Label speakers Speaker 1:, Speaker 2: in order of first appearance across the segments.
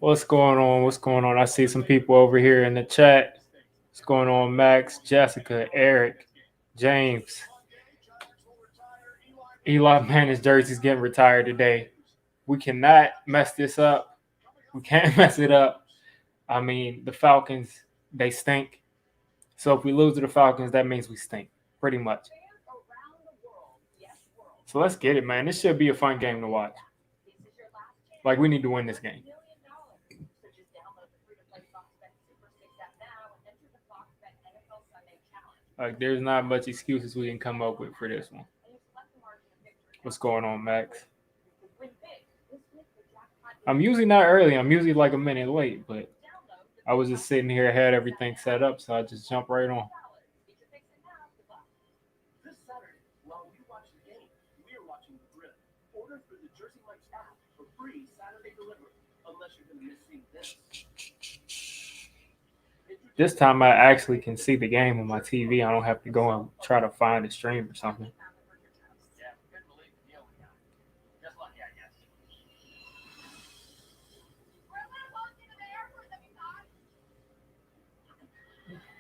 Speaker 1: What's going on? What's going on? I see some people over here in the chat. What's going on, Max, Jessica, Eric, James? Eli Manning's jersey's getting retired today. We cannot mess this up. We can't mess it up. I mean, the Falcons, they stink. So if we lose to the Falcons, that means we stink, pretty much. So let's get it, man. This should be a fun game to watch. Like, we need to win this game. Like, there's not much excuses we can come up with for this one. What's going on, Max? I'm usually not early. I'm usually like a minute late, but I was just sitting here, had everything set up, so I just jumped right on. This time I actually can see the game on my TV. I don't have to go and try to find a stream or something.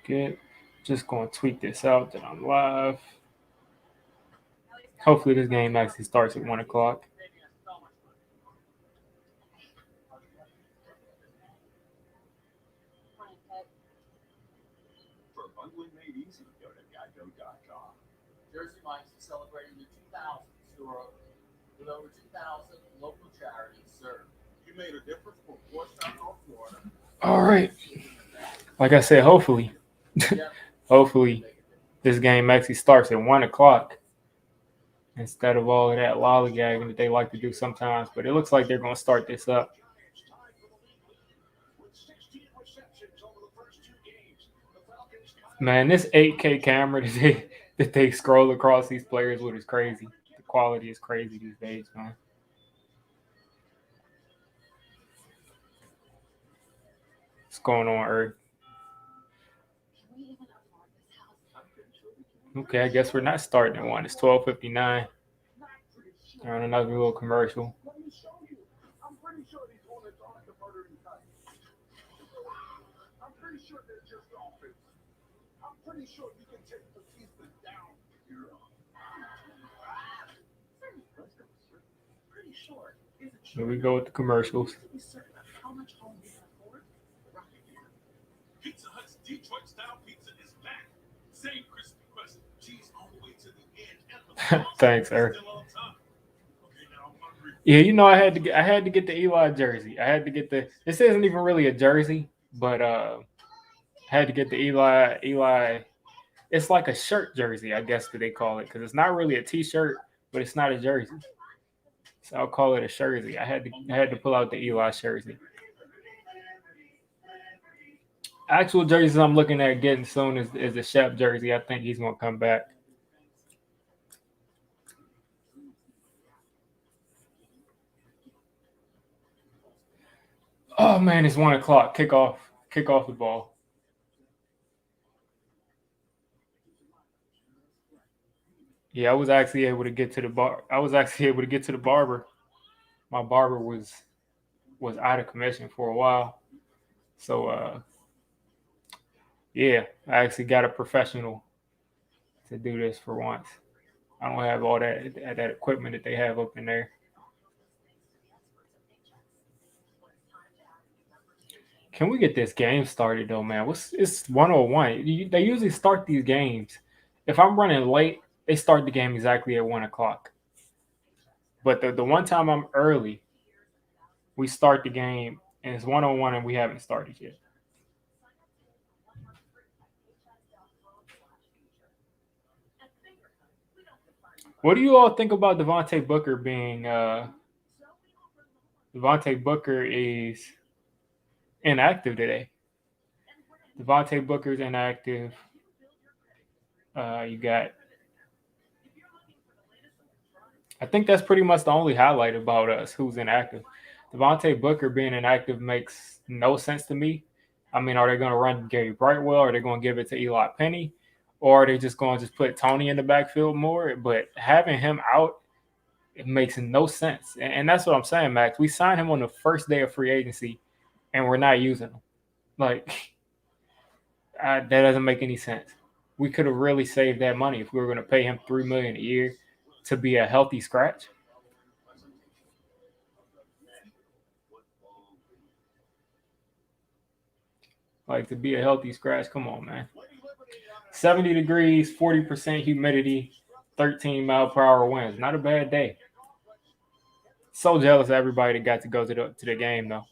Speaker 1: Good. Just going to tweet this out that I'm live. Hopefully this game actually starts at 1 o'clock.
Speaker 2: Jersey Mike's celebrating the 2000 store with over 2,000 local charities served. You made a difference for Georgetown, Florida.
Speaker 1: All right. Like I said, hopefully this game actually starts at 1 o'clock instead of all of that lollygagging that they like to do sometimes. But it looks like they're going to start this up. Man, this 8K camera that they scroll across these players with is crazy. The quality is crazy these days, man. What's going on, Earth? Okay, I guess we're not starting at 1. It's 12:59. They're on another little commercial. Here we go with the commercials.
Speaker 3: Pizza Hut's Detroit style pizza is back. Same crispy crust, cheese all the way to the end.
Speaker 1: Thanks, Earth. Yeah, you know I had to get the Eli jersey. I had to get the. This isn't even really a jersey, but had to get the Eli. It's like a shirt jersey, I guess that they call it, because it's not really a T-shirt, but it's not a jersey. So I'll call it a jersey. I had to pull out the Eli jersey. Actual jerseys I'm looking at getting soon is the Shep jersey. I think he's gonna come back. Oh man, it's 1 o'clock. Kick off the ball. Yeah, I was actually able to get to the bar. I was actually able to get to the barber. My barber was out of commission for a while. So yeah, I actually got a professional to do this for once. I don't have all that equipment that they have up in there. Can we get this game started though, man? It's 101. They usually start these games. If I'm running late, they start the game exactly at 1 o'clock. But the one time I'm early, we start the game and it's 101 and we haven't started yet. What do you all think about Devontae Booker being Devontae Booker is inactive today? Devontae Booker's inactive. You got. I think that's pretty much the only highlight about us who's inactive. Devontae Booker being inactive makes no sense to me. I mean, are they going to run Gary Brightwell? Are they going to give it to Eli Penny? Or are they just going to just put Tony in the backfield more? But having him out, it makes no sense. And that's what I'm saying, Max. We signed him on the first day of free agency, and we're not using them. Like, that doesn't make any sense. We could have really saved that money if we were going to pay him $3 million a year to be a healthy scratch. Like, to be a healthy scratch, come on, man. 70 degrees, 40% humidity, 13 mile per hour winds. Not a bad day. So jealous of everybody that got to go to the game though.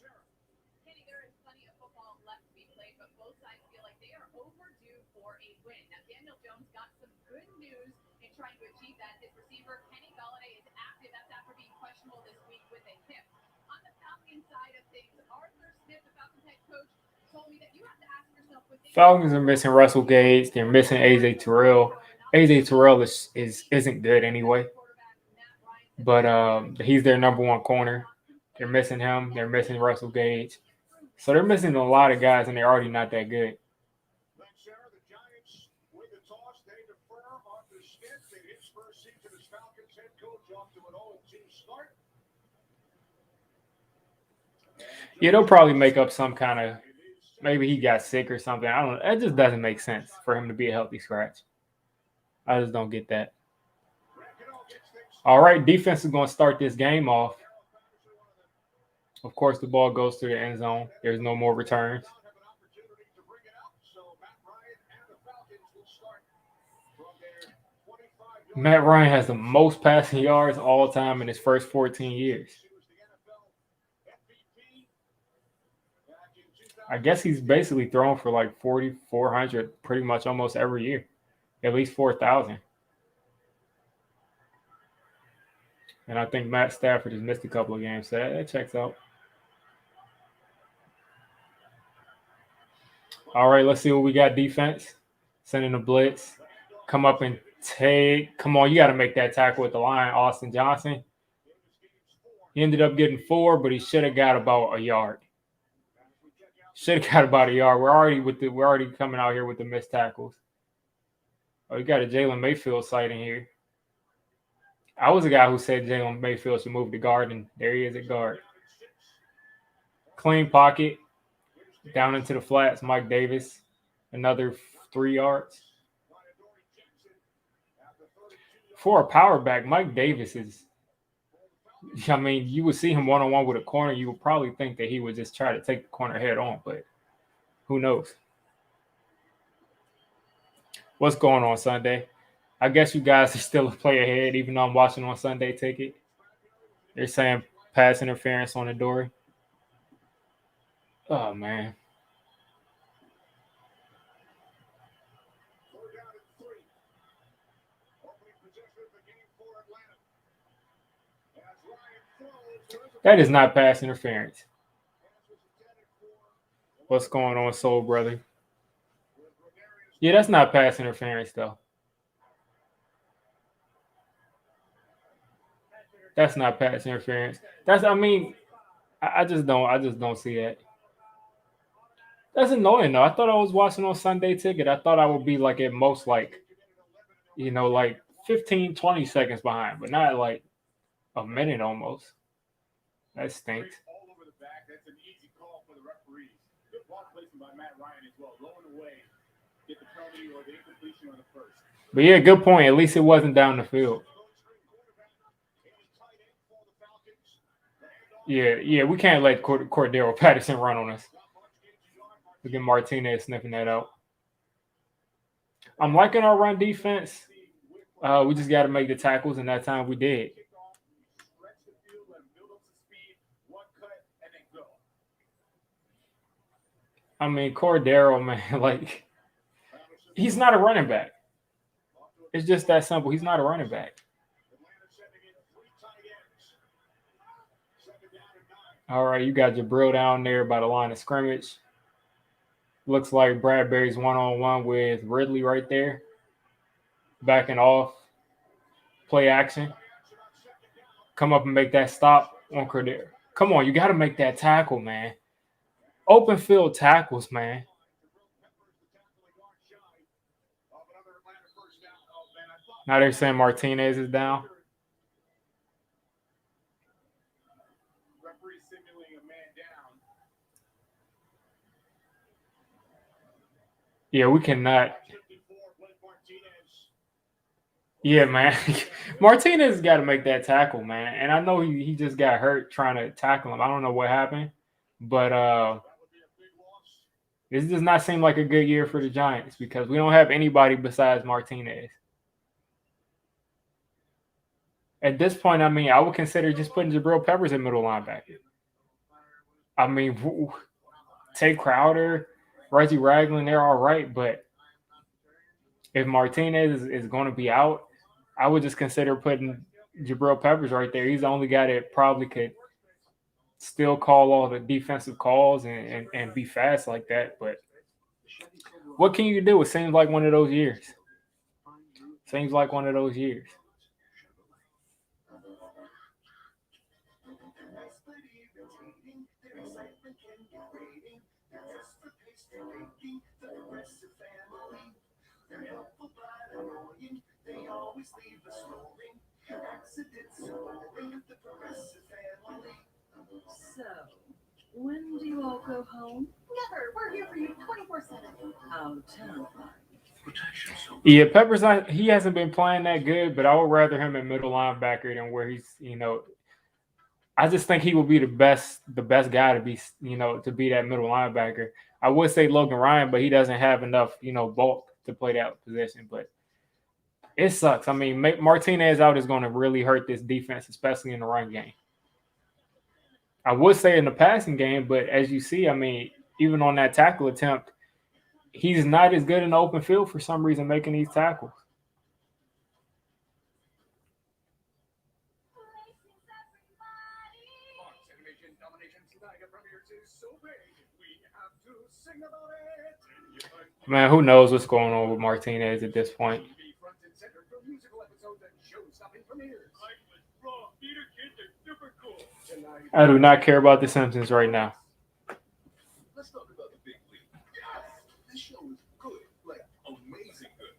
Speaker 2: Kenny, there is plenty of football left to be played, but both sides feel like they are overdue for a win. Now, Daniel Jones got some good news in trying to achieve that. His receiver, Kenny Galladay, is active. That's after being questionable this week with a hip. On the Falcons side of things, Arthur Smith, the Falcons head coach, told me that you have to ask yourself with
Speaker 1: Falcons are missing Russell Gage. They're missing AJ Terrell. AJ Terrell isn't good anyway, but he's their number one corner. They're missing him. They're missing Russell Gage. So they're missing a lot of guys, and they're already not that good.
Speaker 3: Thanks, Sarah. The Giants win the toss. They defer. Arthur Smith in his first season as Falcons head coach off to an 0-2 start.
Speaker 1: Yeah, they'll probably make up some kind of, maybe he got sick or something. I don't know. It just doesn't make sense for him to be a healthy scratch. I just don't get that. All right, defense is going to start this game off. Of course, the ball goes to the end zone. There's no more returns. Matt Ryan has the most passing yards all time in his first 14 years. I guess he's basically thrown for like 4,400 pretty much almost every year, at least 4,000. And I think Matt Stafford has missed a couple of games, so that checks out. All right, let's see what we got defense. Sending a blitz. Come up and take. Come on, you got to make that tackle with the line, Austin Johnson. He ended up getting 4, but he should have got about a yard. Should have got about a yard. We're already coming out here with the missed tackles. Oh, you got a Jalen Mayfield sighting here. I was a guy who said Jalen Mayfield should move to guard, and there he is at guard. Clean pocket. Down into the flats, Mike Davis. Another 3 yards. For a power back, Mike Davis is, I mean, you would see him one-on-one with a corner. You would probably think that he would just try to take the corner head on, but who knows? What's going on Sunday? I guess you guys are still a play ahead, even though I'm watching on Sunday Ticket. They're saying pass interference on the door. Oh, man. That is not pass interference. What's going on, Soul Brother? Yeah, that's not pass interference, though. That's not pass interference. I just don't see that. That's annoying though. I thought I was watching on Sunday Ticket. I thought I would be like at most like 15, 20 seconds behind, but not like a minute almost. That stinks.
Speaker 3: All over the back. That's an easy call for the referees. Good ball placement by Matt Ryan as well. Rolling away, get the penalty or the incompletion on the first.
Speaker 1: But yeah, good point. At least it wasn't down the field. Yeah, we can't let Cordero Patterson run on us. Look at Martinez sniffing that out. I'm liking our run defense. We just got to make the tackles, and that time we did. I mean, Cordero, man, like, he's not a running back. It's just that simple. He's not a running back. All right, you got Jabril down there by the line of scrimmage. Looks like Bradbury's one-on-one with Ridley right there. Backing off. Play action. Come up and make that stop on Cordero. Come on, you got to make that tackle, man. Open field tackles, man. Now they're saying Martinez is down. Yeah, we cannot.
Speaker 3: 54, Blake Martinez.
Speaker 1: Yeah, man. Martinez got to make that tackle, man. And I know he just got hurt trying to tackle him. I don't know what happened, but
Speaker 3: That would be a big loss.
Speaker 1: this does not seem like a good year for the Giants because we don't have anybody besides Martinez. At this point, I mean, I would consider just putting Jabril Peppers in middle linebacker. I mean, Tay Crowder, Reggie Ragland, they're all right, but if Martinez is going to be out, I would just consider putting Jabril Peppers right there. He's the only guy that probably could still call all the defensive calls and be fast like that. But what can you do? It seems like one of those years. Seems like one of those years.
Speaker 2: So, when do you all go home? Never. We're here for you 24/7. How terrifying.
Speaker 1: Yeah, Peppers, he hasn't been playing that good, but I would rather him at middle linebacker than where he's. I just think he will be the best guy to be that middle linebacker. I would say Logan Ryan, but he doesn't have enough bulk to play that position. But it sucks. I mean, Martinez out is going to really hurt this defense, especially in the run game. I would say in the passing game, but as you see, I mean, even on that tackle attempt, he's not as good in the open field for some reason making these tackles.
Speaker 3: Fox Animation Domination Saga premieres is so big, we have to sing about it. You find
Speaker 1: Man, who knows what's going on with Martinez at this point?
Speaker 3: TV front and center for musical episodes and show-stopping premieres. Mindless, raw, theater kids are super cool. Tonight,
Speaker 1: I do not care about the Simpsons right now.
Speaker 3: let's talk about the big league. Yes, this show is good, like amazing good.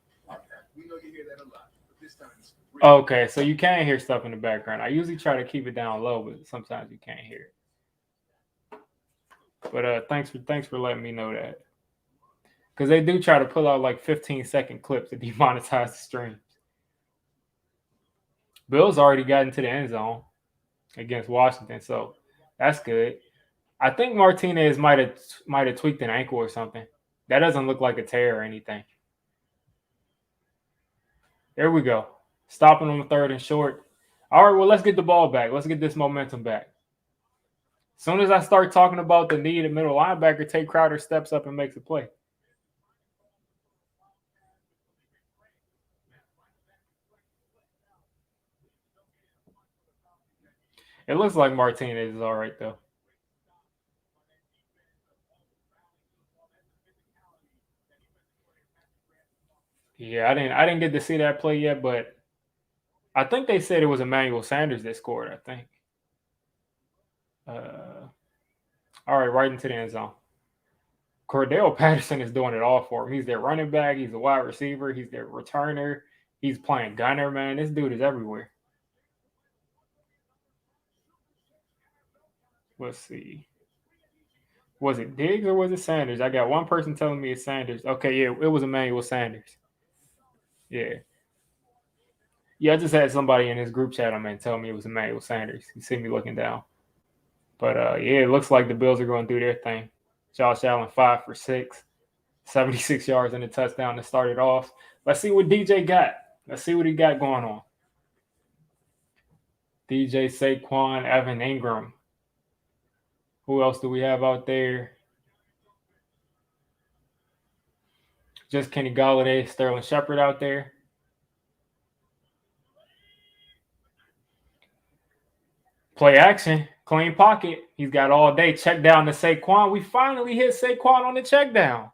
Speaker 3: We know you hear that a lot, but this time it's real.
Speaker 1: Okay, so you can hear stuff in the background. I usually try to keep it down low, but sometimes you can't hear it. But thanks for letting me know that. Because they do try to pull out like 15-second clips to demonetize the streams. Bills already got into the end zone against Washington, so that's good. I think Martinez might have tweaked an ankle or something. That doesn't look like a tear or anything. There we go. Stopping on the third and short. All right, well, let's get the ball back. Let's get this momentum back. As soon as I start talking about the need of middle linebacker, Tay Crowder steps up and makes a play. It looks like Martinez is all right though. Yeah, I didn't get to see that play yet, but I think they said it was Emmanuel Sanders that scored. I think. Uh, all right, right into the end zone. Cordell Patterson is doing it all for him. He's their running back. He's a wide receiver. He's their returner. He's playing gunner, man. This dude is everywhere. Let's see. Was it Diggs or was it Sanders? I got one person telling me it's Sanders. Okay, yeah, it was Emmanuel Sanders. Yeah. Yeah, I just had somebody in his group chat on man tell me it was Emmanuel Sanders. You see me looking down. But yeah, it looks like the Bills are going to do their thing. Josh Allen 5 for 6, 76 yards and a touchdown to start it off. Let's see what DJ got. Let's see what he got going on. DJ Saquon, Evan Ingram. Who else do we have out there? Just Kenny Galladay, Sterling Shepard out there. Play action, clean pocket. He's got all day. Check down to Saquon. We finally hit Saquon on the check down.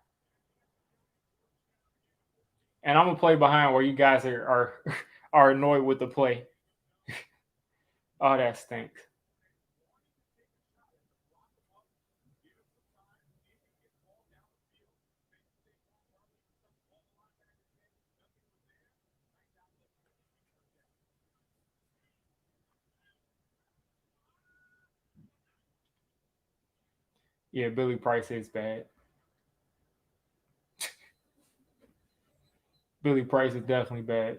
Speaker 1: And I'm gonna play behind where you guys are annoyed with the play. Oh, that stinks. Yeah, Billy Price is bad. Billy Price is definitely bad.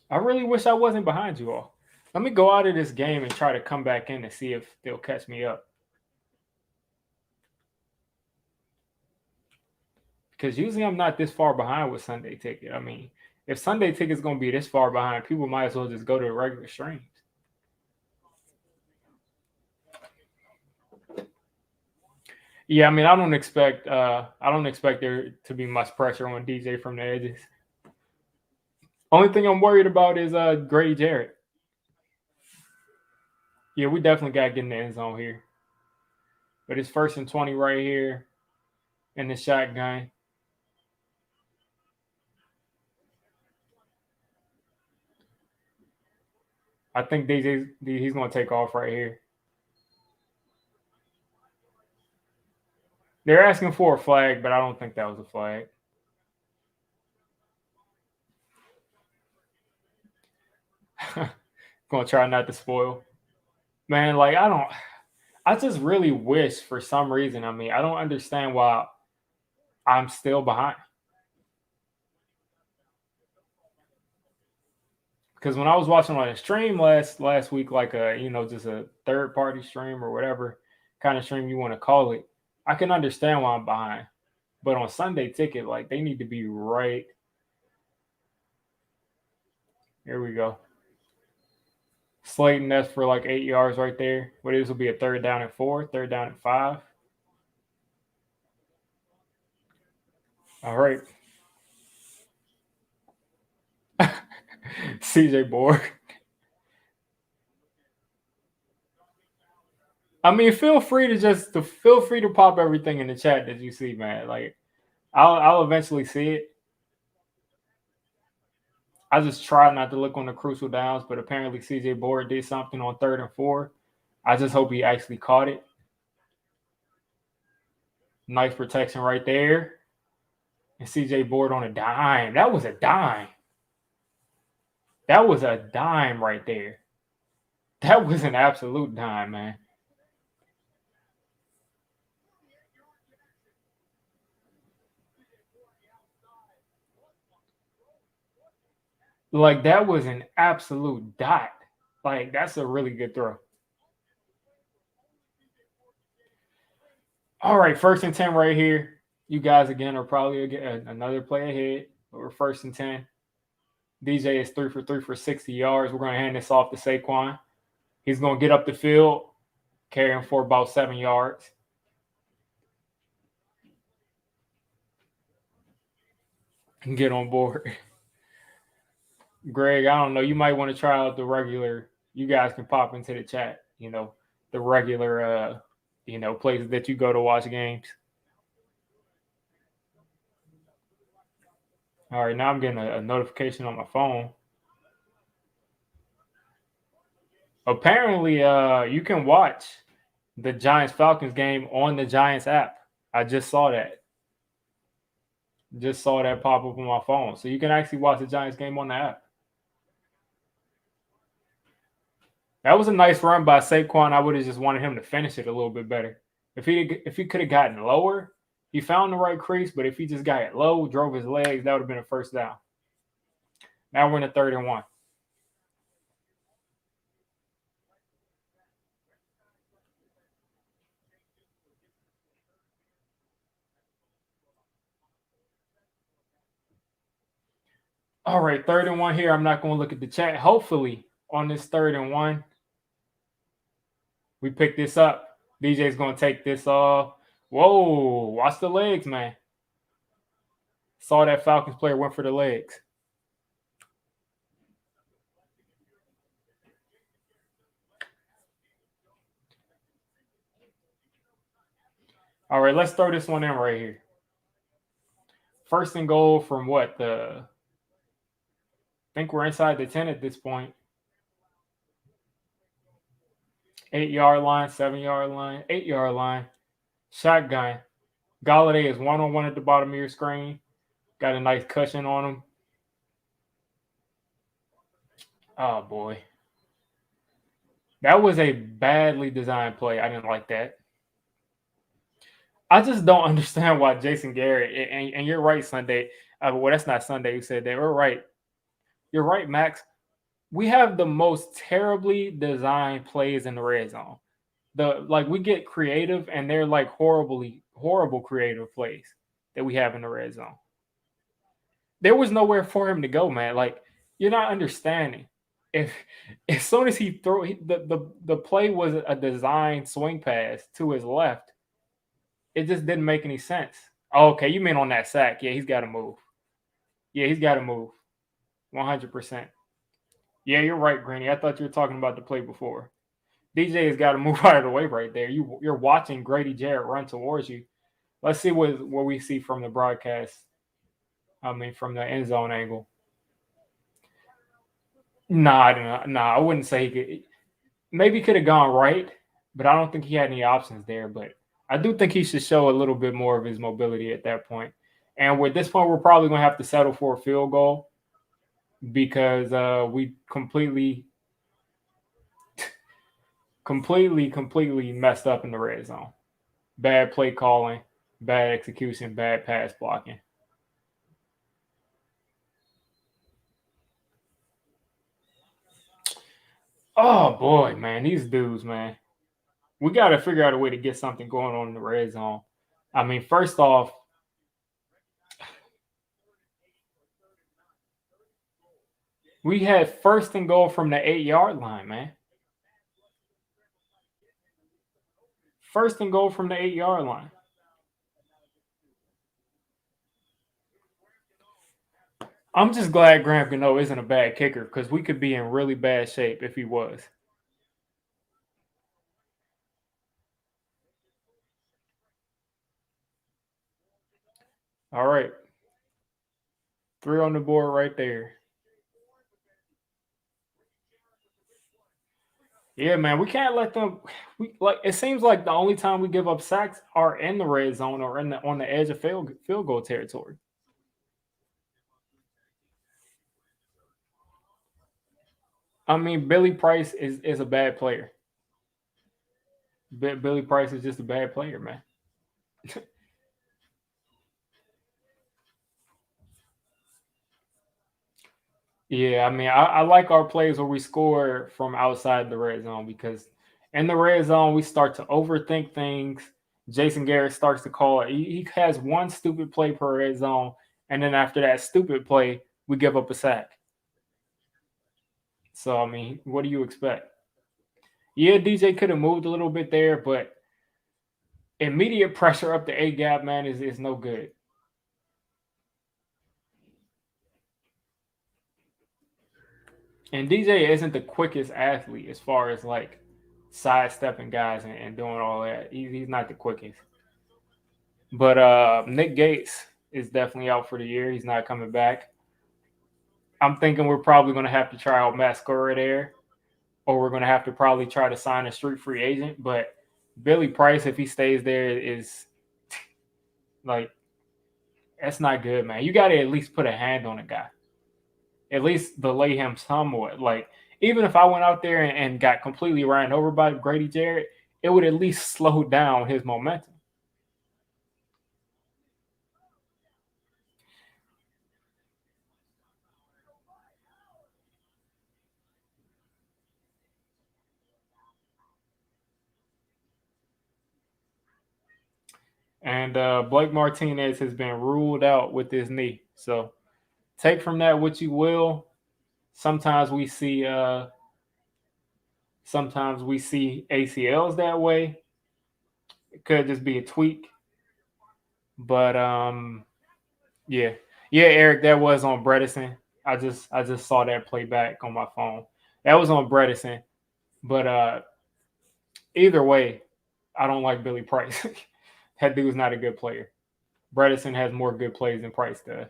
Speaker 1: I really wish I wasn't behind you all. Let me go out of this game and try to come back in and see if they'll catch me up. Because usually I'm not this far behind with Sunday Ticket. I mean, if Sunday Ticket's going to be this far behind, people might as well just go to the regular streams. Yeah, I mean, I don't expect there to be much pressure on DJ from the edges. Only thing I'm worried about is Grady Jarrett. Yeah, we definitely got to get in the end zone here. But it's 1st and 20 right here in the shotgun. I think he's going to take off right here. They're asking for a flag, but I don't think that was a flag. Going to try not to spoil. Man, like I just really wish for some reason, I mean, I don't understand why I'm still behind. Because when I was watching on a stream last week, like just a third party stream or whatever kind of stream you want to call it, I can understand why I'm behind. But on Sunday Ticket, like they need to be right. Here we go. Slayton, that's for like 8 yards right there. But this will be a 3rd down and 4, 3rd down and 5. All right. CJ Board. I mean, feel free to pop everything in the chat that you see, man. Like, I'll eventually see it. I just try not to look on the crucial downs, but apparently CJ Board did something on 3rd and 4. I just hope he actually caught it. Nice protection right there. And CJ Board on a dime. That was a dime. That was a dime right there. That was an absolute dime, man. Like, that was an absolute dot. Like, that's a really good throw. All right, 1st and 10 right here. You guys, again, are probably another play ahead. But we're 1st and 10. DJ is 3 for 3 for 60 yards. We're going to hand this off to Saquon. He's going to get up the field, carrying for about 7 yards. Get on board. Greg, I don't know. You might want to try out the regular. You guys can pop into the chat, the regular, places that you go to watch games. All right, now I'm getting a notification on my phone. Apparently, you can watch the Giants-Falcons game on the Giants app. I just saw that. Just saw that pop up on my phone. So you can actually watch the Giants game on the app. That was a nice run by Saquon. I would have just wanted him to finish it a little bit better. If he could have gotten lower, he found the right crease, but if he just got it low, drove his legs, that would have been a 1st down. Now we're in the 3rd and 1. All right, 3rd and 1 here. I'm not going to look at the chat. Hopefully, on this 3rd and 1, we pick this up. DJ's going to take this off. Whoa, watch the legs, man. Saw that Falcons player went for the legs. All right, let's throw this one in right here. 1st and goal from what? I think we're inside the 10 at this point. 8-yard line, 7-yard line, 8-yard line. Shotgun. Galladay is 1-on-1 at the bottom of your screen. Got a nice cushion on him. Oh, boy. That was a badly designed play. I didn't like that. I just don't understand why Jason Garrett and you're right, Sunday. Well, that's not Sunday who said that. We're right. You're right, Max. We have the most terribly designed plays in the red zone. We get creative and they're like horrible creative plays that we have in the red zone. There was nowhere for him to go, man. Like you're not understanding. If as soon as he throw the play was a designed swing pass to his left, it just didn't make any sense. Oh, okay, you mean on that sack? Yeah, he's got to move. Yeah, he's got to move. 100%. Yeah, you're right, Granny. I thought you were talking about the play before. DJ has got to move out of the way right there. You're watching Grady Jarrett run towards you. Let's see what we see from the broadcast. I mean, from the end zone angle. Nah, I don't know. Nah, I wouldn't say he could. Maybe he could have gone right, but I don't think he had any options there. But I do think he should show a little bit more of his mobility at that point. And with this point, we're probably going to have to settle for a field goal because we completely messed up in the red zone. Bad play calling, bad execution, bad pass blocking. Oh boy, man, these dudes, man. We got to figure out a way to get something going on in the red zone. I mean, first off, we had first and goal from the 8 yard line, man. First and goal from the 8 yard line. I'm just glad Graham Gano isn't a bad kicker because we could be in really bad shape if he was. All right. Three on the board right there. Yeah, man, we can't let them. We like it seems like the only time we give up sacks are in the red zone or in the on the edge of field goal territory. I mean, Billy Price is a bad player. Billy Price is just a bad player, man. Yeah, I mean, I like our plays where we score from outside the red zone because in the red zone we start to overthink things. Jason Garrett starts to call it. He has one stupid play per red zone, and then after that stupid play, we give up a sack. So I mean, what do you expect? Yeah, DJ could have moved a little bit there, but immediate pressure up the A gap, man, is no good. And DJ isn't the quickest athlete as far as like sidestepping guys and doing all that. He's not the quickest. But Nick Gates is definitely out for the year. He's not coming back. I'm thinking we're probably going to have to try out Matt Scurry there, or we're going to have to probably try to sign a street free agent. But Billy Price, if he stays there, is like that's not good, man. You got to at least put a hand on a guy, at least delay him somewhat. Like even if I went out there and got completely ran over by Grady Jarrett, it would at least slow down his momentum. And Blake Martinez has been ruled out with his knee. So take from that what you will. Sometimes we see ACLs that way. It could just be a tweak. But yeah. Yeah, Eric, that was on Bredesen. I just saw that play back on my phone. That was on Bredesen. But either way, I don't like Billy Price. That dude's not a good player. Bredesen has more good plays than Price does.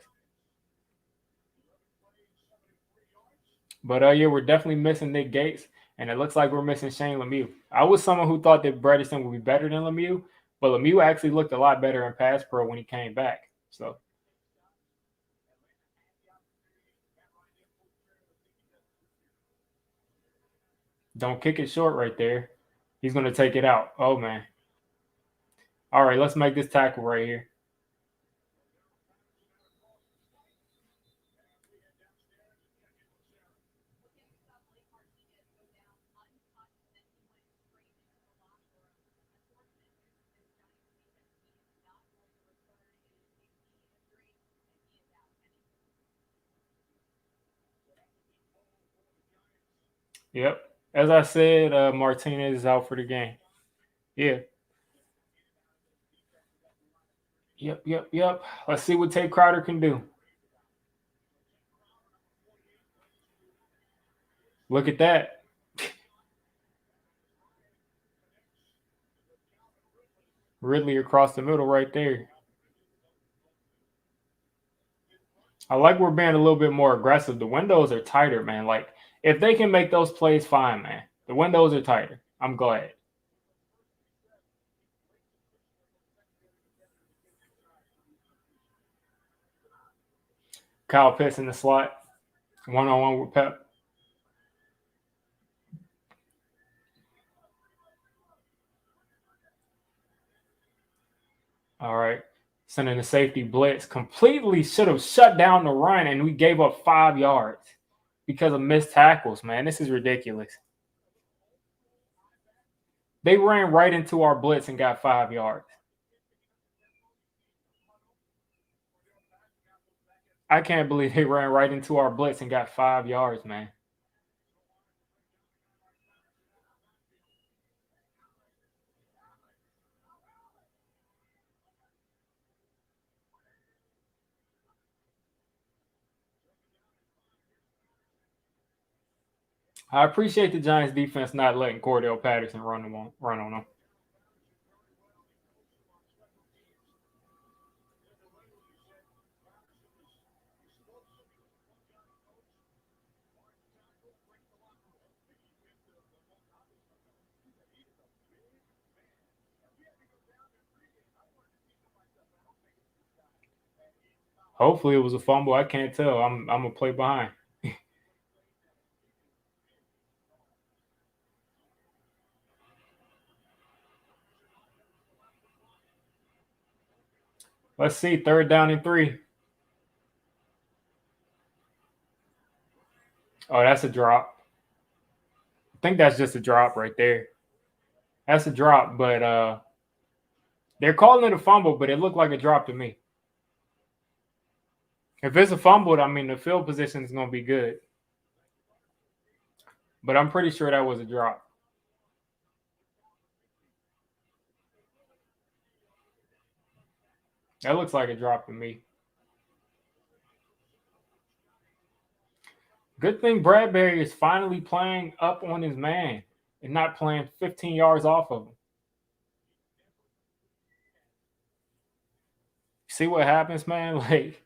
Speaker 1: But yeah, we're definitely missing Nick Gates, and it looks like we're missing Shane Lemieux. I was someone who thought that Bredesen would be better than Lemieux, but Lemieux actually looked a lot better in pass pro when he came back. So don't kick it short right there. He's going to take it out. Oh man. All right, let's make this tackle right here. Yep. As I said, Martinez is out for the game. Yeah. Yep. Let's see what Tate Crowder can do. Look at that. Ridley across the middle right there. I like we're being a little bit more aggressive. The windows are tighter, man. Like, if they can make those plays, fine, man. The windows are tighter. I'm glad. Kyle Pitts in the slot. One-on-one with Pep. All right. Sending the safety blitz. Completely should have shut down the run, and we gave up 5 yards because of missed tackles, man. This is ridiculous. They ran right into our blitz and got 5 yards. I can't believe they ran right into our blitz and got 5 yards, man. I appreciate the Giants defense not letting Cordell Patterson run on them. Hopefully it was a fumble. I can't tell. I'm gonna play behind. Let's see. 3rd down and 3. Oh, that's a drop. I think that's just a drop right there. That's a drop, but they're calling it a fumble, but it looked like a drop to me. If it's a fumble, I mean the field position is gonna be good. But I'm pretty sure that was a drop. That looks like a drop to me. Good thing Bradbury is finally playing up on his man and not playing 15 yards off of him. See what happens, man? Like,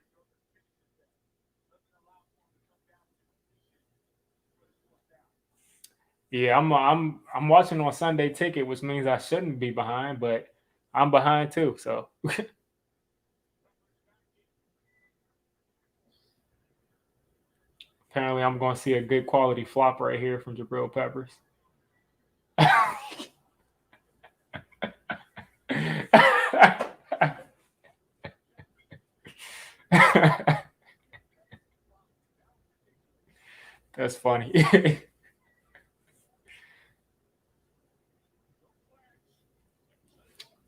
Speaker 1: yeah, I'm watching on Sunday Ticket, which means I shouldn't be behind, but I'm behind too. So apparently, I'm going to see a good quality flop right here from Jabril Peppers. That's funny.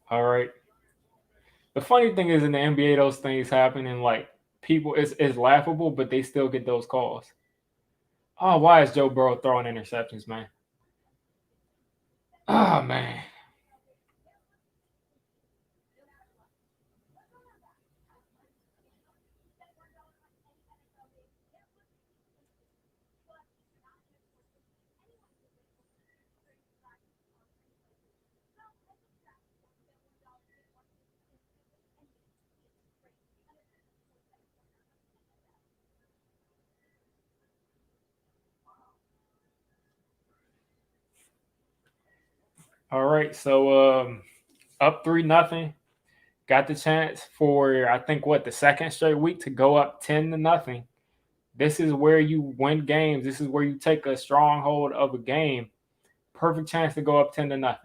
Speaker 1: All right. The funny thing is in the NBA, those things happen and like people, it's laughable, but they still get those calls. Oh, why is Joe Burrow throwing interceptions, man? Oh man. All right, so up 3-0. Got the chance for I think what the second straight week to go up 10-0. This is where you win games. This is where you take a stronghold of a game. Perfect chance to go up 10-0.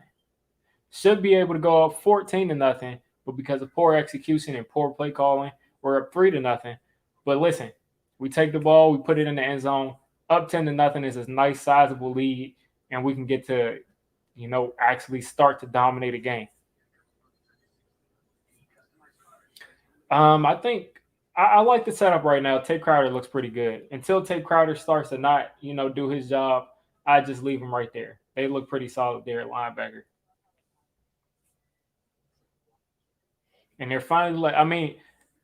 Speaker 1: Should be able to go up 14-0, but because of poor execution and poor play calling, we're up 3-0. But listen, we take the ball, we put it in the end zone. Up 10-0 is a nice sizable lead, and we can get to, actually start to dominate a game. I think I like the setup right now. Tate Crowder looks pretty good. Until Tate Crowder starts to not, do his job, I just leave him right there. They look pretty solid there at linebacker. And they're finally like, I mean,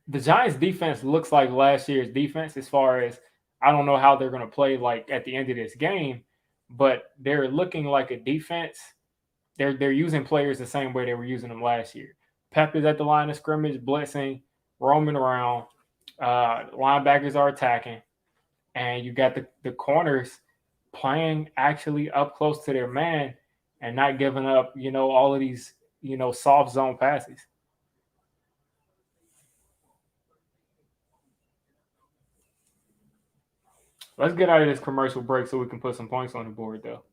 Speaker 1: the Giants defense looks like last year's defense as far as I don't know how they're going to play like at the end of this game, but they're looking like a defense. They're using players the same way they were using them last year. Pep is at the line of scrimmage, blitzing, roaming around. Linebackers are attacking, and you got the corners playing actually up close to their man and not giving up, all of these, soft zone passes. Let's get out of this commercial break so we can put some points on the board, though.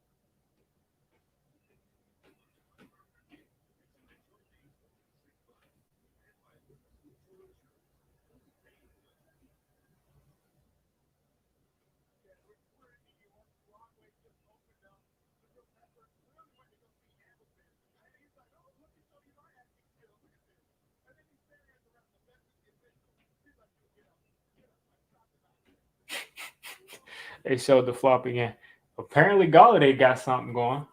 Speaker 1: They showed the flop again. Apparently, Galladay got something going.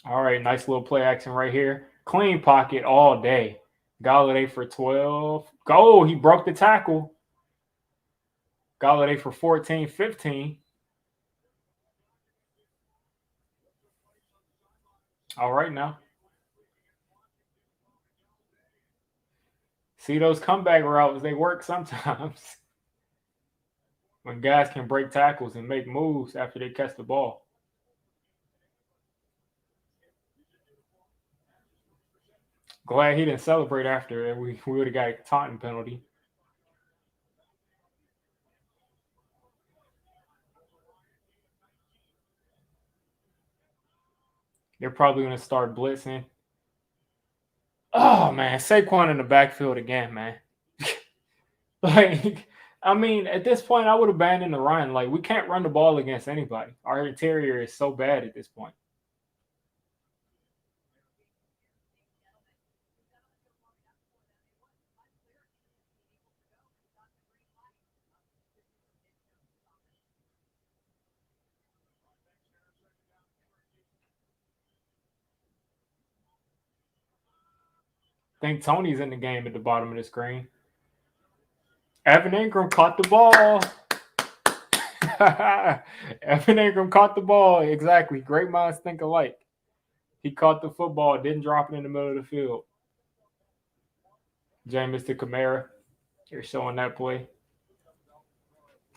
Speaker 1: All right, nice little play action right here. Clean pocket all day. Galladay for 12. Go! He broke the tackle. Galladay for 14, 15. All right now. See those comeback routes, they work sometimes. When guys can break tackles and make moves after they catch the ball. Glad he didn't celebrate after. We would have got a taunting penalty. They're probably going to start blitzing. Oh, man. Saquon in the backfield again, man. Like, I mean, at this point, I would abandon the run. Like, we can't run the ball against anybody. Our interior is so bad at this point. I think Tony's in the game at the bottom of the screen. Evan Ingram caught the ball. Evan Ingram caught the ball. Exactly. Great minds think alike. He caught the football, didn't drop it in the middle of the field. Jameis to Kamara. They're showing that play.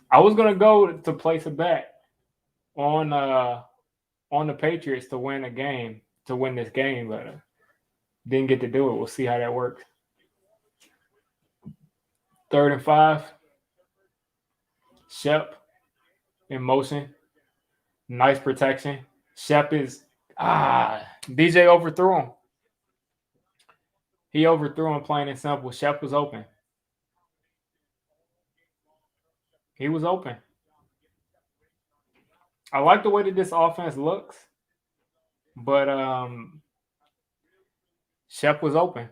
Speaker 1: I was gonna go to place a bet on the Patriots to win a game, to win this game, but didn't get to do it. We'll see how that works. 3rd and 5. Shep in motion. Nice protection. Shep is DJ overthrew him. He overthrew him, plain and simple. Shep was open. He was open. I like the way that this offense looks, but Shep was open.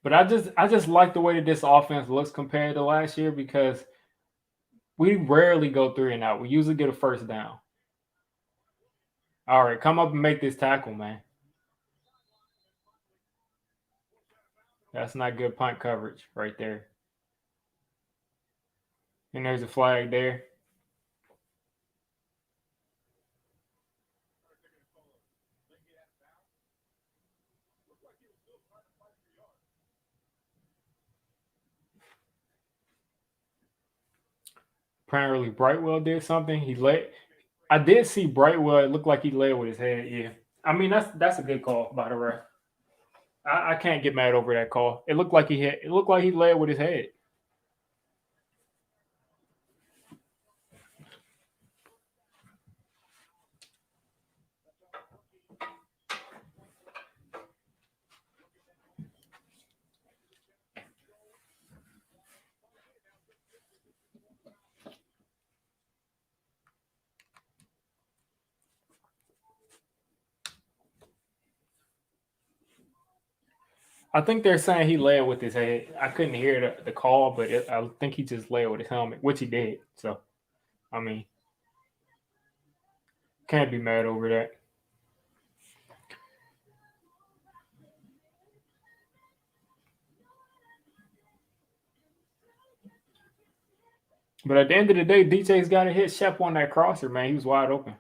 Speaker 1: But I just like the way that this offense looks compared to last year because we rarely go 3 and out. We usually get a first down. All right, come up and make this tackle, man. That's not good punt coverage right there. And there's a flag there. Apparently Brightwell did something. I did see Brightwell. It looked like he led with his head. Yeah. I mean, that's a good call by the ref. I can't get mad over that call. It looked like he hit. It looked like he led with his head. I think they're saying he led with his head. I couldn't hear the call, but I think he just led with his helmet, which he did. So, I mean, can't be mad over that. But at the end of the day, DJ's got to hit Shep on that crosser, man. He was wide open.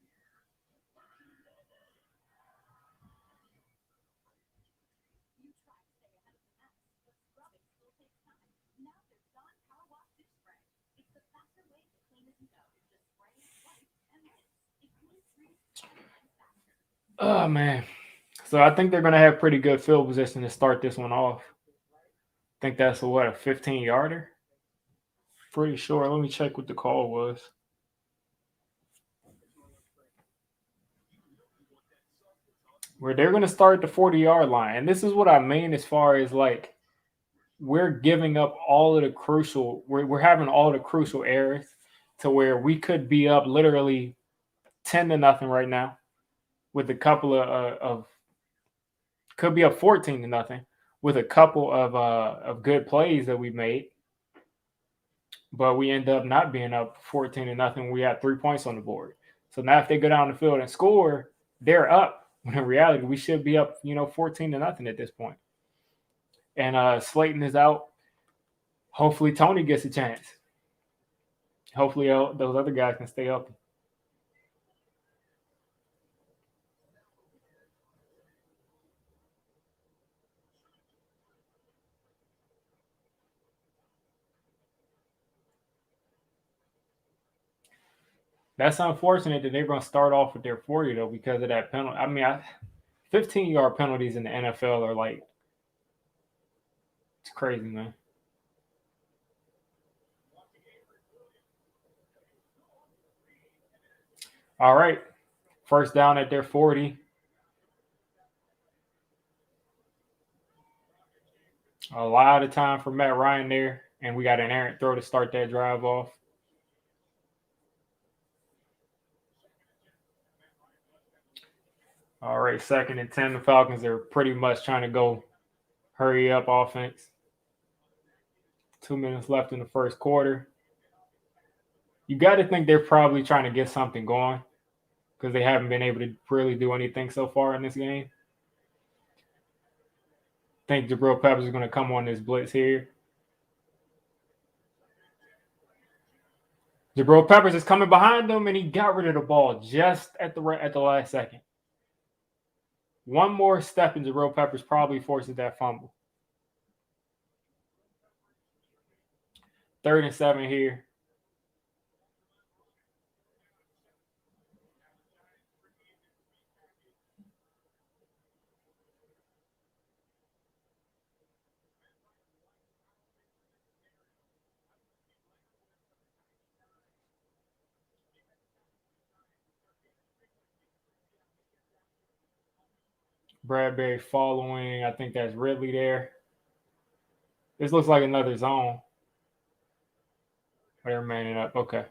Speaker 2: You try to stay ahead of the mess, but scrubbing still takes time. Now there's Dawn Power Wash Dish Spray. It's the faster way to clean as you go. Just spray, wipe, and rinse. It cleans 3 to 5 times faster.
Speaker 1: Oh man. So I think they're gonna have pretty good field position to start this one off. I think that's a 15-yarder? Pretty sure. Let me check what the call was. Where they're gonna start the 40-yard line. And this is what I mean as far as like we're giving up all of the crucial we're having all the crucial errors to where we could be up literally 10-0 right now with a couple of could be up 14-0 with a couple of good plays that we made, but we end up not being up 14-0. We had 3 points on the board. So now if they go down the field and score, they're up. When in reality, we should be up 14-0 at this point. And Slayton is out. Hopefully Tony gets a chance. Hopefully those other guys can stay healthy. That's unfortunate that they're going to start off with their 40 though because of that penalty. I mean, 15-yard penalties in the NFL are like it's crazy, man. All right, first down at their 40. A lot of time for Matt Ryan there, and we got an errant throw to start that drive off. All right, 2nd and 10. The Falcons are pretty much trying to go hurry up offense. 2 minutes left in the first quarter. You got to think they're probably trying to get something going because they haven't been able to really do anything so far in this game. I think Jabril Peppers is going to come on this blitz here. Jabril Peppers is coming behind them, and he got rid of the ball just at the last second. One more step, and Jabril Peppers probably forces that fumble. 3rd and 7 here. Bradbury following. I think that's Ridley there. This looks like another zone. They're manning up. Okay.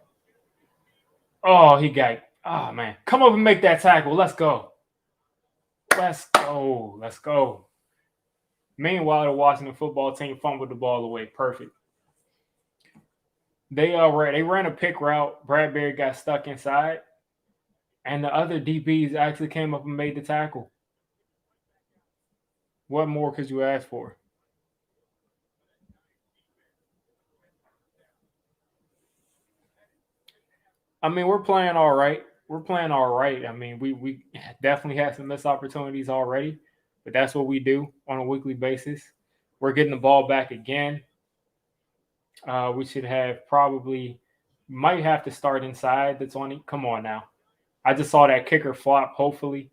Speaker 1: Oh, he got. Oh, man. Come up and make that tackle. Let's go. Let's go. Let's go. Meanwhile, the Washington football team fumbled the ball away. Perfect. They ran a pick route. Bradbury got stuck inside, and the other DBs actually came up and made the tackle. What more could you ask for? I mean, we're playing all right. We're playing all right. I mean, we definitely had some missed opportunities already, but that's what we do on a weekly basis. We're getting the ball back again. We should have probably might have to start inside the 20. Come on now. I just saw that kicker flop. Hopefully,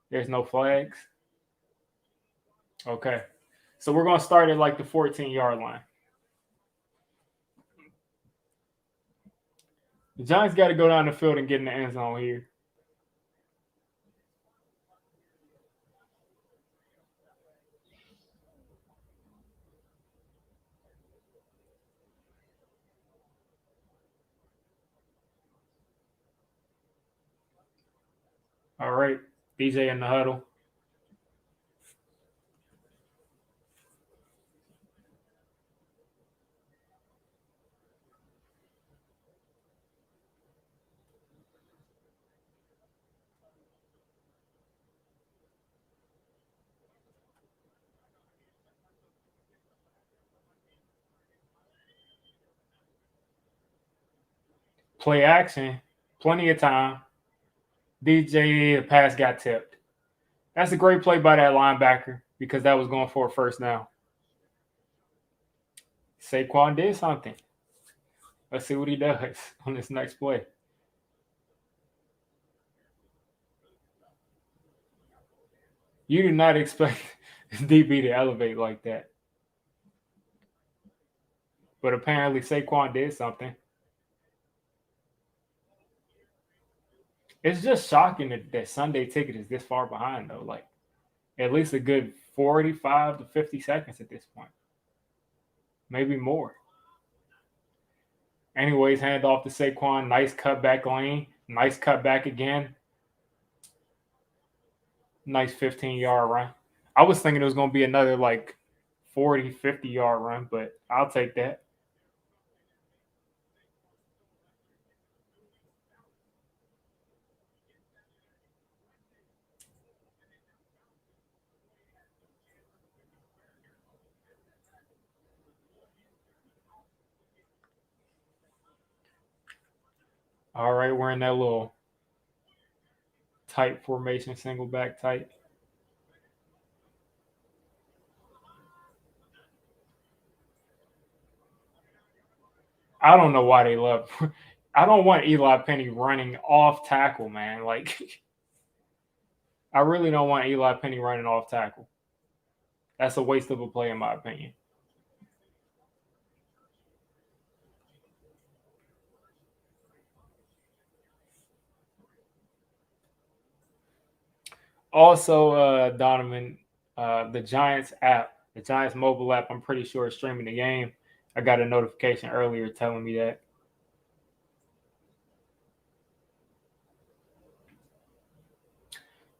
Speaker 1: there's no flags. Okay. So we're going to start at like the 14-yard line. The Giants got to go down the field and get in the end zone here. All right. DJ in the huddle. Play action. Plenty of time. DJ, the pass got tipped. That's a great play by that linebacker because that was going for a first down. Saquon did something. Let's see what he does on this next play. You do not expect DB to elevate like that. But apparently Saquon did something. It's just shocking that Sunday Ticket is this far behind, though. Like, at least a good 45 to 50 seconds at this point. Maybe more. Anyways, hand off to Saquon. Nice cutback lane. Nice cutback again. Nice 15-yard run. I was thinking it was going to be another like 40, 50-yard run, but I'll take that. All right, we're in that little tight formation, single back tight. I don't know why they love. I don't want Eli Penny running off tackle, man. Like, I really don't want Eli Penny running off tackle. That's a waste of a play, in my opinion. Also, Donovan, the Giants app, the Giants mobile app, I'm pretty sure is streaming the game. I got a notification earlier telling me that.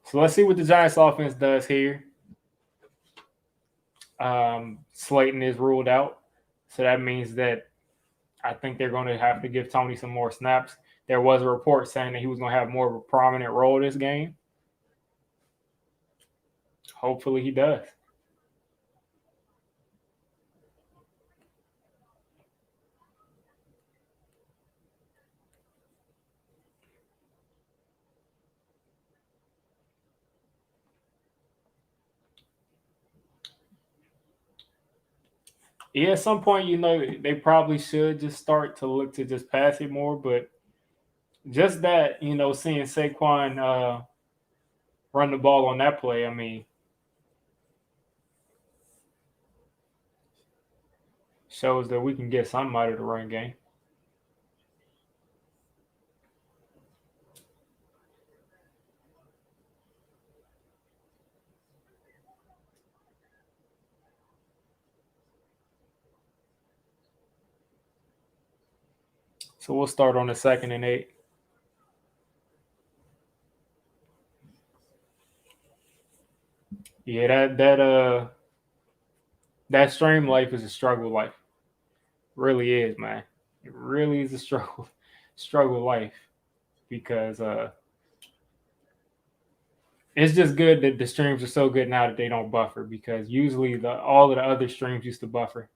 Speaker 1: So let's see what the Giants offense does here. Slayton is ruled out. So that means that I think they're going to have to give Tony some more snaps. There was a report saying that he was going to have more of a prominent role this game. Hopefully he does. Yeah, at some point, they probably should just start to look to just pass it more. But just that, seeing Saquon run the ball on that play, I mean, shows that we can get something out of the run game. So we'll start on the 2nd and 8. Yeah, that stream life is a struggle life. Really is, man. It really is a struggle life because it's just good that the streams are so good now that they don't buffer because usually all of the other streams used to buffer.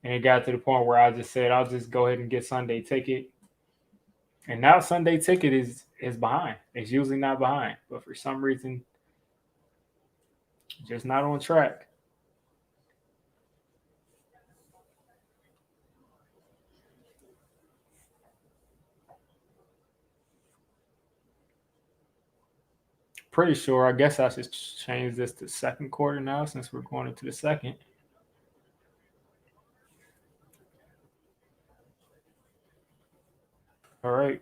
Speaker 1: And it got to the point where I just said I'll just go ahead and get Sunday Ticket. And now Sunday Ticket is behind. It's usually not behind, but for some reason, just not on track. Pretty sure. I guess I should change this to second quarter now since we're going into the second. All right.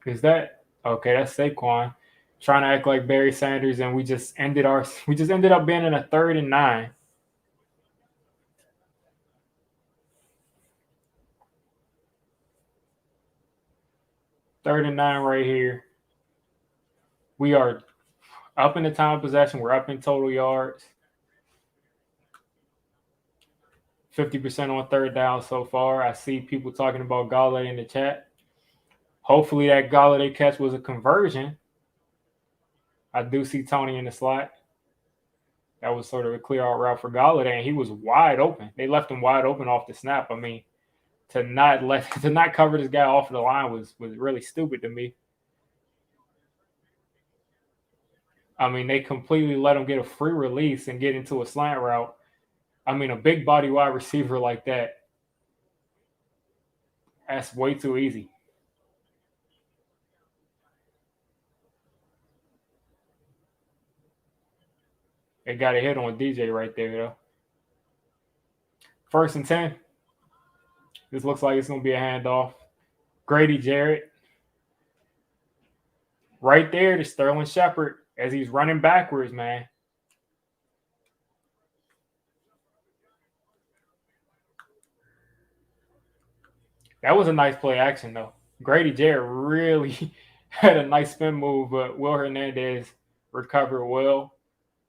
Speaker 1: Is that okay? That's Saquon trying to act like Barry Sanders, and we just ended up being in a 3rd and 9. Third and 9 right here. We are up in the time of possession. We're up in total yards. 50% on third down so far. I see people talking about Galladay in the chat. Hopefully that Galladay catch was a conversion. I do see Tony in the slot. That was sort of a clear out route for Galladay, and he was wide open. They left him wide open off the snap. I mean, to not cover this guy off of the line was really stupid to me. I mean, they completely let him get a free release and get into a slant route. I mean, a big body wide receiver like that, that's way too easy. They got a hit on DJ right there, though. 1st and 10. This looks like it's going to be a handoff. Grady Jarrett. Right there to Sterling Shepard as he's running backwards, man. That was a nice play action, though. Grady Jarrett really had a nice spin move, but Will Hernandez recovered well.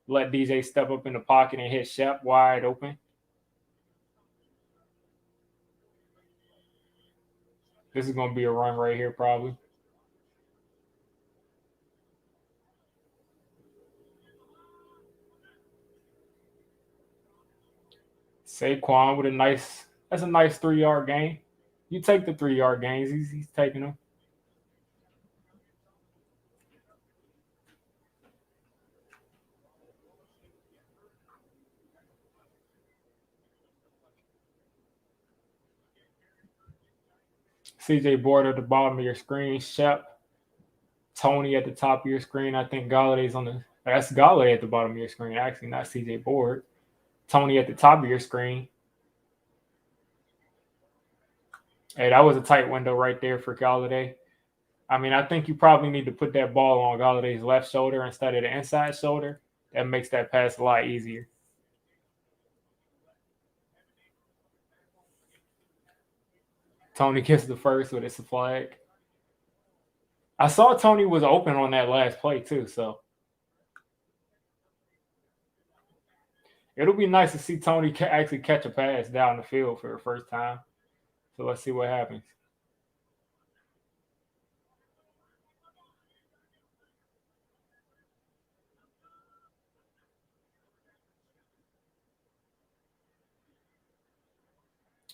Speaker 1: Let DJ step up in the pocket and hit Shep wide open. This is going to be a run right here, probably. Saquon with that's a nice 3-yard gain. You take the 3-yard gains. He's taking them. CJ Board at the bottom of your screen. Shep, Tony at the top of your screen. I think Galladay's that's Galladay at the bottom of your screen. Actually, not CJ Board. Tony at the top of your screen. Hey, that was a tight window right there for Galladay. I mean, I think you probably need to put that ball on Galladay's left shoulder instead of the inside shoulder. That makes that pass a lot easier. Tony gets the first, but it's a flag. I saw Tony was open on that last play too, so it'll be nice to see Tony actually catch a pass down the field for the first time. So let's see what happens.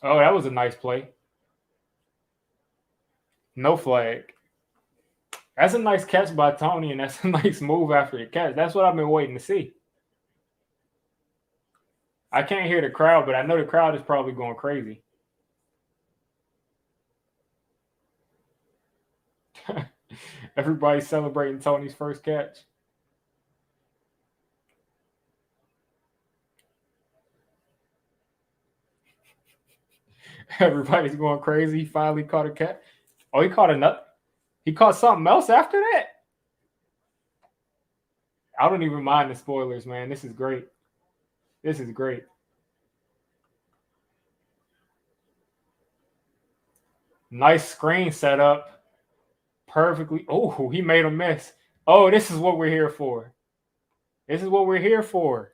Speaker 1: Oh, that was a nice play. No flag. That's a nice catch by Tony, and that's a nice move after the catch. That's what I've been waiting to see. I can't hear the crowd, but I know the crowd is probably going crazy. Everybody's celebrating Tony's first catch. Everybody's going crazy. He finally caught a catch. Oh, he caught another. He caught something else after that. I don't even mind the spoilers, man. This is great. This is great. Nice screen setup. Perfectly. Oh, he made a miss. Oh, this is what we're here for. This is what we're here for.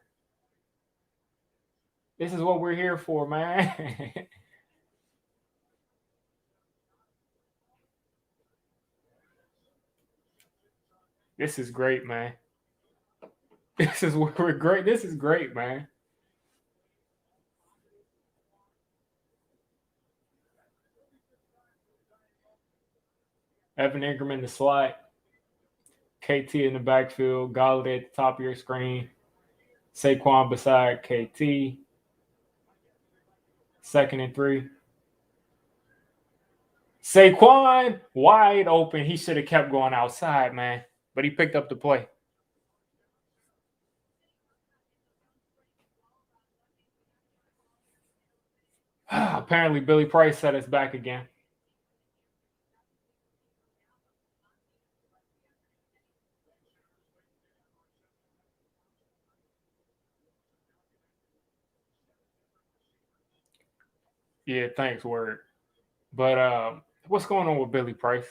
Speaker 1: This is what we're here for, man. This is great, man. This is what we're great. This is great, man. Evan Ingram in the slot. KT in the backfield, Galladay at the top of your screen, Saquon beside KT, 2nd and 3. Saquon wide open. He should have kept going outside, man. But he picked up the play. Apparently, Billy Price set us back again. Yeah, thanks, word. But what's going on with Billy Price?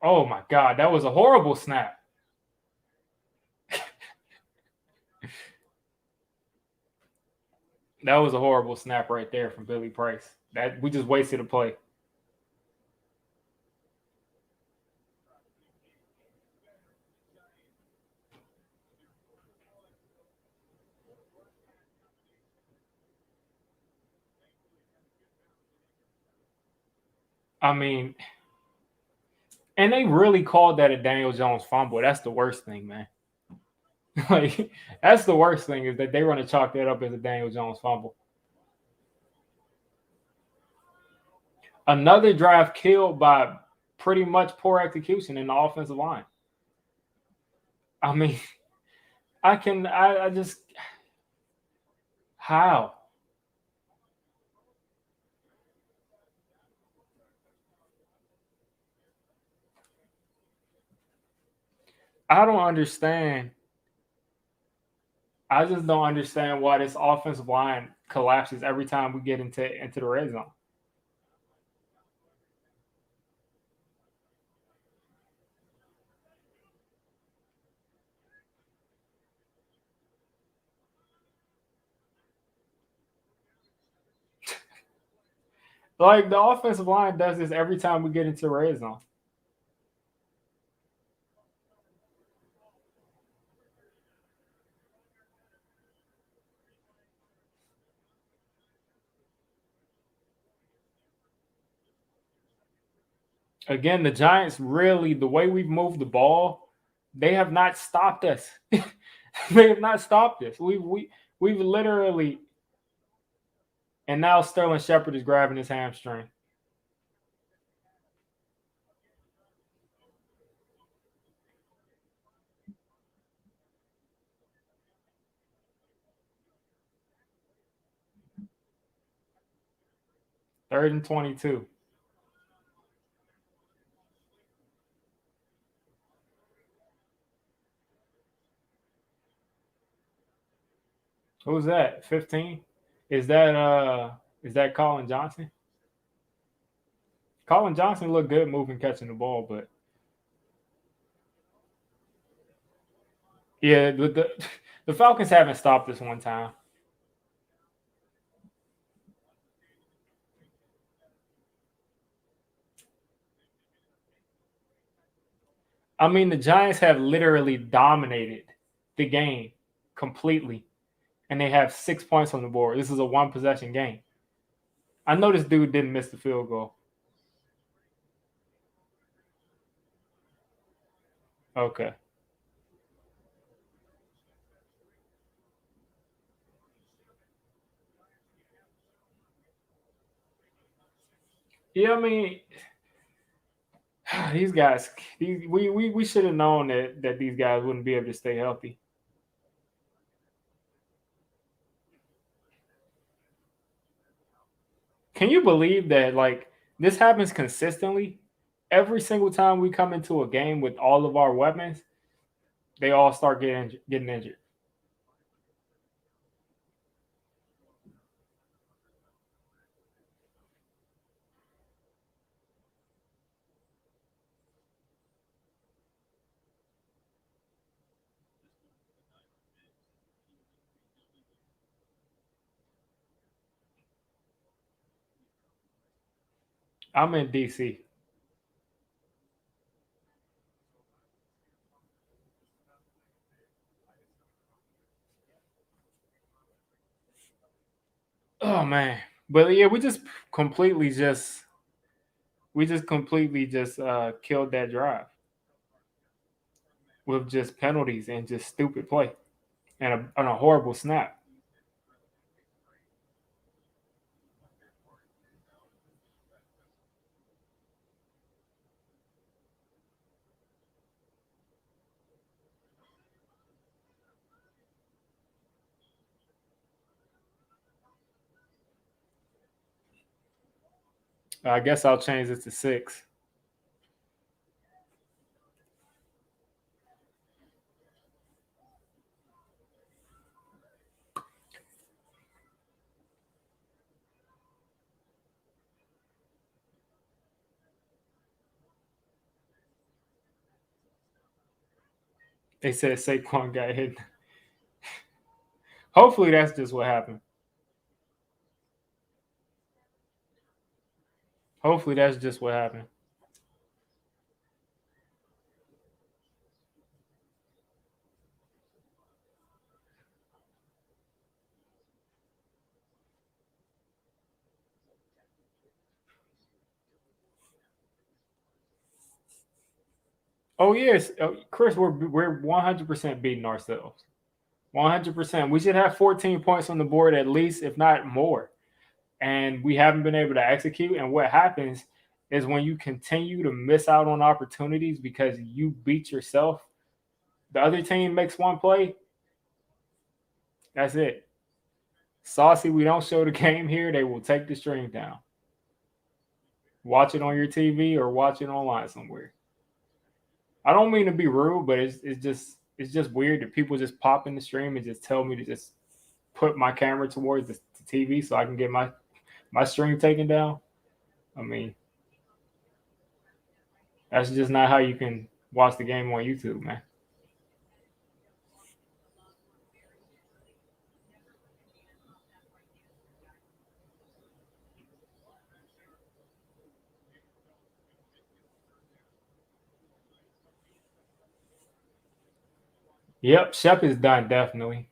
Speaker 1: Oh my God, that was a horrible snap. That was a horrible snap right there from Billy Price. That we just wasted a play. I mean, and they really called that a Daniel Jones fumble. That's the worst thing, man. Like that's the worst thing is that they want to chalk that up as a Daniel Jones fumble. Another drive killed by pretty much poor execution in the offensive line. I mean, I just how? I don't understand. I just don't understand why this offensive line collapses every time we get into the red zone. Like the offensive line does this every time we get into the red zone. Again, the Giants really the way we've moved the ball, they have not stopped us. They have not stopped us. We've literally and now Sterling Shepard is grabbing his hamstring. Third and 22. Who's that? 15? Is that Colin Johnson? Colin Johnson looked good moving catching the ball, but yeah, the Falcons haven't stopped this one time. I mean, the Giants have literally dominated the game completely, and they have 6 points on the board. This is a one possession game. I know this dude didn't miss the field goal. Okay. Yeah, I mean, these guys, we should have known that these guys wouldn't be able to stay healthy. Can you believe that like this happens consistently? Every single time we come into a game with all of our weapons, they all start getting injured. I'm in DC. Oh man. But yeah, completely just we just completely just killed that drive. with just penalties and just stupid play and a horrible snap. I guess I'll change it to 6. They said Saquon got hit. Hopefully that's just what happened. Hopefully that's just what happened. Oh yes, Chris, we're 100% beating ourselves. 100%. We should have 14 points on the board at least, if not more. And we haven't been able to execute. And what happens is when you continue to miss out on opportunities because you beat yourself, the other team makes one play. That's it. Saucy, we don't show the game here. They will take the stream down. Watch it on your TV or watch it online somewhere. I don't mean to be rude, but it's just weird that people just pop in the stream and just tell me to just put my camera towards the TV so I can get my stream taken down. I mean, that's just not how you can watch the game on YouTube, man. Yep, Shep is done definitely.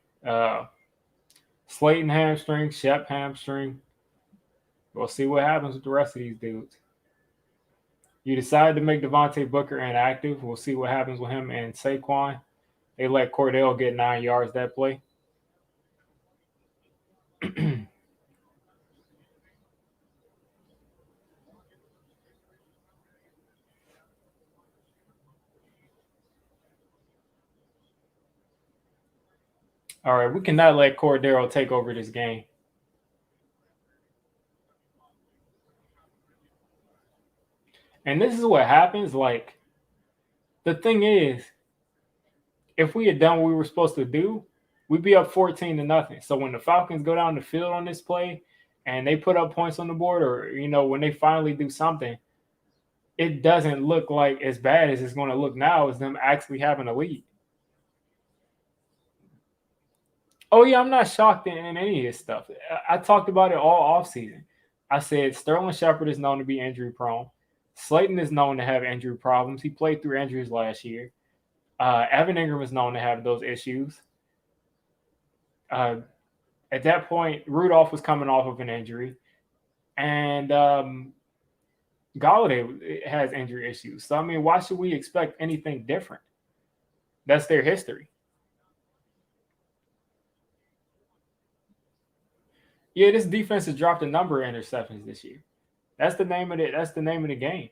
Speaker 1: Slayton hamstring, Shep hamstring. We'll see what happens with the rest of these dudes. You decided to make Devontae Booker inactive. We'll see what happens with him and Saquon. They let Cordell get 9 yards that play. All right, we cannot let Cordero take over this game. And this is what happens. Like, the thing is, if we had done what we were supposed to do, we'd be up 14-0. So when the Falcons go down the field on this play and they put up points on the board, or when they finally do something, it doesn't look like as bad as it's going to look now as them actually having a lead. Oh yeah, I'm not shocked in any of this stuff. I talked about it all offseason. I said Sterling Shepard is known to be injury prone. Slayton is known to have injury problems. He played through injuries last year. Evan Ingram is known to have those issues. At that point, Rudolph was coming off of an injury, and Galladay has injury issues. So I mean, why should we expect anything different? That's their history. Yeah, this defense has dropped a number of interceptions this year. That's the name of it. That's the name of the game.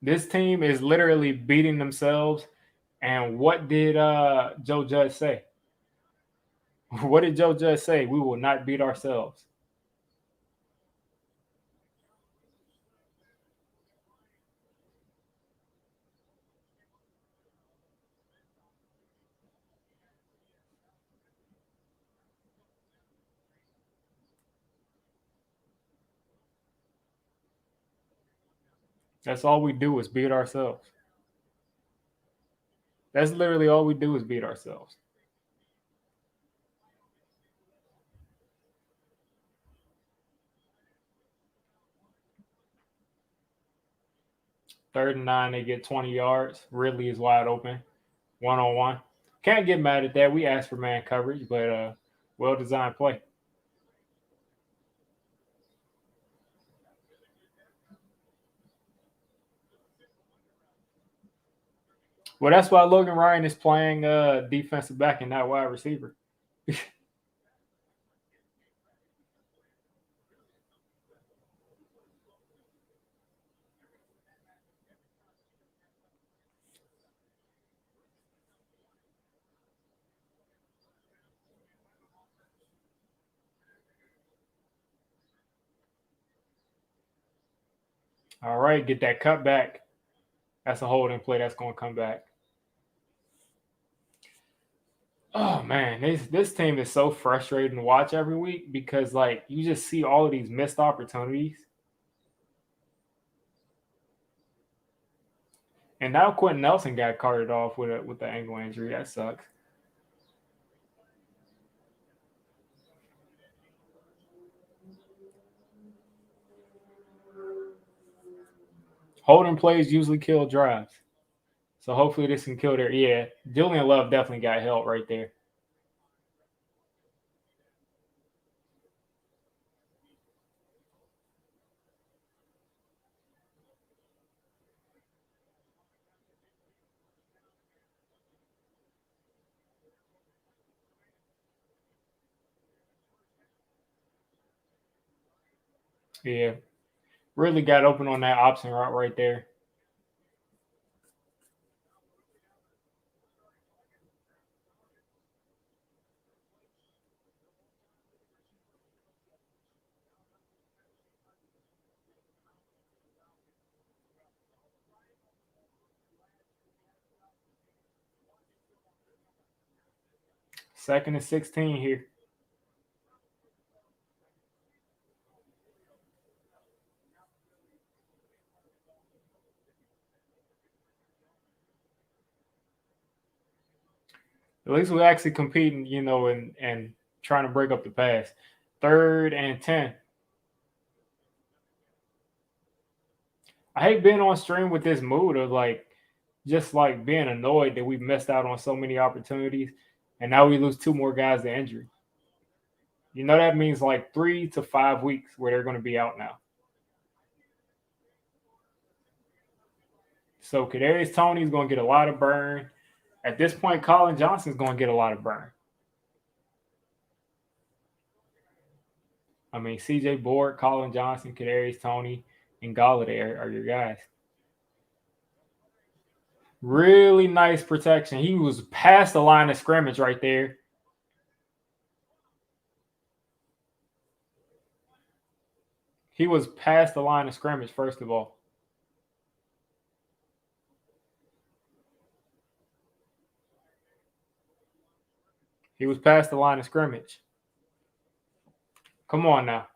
Speaker 1: This team is literally beating themselves. And what did Joe Judge say? What did Joe Judge say? We will not beat ourselves. That's all we do is beat ourselves. That's literally all we do is beat ourselves. 3rd and 9, they get 20 yards. Ridley is wide open, 1-on-1. Can't get mad at that. We asked for man coverage, but well designed play. Well, that's why Logan Ryan is playing defensive back and not wide receiver. All right, get that cut back. That's a holding play that's going to come back. Oh man, this team is so frustrating to watch every week because like you just see all of these missed opportunities. And now Quentin Nelson got carted off with the ankle injury. That sucks. Holding plays usually kill drives. So hopefully this can kill their. Yeah, Julian Love definitely got help right there. Yeah, really got open on that option route right there. Second and 16 here. At least we're actually competing, and trying to break up the pass. Third and 10. I hate being on stream with this mood of like just like being annoyed that we missed out on so many opportunities and now we lose two more guys to injury. That means like 3 to 5 weeks where they're going to be out now. So Kadarius Tony's going to get a lot of burn. At this point, Colin Johnson's going to get a lot of burn. I mean, CJ Board, Colin Johnson, Kadarius Tony, and Galladay are your guys. Really nice protection. He was past the line of scrimmage right there. He was past the line of scrimmage, first of all. He was past the line of scrimmage. Come on now.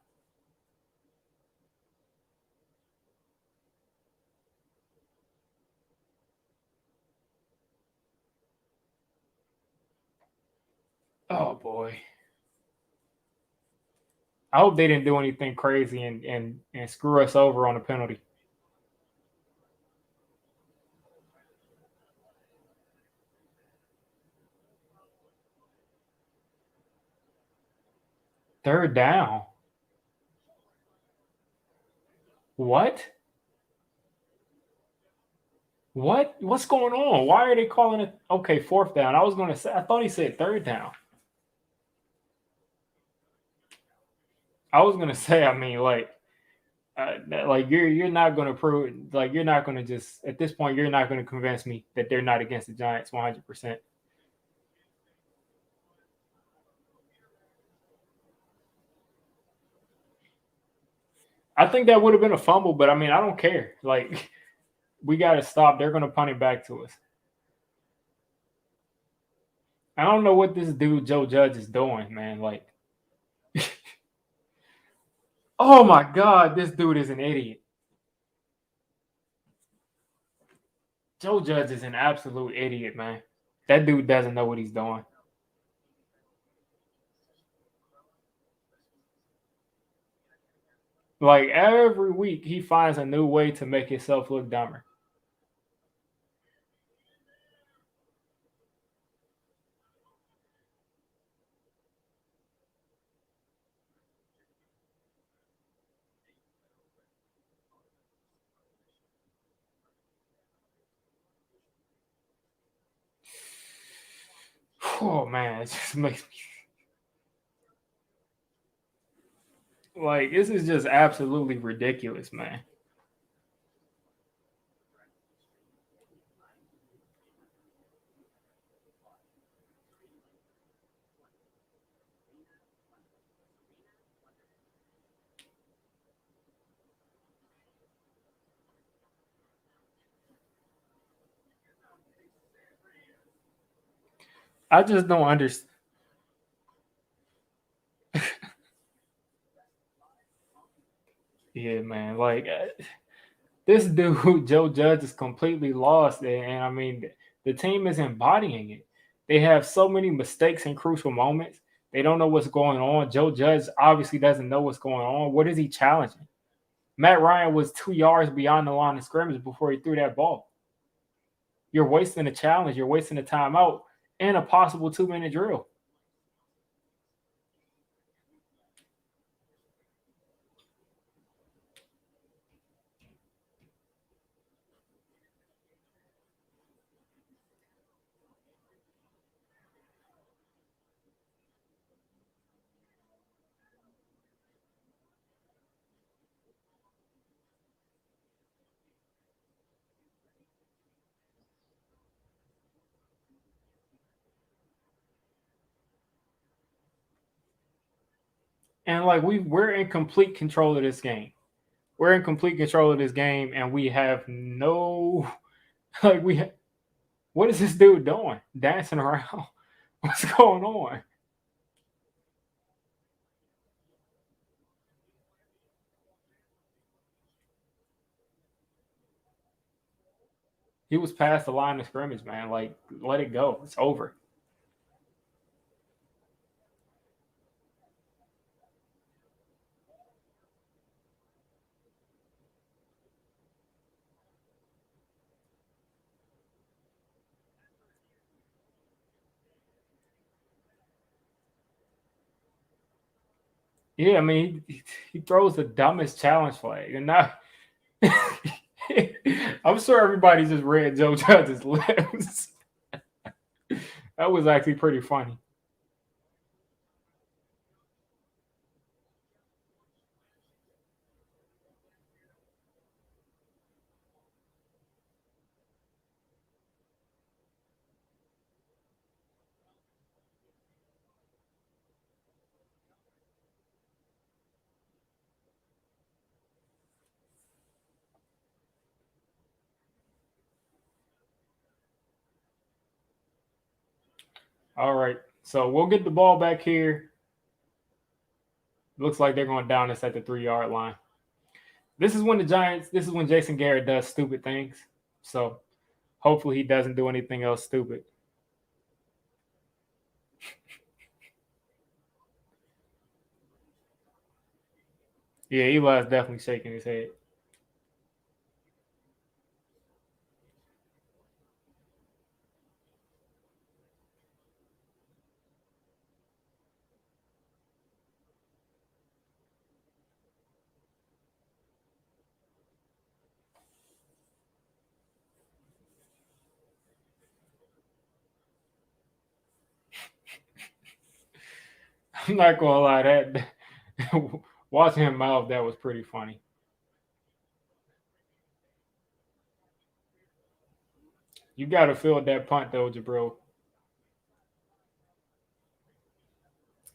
Speaker 1: Oh boy. I hope they didn't do anything crazy and screw us over on a penalty. Third down. What? What's going on? Why are they calling it okay, fourth down? I was gonna say I thought he said third down. I was gonna say, I mean, like you're not gonna prove like you're not gonna just at this point you're not gonna convince me that they're not against the Giants 100%. I think that would have been a fumble, but I mean I don't care. Like we gotta stop. They're gonna punt it back to us. I don't know what this dude Joe Judge is doing, man. Like, oh my god, this dude is an idiot. Joe Judge is an absolute idiot, man. That dude doesn't know what he's doing. Like every week, he finds a new way to make himself look dumber. Oh man, it just makes me like this is just absolutely ridiculous, man. I just don't understand. Yeah, man. Like this dude, Joe Judge, is completely lost, and I mean, the team is embodying it. They have so many mistakes in crucial moments. They don't know what's going on. Joe Judge obviously doesn't know what's going on. What is he challenging? Matt Ryan was 2 yards beyond the line of scrimmage before he threw that ball. You're wasting a challenge. You're wasting a timeout and a possible 2 minute drill. And like we're in complete control of this game. We're in complete control of this game, and we have no like what is this dude doing? Dancing around? What's going on? He was past the line of scrimmage, man. Like, let it go. It's over. Yeah, I mean, he throws the dumbest challenge flag, and now I'm sure everybody just read Joe Judge's lips. That was actually pretty funny. All right, so we'll get the ball back here. Looks like they're going down this at the 3 yard line. This is when the Giants. This is when Jason Garrett does stupid things. So hopefully he doesn't do anything else stupid. Yeah, Eli's definitely shaking his head. I'm not gonna lie, that watching him mouth that was pretty funny. You got to field that punt though, Jabril.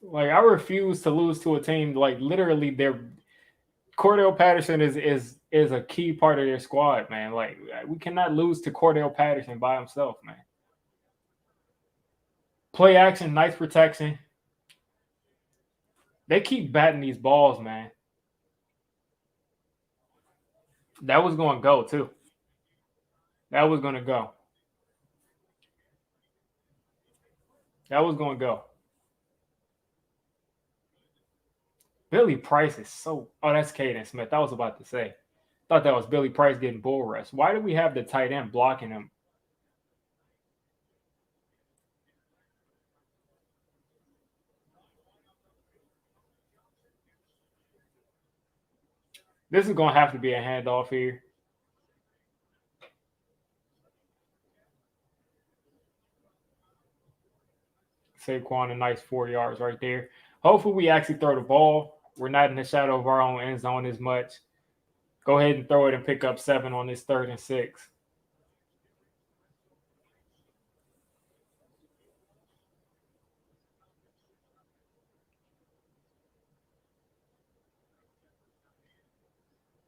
Speaker 1: Like I refuse to lose to a team like literally their Cordell Patterson is a key part of their squad, man. Like we cannot lose to Cordell Patterson by himself, man. Play action, nice protection. They keep batting these balls, man. That was going to go too. That was going to go. That was going to go. Billy Price is so. Oh, that's Caden Smith. I was about to say. Thought that was Billy Price getting bull rush. Why do we have the tight end blocking him? This is going to have to be a handoff here. Saquon a nice 4 yards right there. Hopefully, we actually throw the ball. We're not in the shadow of our own end zone as much. Go ahead and throw it and pick up 7 on this 3rd and 6.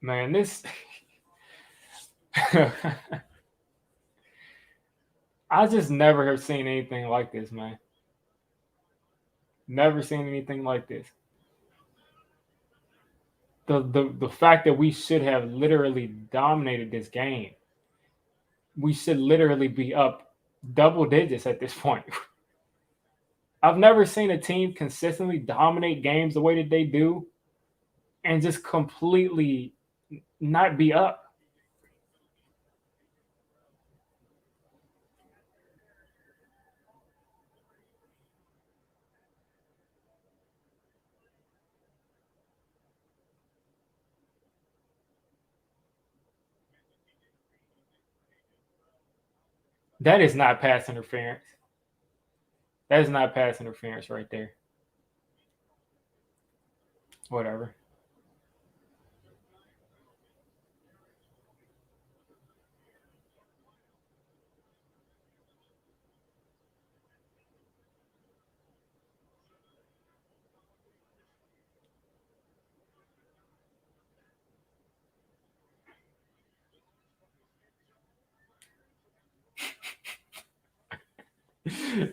Speaker 1: Man, this. I just never have seen anything like this, man. Never seen anything like this. The fact that we should have literally dominated this game. We should literally be up double digits at this point. I've never seen a team consistently dominate games the way that they do and just completely not be up. That is not pass interference. That is not pass interference right there. Whatever.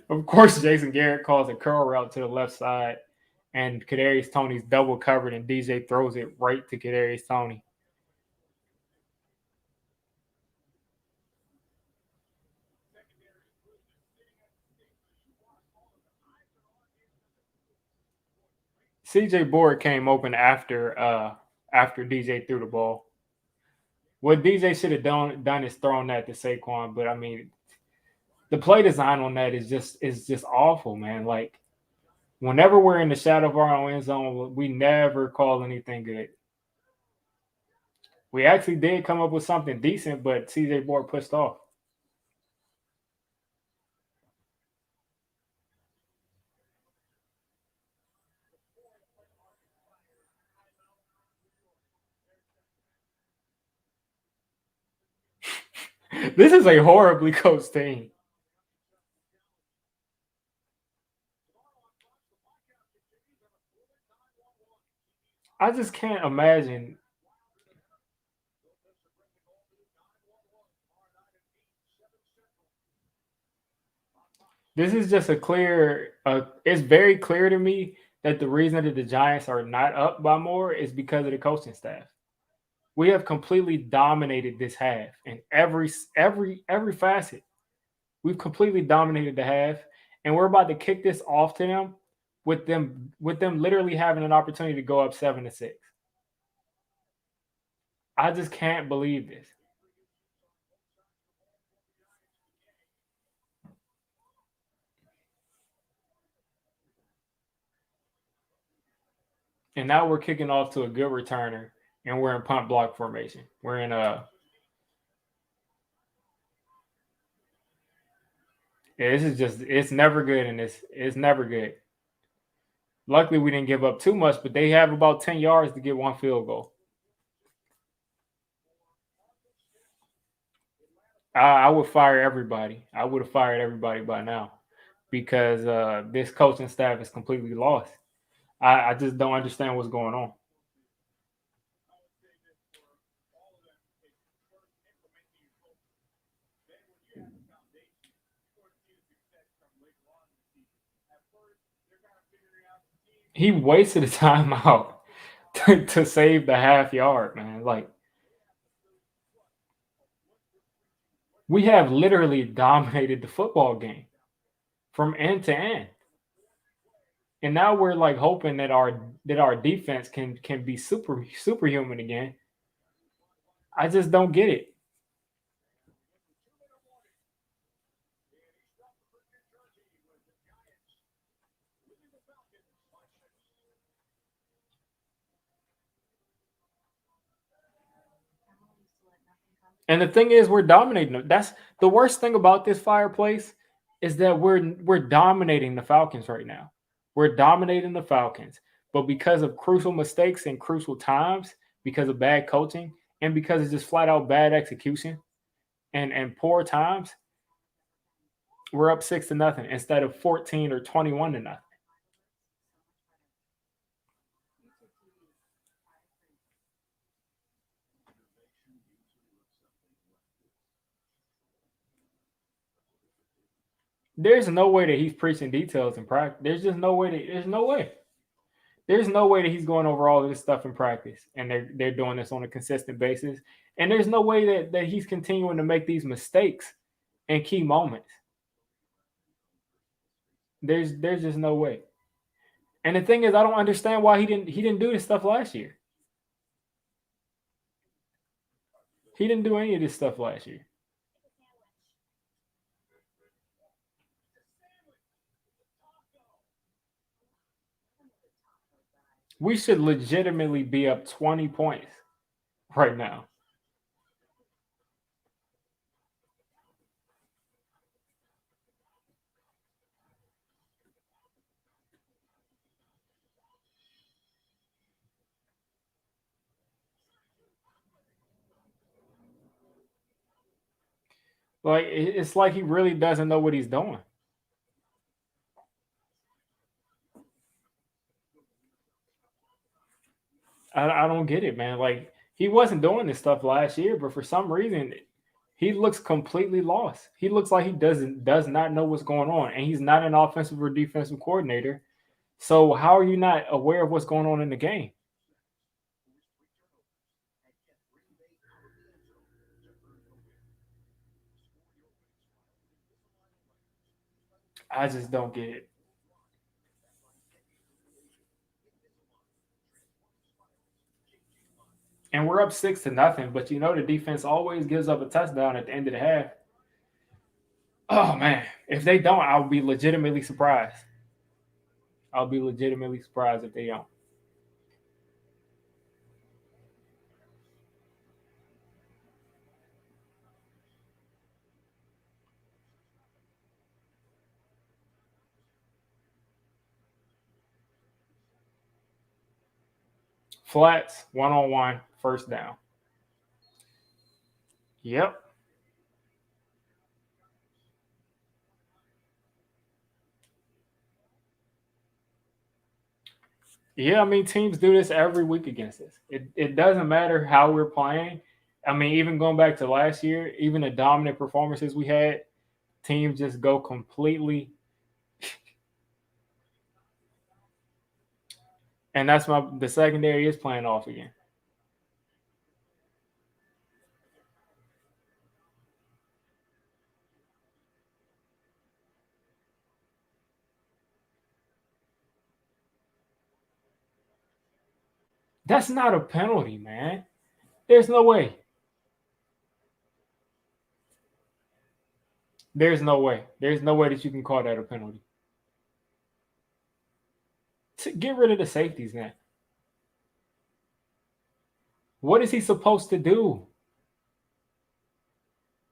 Speaker 1: Of course, Jason Garrett calls a curl route to the left side, and Kadarius Tony's double covered, and DJ throws it right to Kadarius Tony. CJ Board came open after DJ threw the ball. What DJ should have done is thrown that to Saquon, but I mean, the play design on that is just awful, man. Like whenever we're in the shadow of our own end zone, we never call anything good. We actually did come up with something decent, but CJ Board pushed off. This is a horribly coached team. I just can't imagine. This is just a clear. It's very clear to me that the reason that the Giants are not up by more is because of the coaching staff. We have completely dominated this half in every facet. We've completely dominated the half, and we're about to kick this off to them with them literally having an opportunity to go up 7-6. I just can't believe this. And now we're kicking off to a good returner, and we're in punt block formation. We're in a. Yeah, this is just. It's never good in this. It's never good. Luckily, we didn't give up too much, but they have about 10 yards to get one field goal. I would fire everybody. I would have fired everybody by now because this coaching staff is completely lost. I just don't understand what's going on. He wasted a timeout to save the half yard, man. Like we have literally dominated the football game from end to end. And now we're like hoping that our defense can be superhuman again. I just don't get it. And the thing is, we're dominating them. That's the worst thing about this fireplace is that we're dominating the Falcons right now. We're dominating the Falcons, but because of crucial mistakes and crucial times, because of bad coaching, and because of just flat out bad execution and poor times, we're up 6-0 instead of 14 or 21-0. There's no way that he's preaching details in practice. There's just no way that there's no way. There's no way that he's going over all of this stuff in practice and they're doing this on a consistent basis. And there's no way that he's continuing to make these mistakes in key moments. There's just no way. And the thing is, I don't understand why he didn't do this stuff last year. He didn't do any of this stuff last year. We should legitimately be up 20 points right now. Like it's like he really doesn't know what he's doing. I don't get it, man. Like he wasn't doing this stuff last year, but for some reason he looks completely lost. He looks like he does not know what's going on, and he's not an offensive or defensive coordinator. So how are you not aware of what's going on in the game? I just don't get it. And we're up 6-0, but you know the defense always gives up a touchdown at the end of the half. Oh man, if they don't, I'll be legitimately surprised. I'll be legitimately surprised if they don't. Flats, 1-on-1, first down. Yep. Yeah, I mean teams do this every week against us. It doesn't matter how we're playing. I mean, even going back to last year, even the dominant performances we had, teams just go completely. And that's the secondary is playing off again. That's not a penalty, man. There's no way. There's no way. There's no way that you can call that a penalty. Get rid of the safeties now. What is he supposed to do?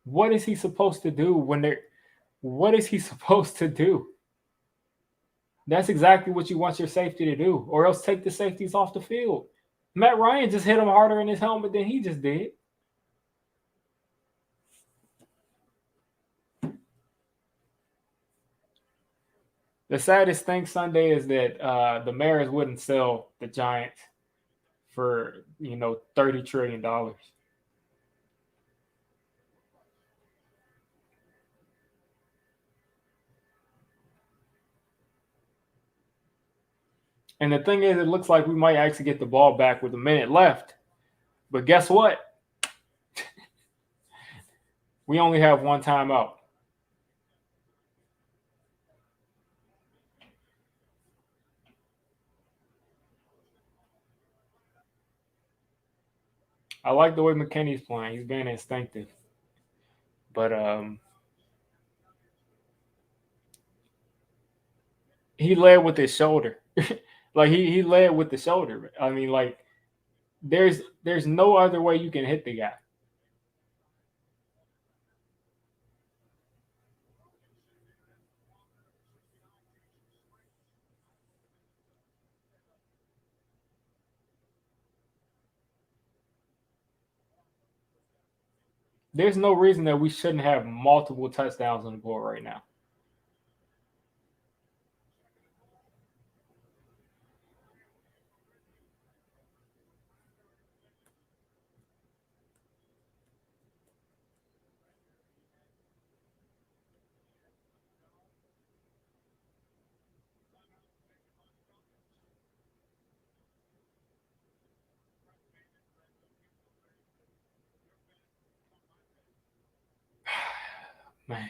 Speaker 1: What is he supposed to do when they're what is he supposed to do? That's exactly what you want your safety to do, or else take the safeties off the field. Matt Ryan just hit him harder in his helmet than he just did. The saddest thing Sunday is that the Mariners wouldn't sell the Giants for $30 trillion. And the thing is, it looks like we might actually get the ball back with a minute left. But guess what? We only have one timeout. I like the way McKinney's playing. He's being instinctive. But he led with his shoulder. Like he led with the shoulder. I mean, like there's no other way you can hit the guy. There's no reason that we shouldn't have multiple touchdowns on the board right now. Man.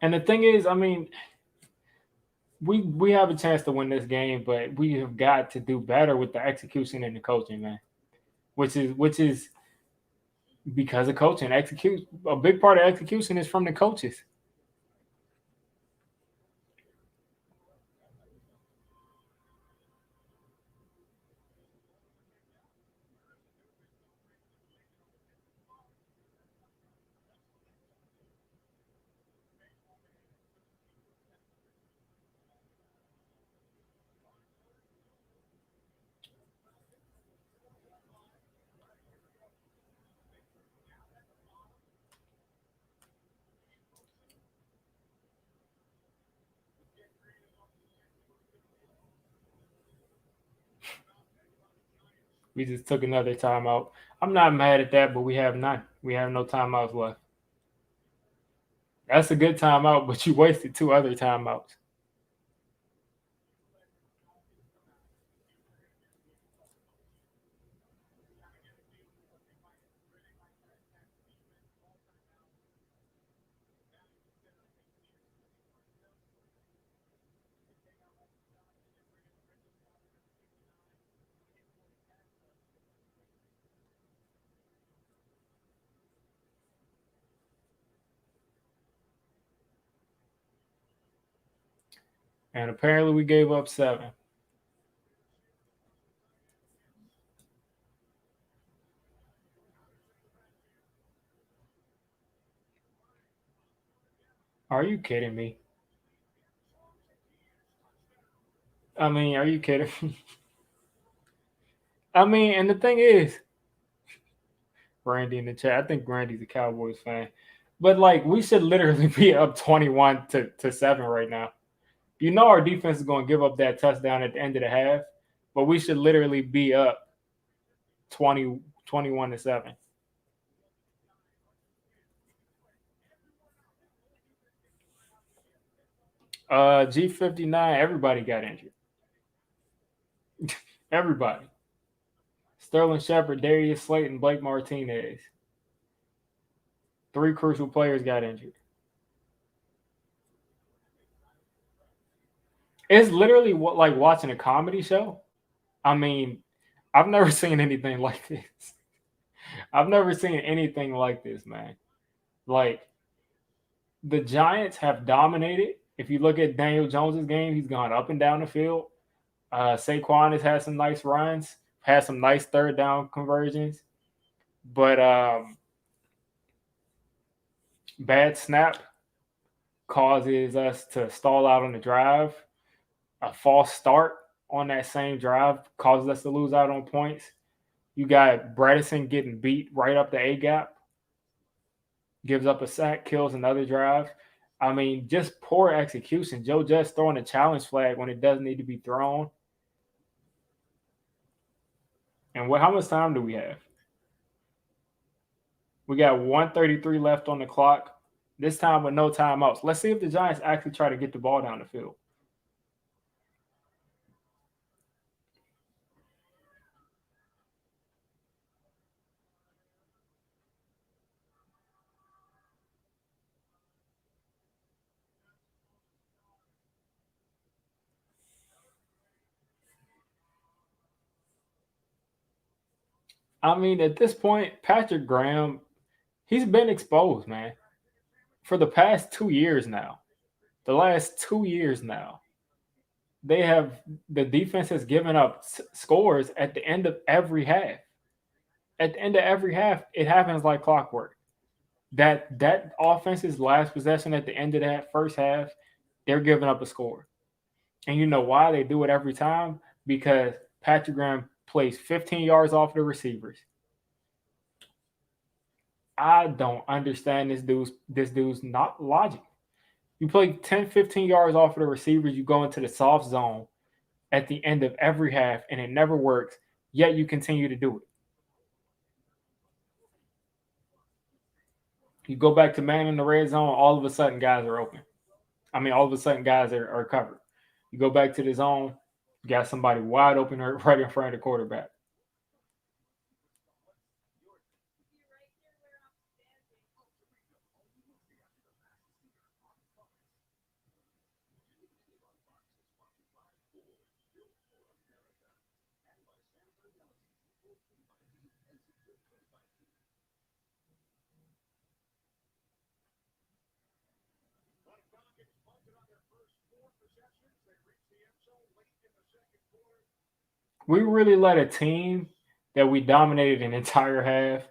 Speaker 1: And the thing is, I mean, we have a chance to win this game, but we have got to do better with the execution and the coaching, man. Which is because of coaching. Execute a big part of execution is from the coaches. We just took another timeout. I'm not mad at that, but we have none. We have no timeouts left. That's a good timeout, but you wasted two other timeouts. And apparently we gave up 7. Are you kidding me? I mean, are you kidding me? I mean, and the thing is, Randy in the chat, I think Randy's a Cowboys fan. But like we should literally be up 21 to 7 right now. You know our defense is going to give up that touchdown at the end of the half, but we should literally be up 21 to 7. G59, everybody got injured. Everybody. Sterling Shepard, Darius Slayton, Blake Martinez. 3 crucial players got injured. It's literally like watching a comedy show. I mean, I've never seen anything like this. I've never seen anything like this, man. Like the Giants have dominated. If you look at Daniel Jones's game, he's gone up and down the field. Saquon has had some nice runs, had some nice third down conversions, but bad snap causes us to stall out on the drive. A false start on that same drive causes us to lose out on points. You got Bredesen getting beat right up the A gap, gives up a sack, kills another drive. I mean, just poor execution. Joe Judge throwing a challenge flag when it doesn't need to be thrown. And how much time do we have? We got 133 left on the clock. This time with no timeouts. Let's see if the Giants actually try to get the ball down the field. I mean, at this point, Patrick Graham, he's been exposed, man, for the past 2 years now. The last 2 years now, the defense has given up scores at the end of every half. At the end of every half, it happens like clockwork. That offense's last possession at the end of that first half, they're giving up a score. And you know why they do it every time? Because Patrick Graham plays 15 yards off the receivers. I don't understand this dude's not logic. You play 10, 15 yards off of the receivers, you go into the soft zone at the end of every half, and it never works, yet you continue to do it. You go back to man in the red zone, all of a sudden guys are open. I mean, all of a sudden guys are covered. You go back to the zone, you got somebody wide open right in front of the quarterback. We really let a team that we dominated an entire half.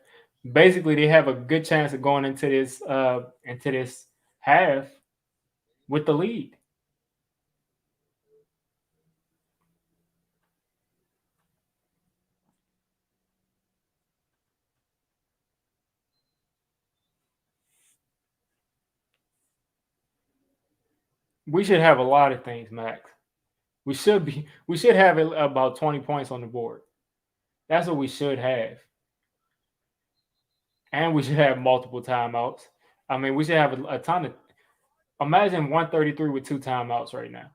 Speaker 1: Basically, they have a good chance of going into this half with the lead. We should have a lot of things, Max. We should have about 20 points on the board. That's what we should have. And we should have multiple timeouts. I mean, we should have a ton of. Imagine 133 with two timeouts right now.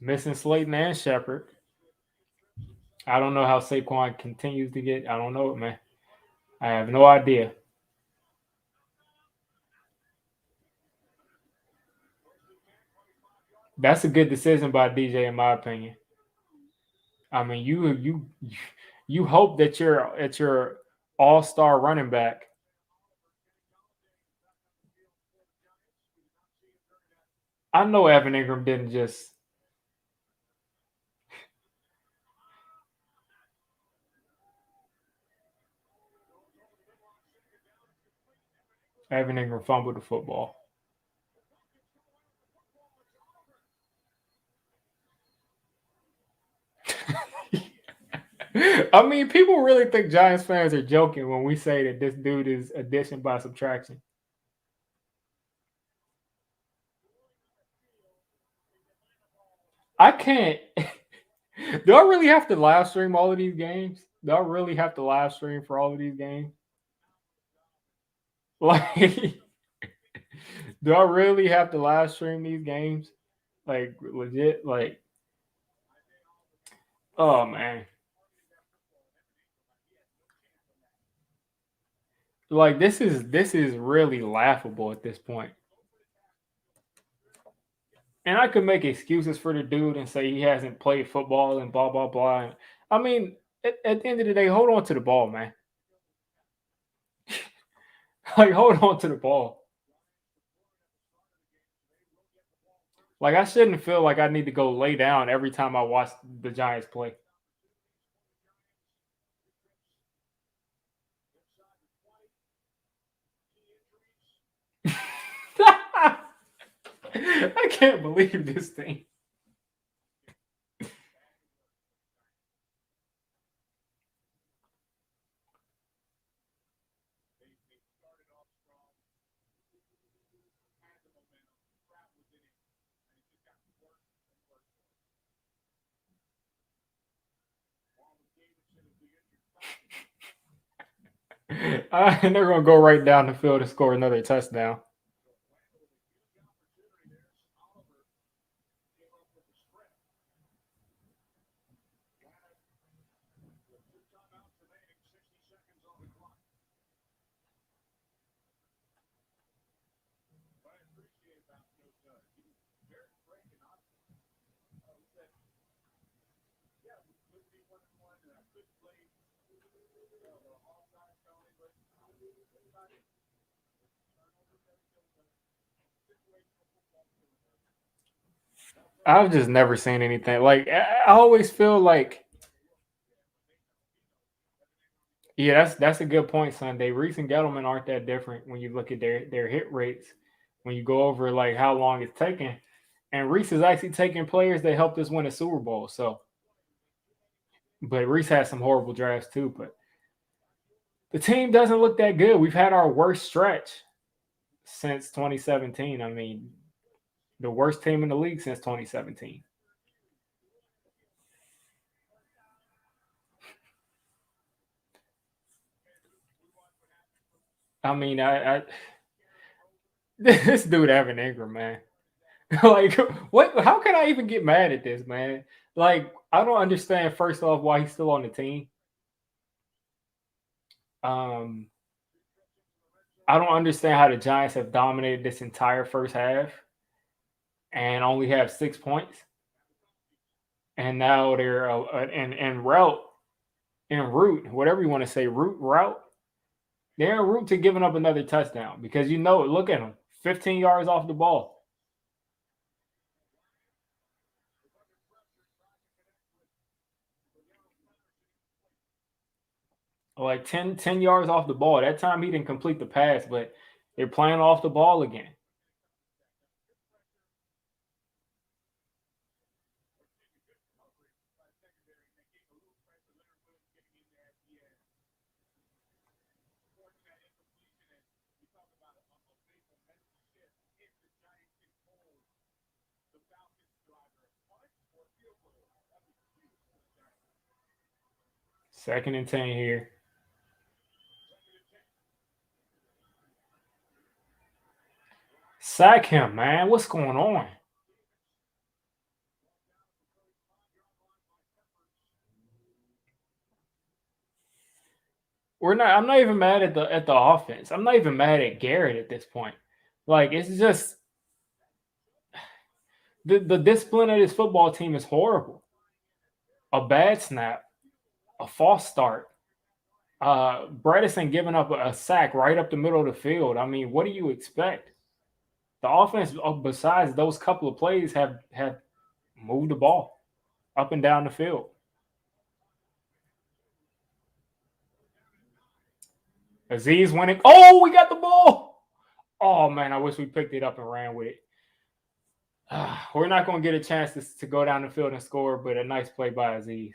Speaker 1: Missing Slayton and Shepard. I don't know how Saquon continues to get. I don't know it, man. I have no idea. That's a good decision by DJ, in my opinion. I mean, you hope that your all star running back. I know Evan Ingram didn't just. Evan Ingram fumbled the football. I mean, people really think Giants fans are joking when we say that this dude is addition by subtraction. I can't. Do I really have to live stream all of these games? Do I really have to live stream for all of these games? Like, do I really have to live stream these games? Like, legit? Like, oh man. Like, this is really laughable at this point. And I could make excuses for the dude and say he hasn't played football and blah blah blah. I mean, at the end of the day, hold on to the ball, man. Like, hold on to the ball. Like, I shouldn't feel like I need to go lay down every time I watch the Giants play. I can't believe this thing. And they're gonna go right down the field and score another touchdown. I've just never seen anything like. I always feel like, yeah, that's a good point, Sunday. Reese and Gettleman aren't that different when you look at their hit rates. When you go over like how long it's taken, and Reese is actually taking players that helped us win a Super Bowl. So, but Reese had some horrible drafts too. But the team doesn't look that good. We've had our worst stretch since 2017. I mean, the worst team in the league since 2017. I mean, I this dude Evan Ingram, man. Like, what? How can I even get mad at this, man? Like, I don't understand. First off, why he's still on the team. Um, I don't understand how the Giants have dominated this entire first half and only have 6 points, and now they're in route en route, whatever you want to say, route. They're en route to giving up another touchdown because you know it. Look at them, 15 yards off the ball. Like 10 yards off the ball. That time he didn't complete the pass, but they're playing off the ball again. Second and 10 here. Sack him, man. What's going on? We're not. I'm not even mad at the offense. I'm not even mad at Garrett at this point. Like it's just the discipline of this football team is horrible. A bad snap, a false start, Bredesen giving up a sack right up the middle of the field. I mean, what do you expect? The offense, besides those couple of plays, have moved the ball up and down the field. Aziz winning. Oh, we got the ball. Oh man, I wish we picked it up and ran with it. We're not going to get a chance to go down the field and score, but a nice play by Aziz.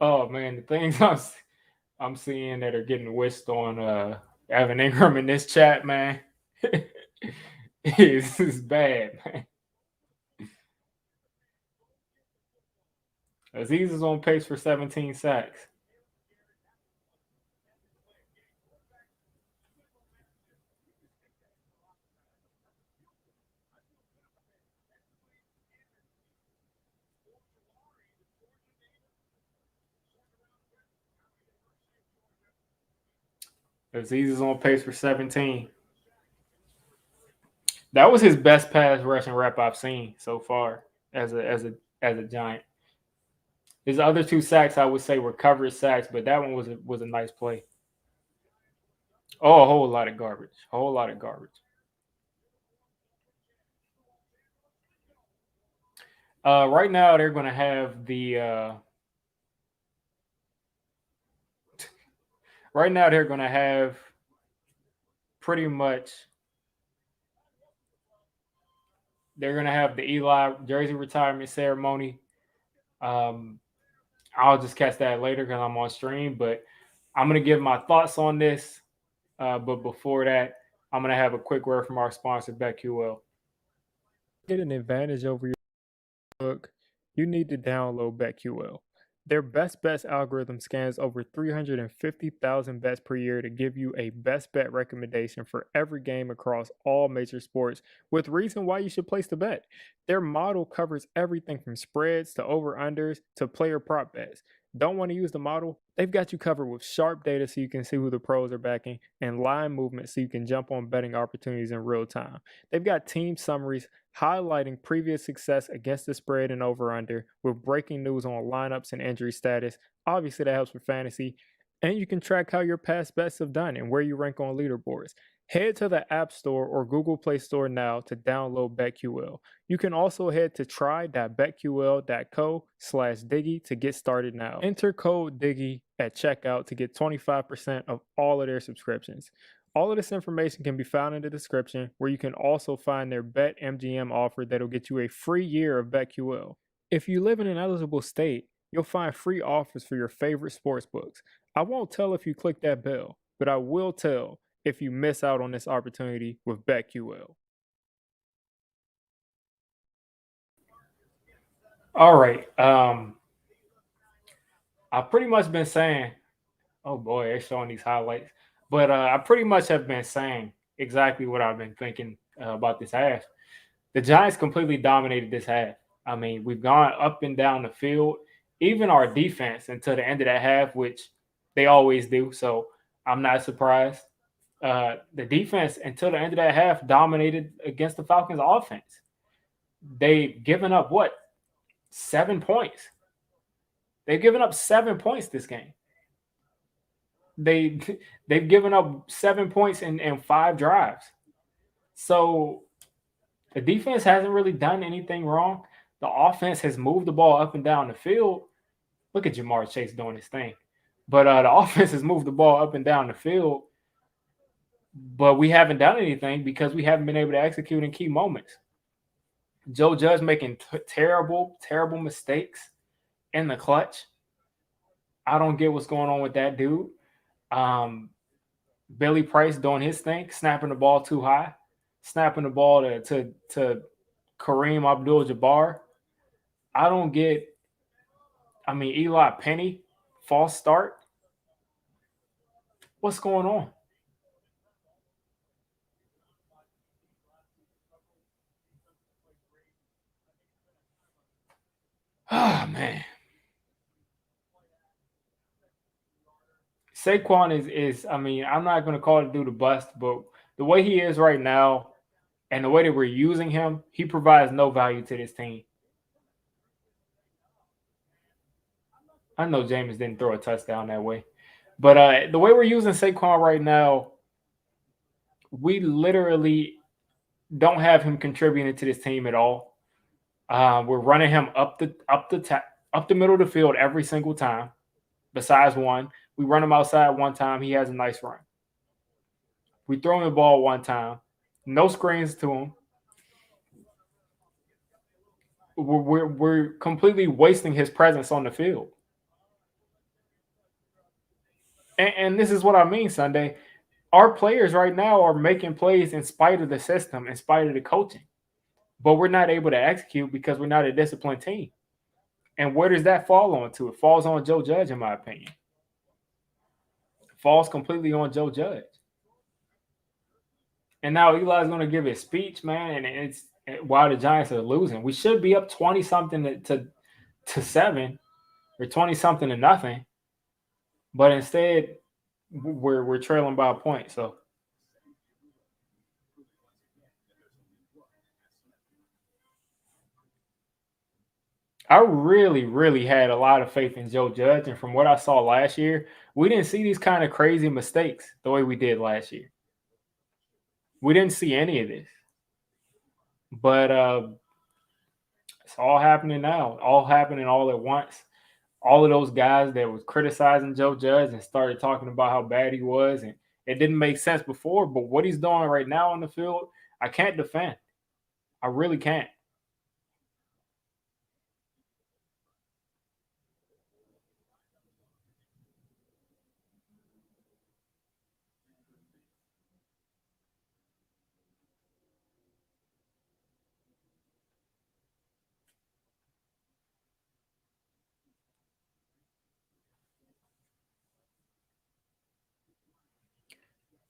Speaker 1: Oh man, the things I'm seeing that are getting wished on Evan Ingram in this chat, man, is bad, man. Aziz is on pace for 17 sacks. Aziz is on pace for 17. That was his best pass rushing rep I've seen so far as a Giant. His other two sacks I would say were coverage sacks, but that one was a nice play. Oh, a whole lot of garbage. A whole lot of garbage. Right now they're going to have the right now they're going to have pretty much they're going to have the Eli jersey retirement ceremony. Um, I'll just catch that later because I'm on stream, but I'm going to give my thoughts on this. But before that, I'm going to have a quick word from our sponsor, BetQL. Get an advantage over your book, you need to download BetQL. Their best bets algorithm scans over 350,000 bets per year to give you a best bet recommendation for every game across all major sports with reason why you should place the bet. Their model covers everything from spreads to over-unders to player prop bets. Don't want to use the model? They've got you covered with sharp data so you can see who the pros are backing and line movement so you can jump on betting opportunities in real time. They've got team summaries highlighting previous success against the spread and over under with breaking news on lineups and injury status. Obviously, that helps with fantasy. And you can track how your past bets have done and where you rank on leaderboards. Head to the App Store or Google Play Store now to download BetQL. You can also head to try.betql.co/Diggy to get started now. Enter code Diggy at checkout to get 25% of all of their subscriptions. All of this information can be found in the description, where you can also find their BetMGM offer that'll get you a free year of BetQL. If you live in an eligible state, you'll find free offers for your favorite sports books. I won't tell if you click that bell, but I will tell if you miss out on this opportunity with BetQL. All right. I've pretty much been saying, oh boy, they're showing these highlights. But I pretty much have been saying exactly what I've been thinking about this half. The Giants completely dominated this half. I mean, we've gone up and down the field, even our defense until the end of that half, which they always do. So I'm not surprised. The defense until the end of that half dominated against the Falcons offense. They've given up what? 7 points. They've given up 7 points this game. They they've given up 7 points in 5 drives. So the defense hasn't really done anything wrong. The offense has moved the ball up and down the field. Look at Jamar Chase doing his thing. But the offense has moved the ball up and down the field. But we haven't done anything because we haven't been able to execute in key moments. Joe Judge making terrible, terrible mistakes in the clutch. I don't get what's going on with that dude. Billy Price doing his thing, snapping the ball too high, snapping the ball to Kareem Abdul-Jabbar. I don't get. I mean, Eli Penny, false start. What's going on? Oh man, Saquon is. I mean, I'm not going to call it due to bust, but the way he is right now and the way that we're using him, he provides no value to this team. I know Jameis didn't throw a touchdown that way, but the way we're using Saquon right now, we literally don't have him contributing to this team at all. We're running him up the middle of the field every single time. Besides one, we run him outside one time. He has a nice run. We throw him the ball one time. No screens to him. We're completely wasting his presence on the field. And this is what I mean, Sunday. Our players right now are making plays in spite of the system, in spite of the coaching. But we're not able to execute because we're not a disciplined team. And where does that fall on to? It falls on Joe Judge, in my opinion. It falls completely on Joe Judge. And now Eli's going to give his speech, man, and it's while the Giants are losing. We should be up 20 something to 7 or 20 something to nothing. But instead, we're trailing by a point. So I really, really had a lot of faith in Joe Judge. And from what I saw last year, we didn't see these kind of crazy mistakes the way we did last year. We didn't see any of this. But it's all happening now, all happening all at once. All of those guys that was criticizing Joe Judge and started talking about how bad he was, and it didn't make sense before, but what he's doing right now on the field, I can't defend. I really can't.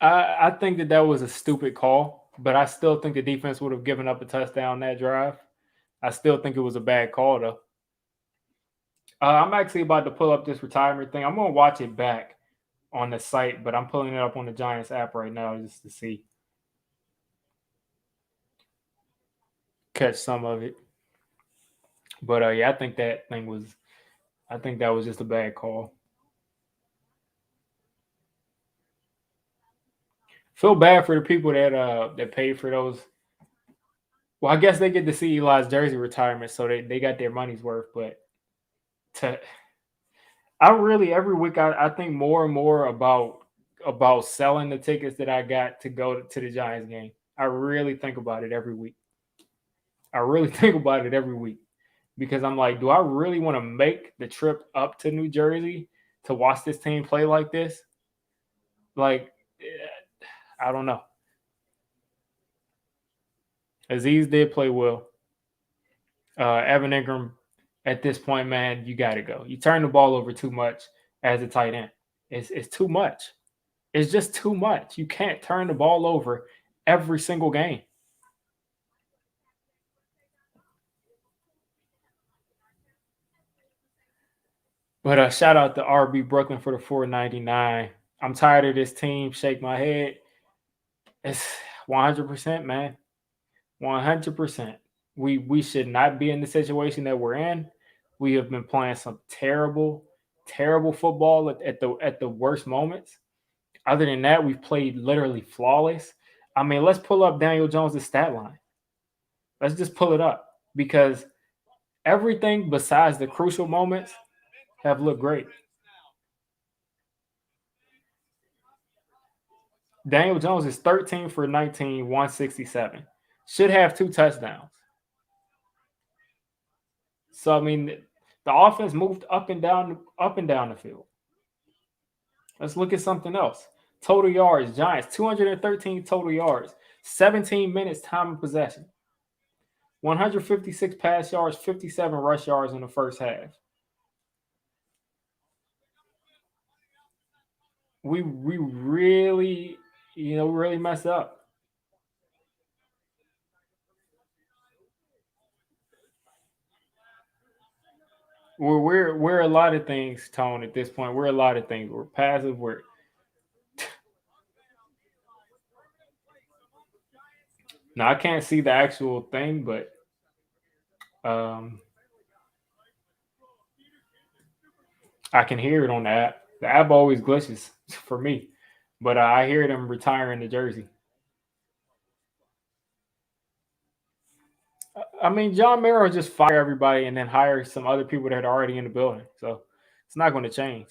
Speaker 1: I think that was a stupid call, but I still think the defense would have given up a touchdown that drive. I still think it was a bad call, though. I'm actually about to pull up this retirement thing. I'm going to watch it back on the site, but I'm pulling it up on the Giants app right now just to see, catch some of it. But yeah, I think that was just a bad call. Feel bad for the people that paid for those. Well, I guess they get to see Eli's jersey retirement, so they got their money's worth. But to I really every week I think more and more about selling the tickets that I got to go to the Giants game. I really think about it every week. I really think about it every week because I'm like, do I really want to make the trip up to New Jersey to watch this team play like this? Like, I don't know. Aziz did play well. Evan Ingram, at this point, man, you got to go. You turn the ball over too much as a tight end. It's too much. It's just too much. You can't turn the ball over every single game. But shout out to RB Brooklyn for the 499. I'm tired of this team. Shake my head. It's 100%, man. 100%. We should not be in the situation that we're in. We have been playing some terrible, terrible football at the worst moments. Other than that, we've played literally flawless. I mean, let's pull up Daniel Jones' stat line. Let's just pull it up because everything besides the crucial moments have looked great. Daniel Jones is 13 for 19, 167. Should have 2 touchdowns. So I mean, the offense moved up and down the field. Let's look at something else. Total yards, Giants 213 total yards, 17 minutes time of possession, 156 pass yards, 57 rush yards in the first half. We really, really messed up. We're a lot of things, Tone. At this point, we're a lot of things. We're passive. We're now I can't see the actual thing, but um, I can hear it on the app. The app always glitches for me, but I hear them retiring the jersey. I mean, John Mara just fire everybody and then hire some other people that are already in the building, so it's not going to change.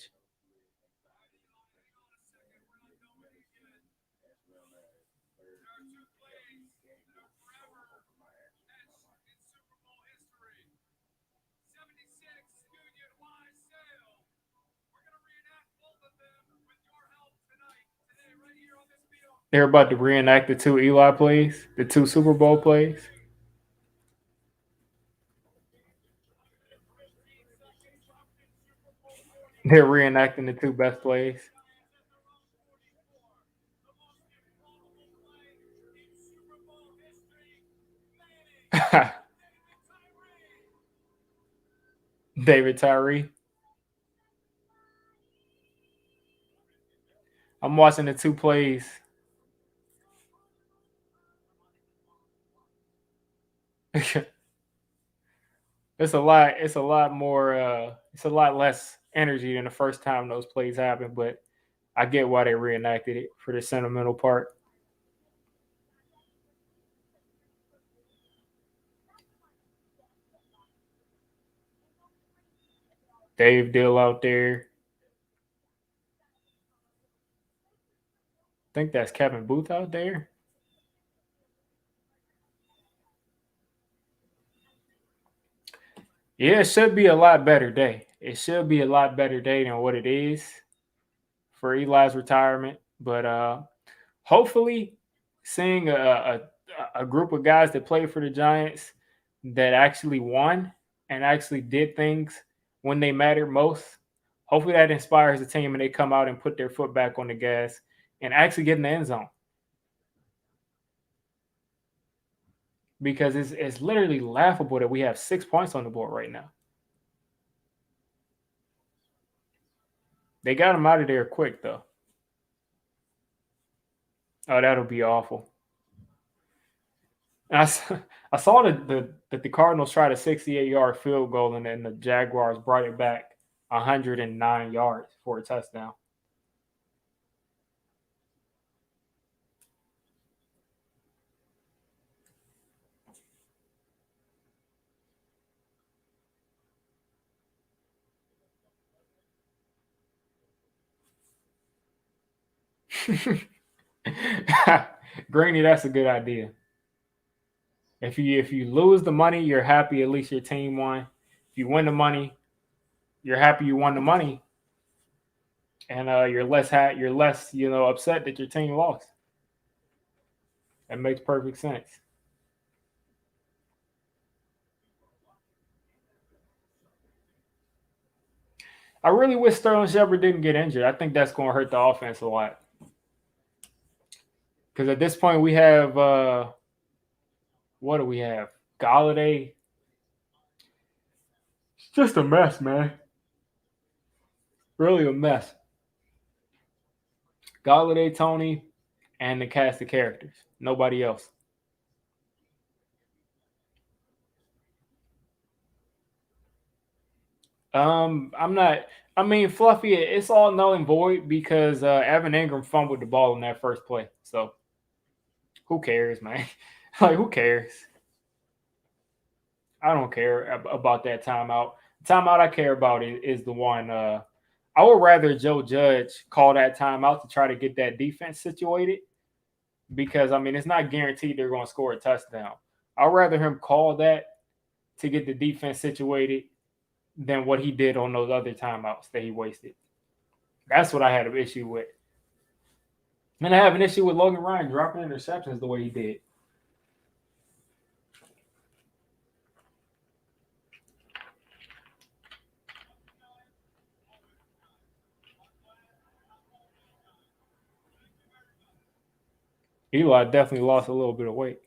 Speaker 1: They're about to reenact the 2 Eli plays, the 2 Super Bowl plays. They're reenacting the 2 best plays. David Tyree. I'm watching the 2 plays. It's a lot. It's a lot more. It's a lot less energy than the first time those plays happened. But I get why they reenacted it for the sentimental part. Dave Dill out there. I think that's Kevin Booth out there. Yeah, it should be a lot better day. It should be a lot better day than what it is for Eli's retirement. But hopefully, seeing a group of guys that played for the Giants that actually won and actually did things when they mattered most, hopefully that inspires the team and they come out and put their foot back on the gas and actually get in the end zone. Because it's literally laughable that we have 6 points on the board right now. They got him out of there quick, though. Oh, that'll be awful. And I saw that the Cardinals tried a 68-yard field goal and then the Jaguars brought it back 109 yards for a touchdown. Greeny, that's a good idea. If you lose the money, you're happy at least your team won. If you win the money, you're happy you won the money, and you're less upset that your team lost. That makes perfect sense. I really wish Sterling Shepard didn't get injured. I think that's going to hurt the offense a lot. Because at this point, we have what do we have? Galladay. It's just a mess, man. Really a mess. Galladay, Tony, and the cast of characters. Nobody else. I'm not. I mean, Fluffy. It's all null and void because Evan Ingram fumbled the ball in that first play. So who cares, man? Like who cares? I don't care about that timeout. Timeout I care about is the one. I would rather Joe Judge call that timeout to try to get that defense situated because I mean it's not guaranteed they're going to score a touchdown. I'd rather him call that to get the defense situated than what he did on those other timeouts that he wasted. That's what I had an issue with. And I have an issue with Logan Ryan dropping interceptions the way he did. Eli definitely lost a little bit of weight.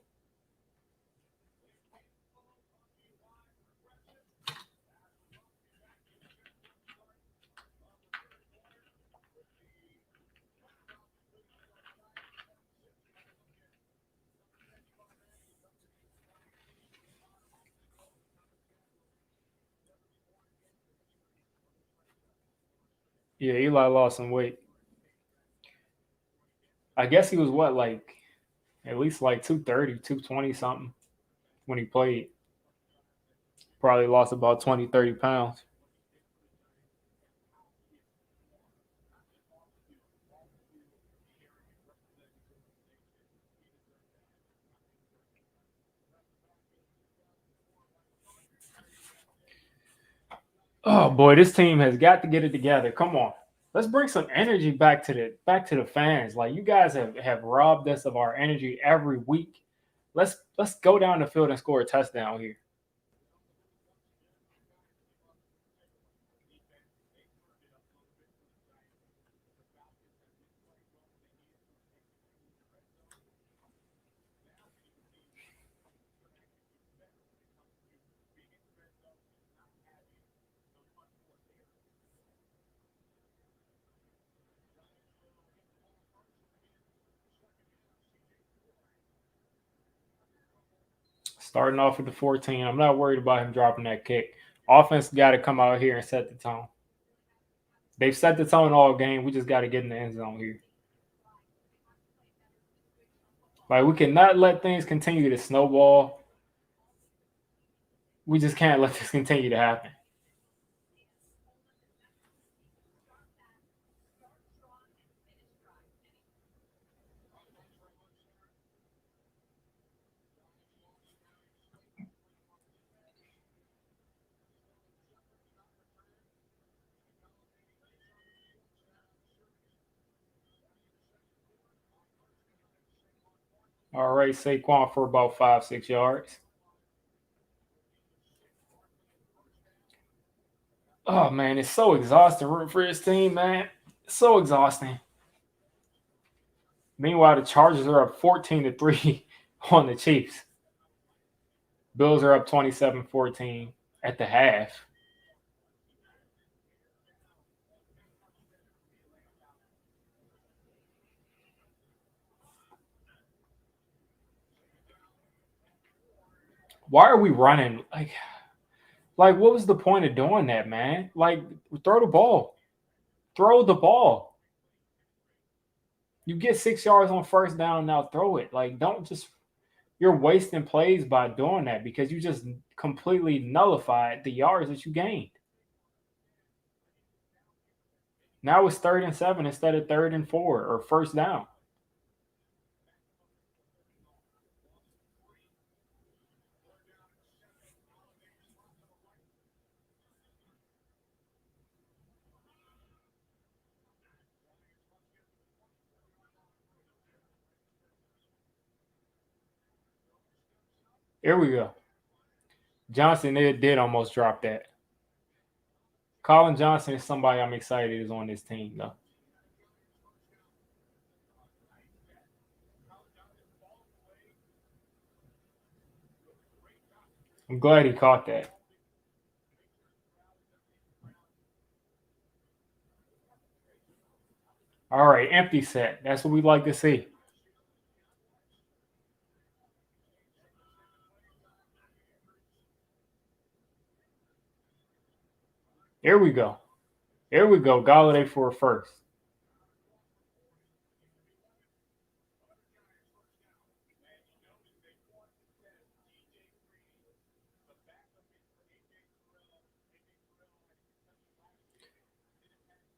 Speaker 1: Yeah, Eli lost some weight. I guess he was what, like at least like 230, 220 something when he played. Probably lost about 20, 30 pounds. Oh boy, this team has got to get it together. Come on. Let's bring some energy back to the fans. Like you guys have robbed us of our energy every week. Let's go down the field and score a touchdown here. Starting off with the 14. I'm not worried about him dropping that kick. Offense got to come out here and set the tone. They've set the tone all game. We just got to get in the end zone here. Like we cannot let things continue to snowball. We just can't let this continue to happen. All right, Saquon for about 5, 6 yards. Oh man, it's so exhausting rooting for this team, man. It's so exhausting. Meanwhile, the Chargers are up 14-3 on the Chiefs. Bills are up 27-14 at the half. Why are we running? Like what was the point of doing that, man? Like throw the ball. Throw the ball. You get 6 yards on first down, now throw it. Like don't just you're wasting plays by doing that because you just completely nullified the yards that you gained. Now it's 3rd and 7 instead of 3rd and 4 or first down. Here we go. Johnson did almost drop that. Colin Johnson is somebody I'm excited is on this team, though. I'm glad he caught that. All right, empty set. That's what we like to see. Here we go. Here we go. Galladay for a first.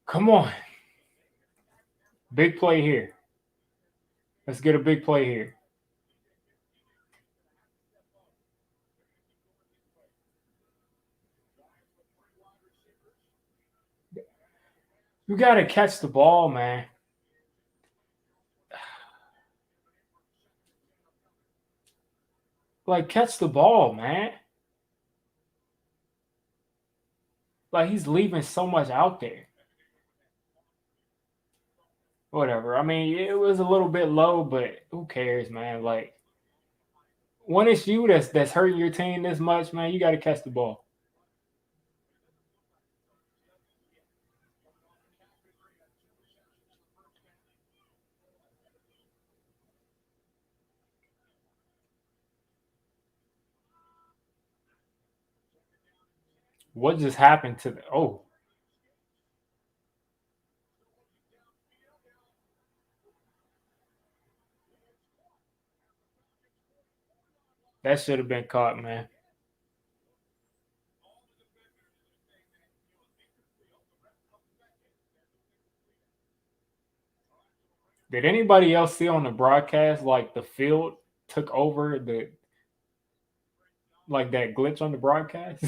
Speaker 1: Come on. Big play here. Let's get a big play here. You got to catch the ball, man. Like, catch the ball, man. Like, he's leaving so much out there. Whatever. I mean, it was a little bit low, but who cares, man? Like, when it's you that's hurting your team this much, man, you got to catch the ball. What just happened to the? Oh, that should have been caught, man. Did anybody else see on the broadcast like the field took over the like that glitch on the broadcast?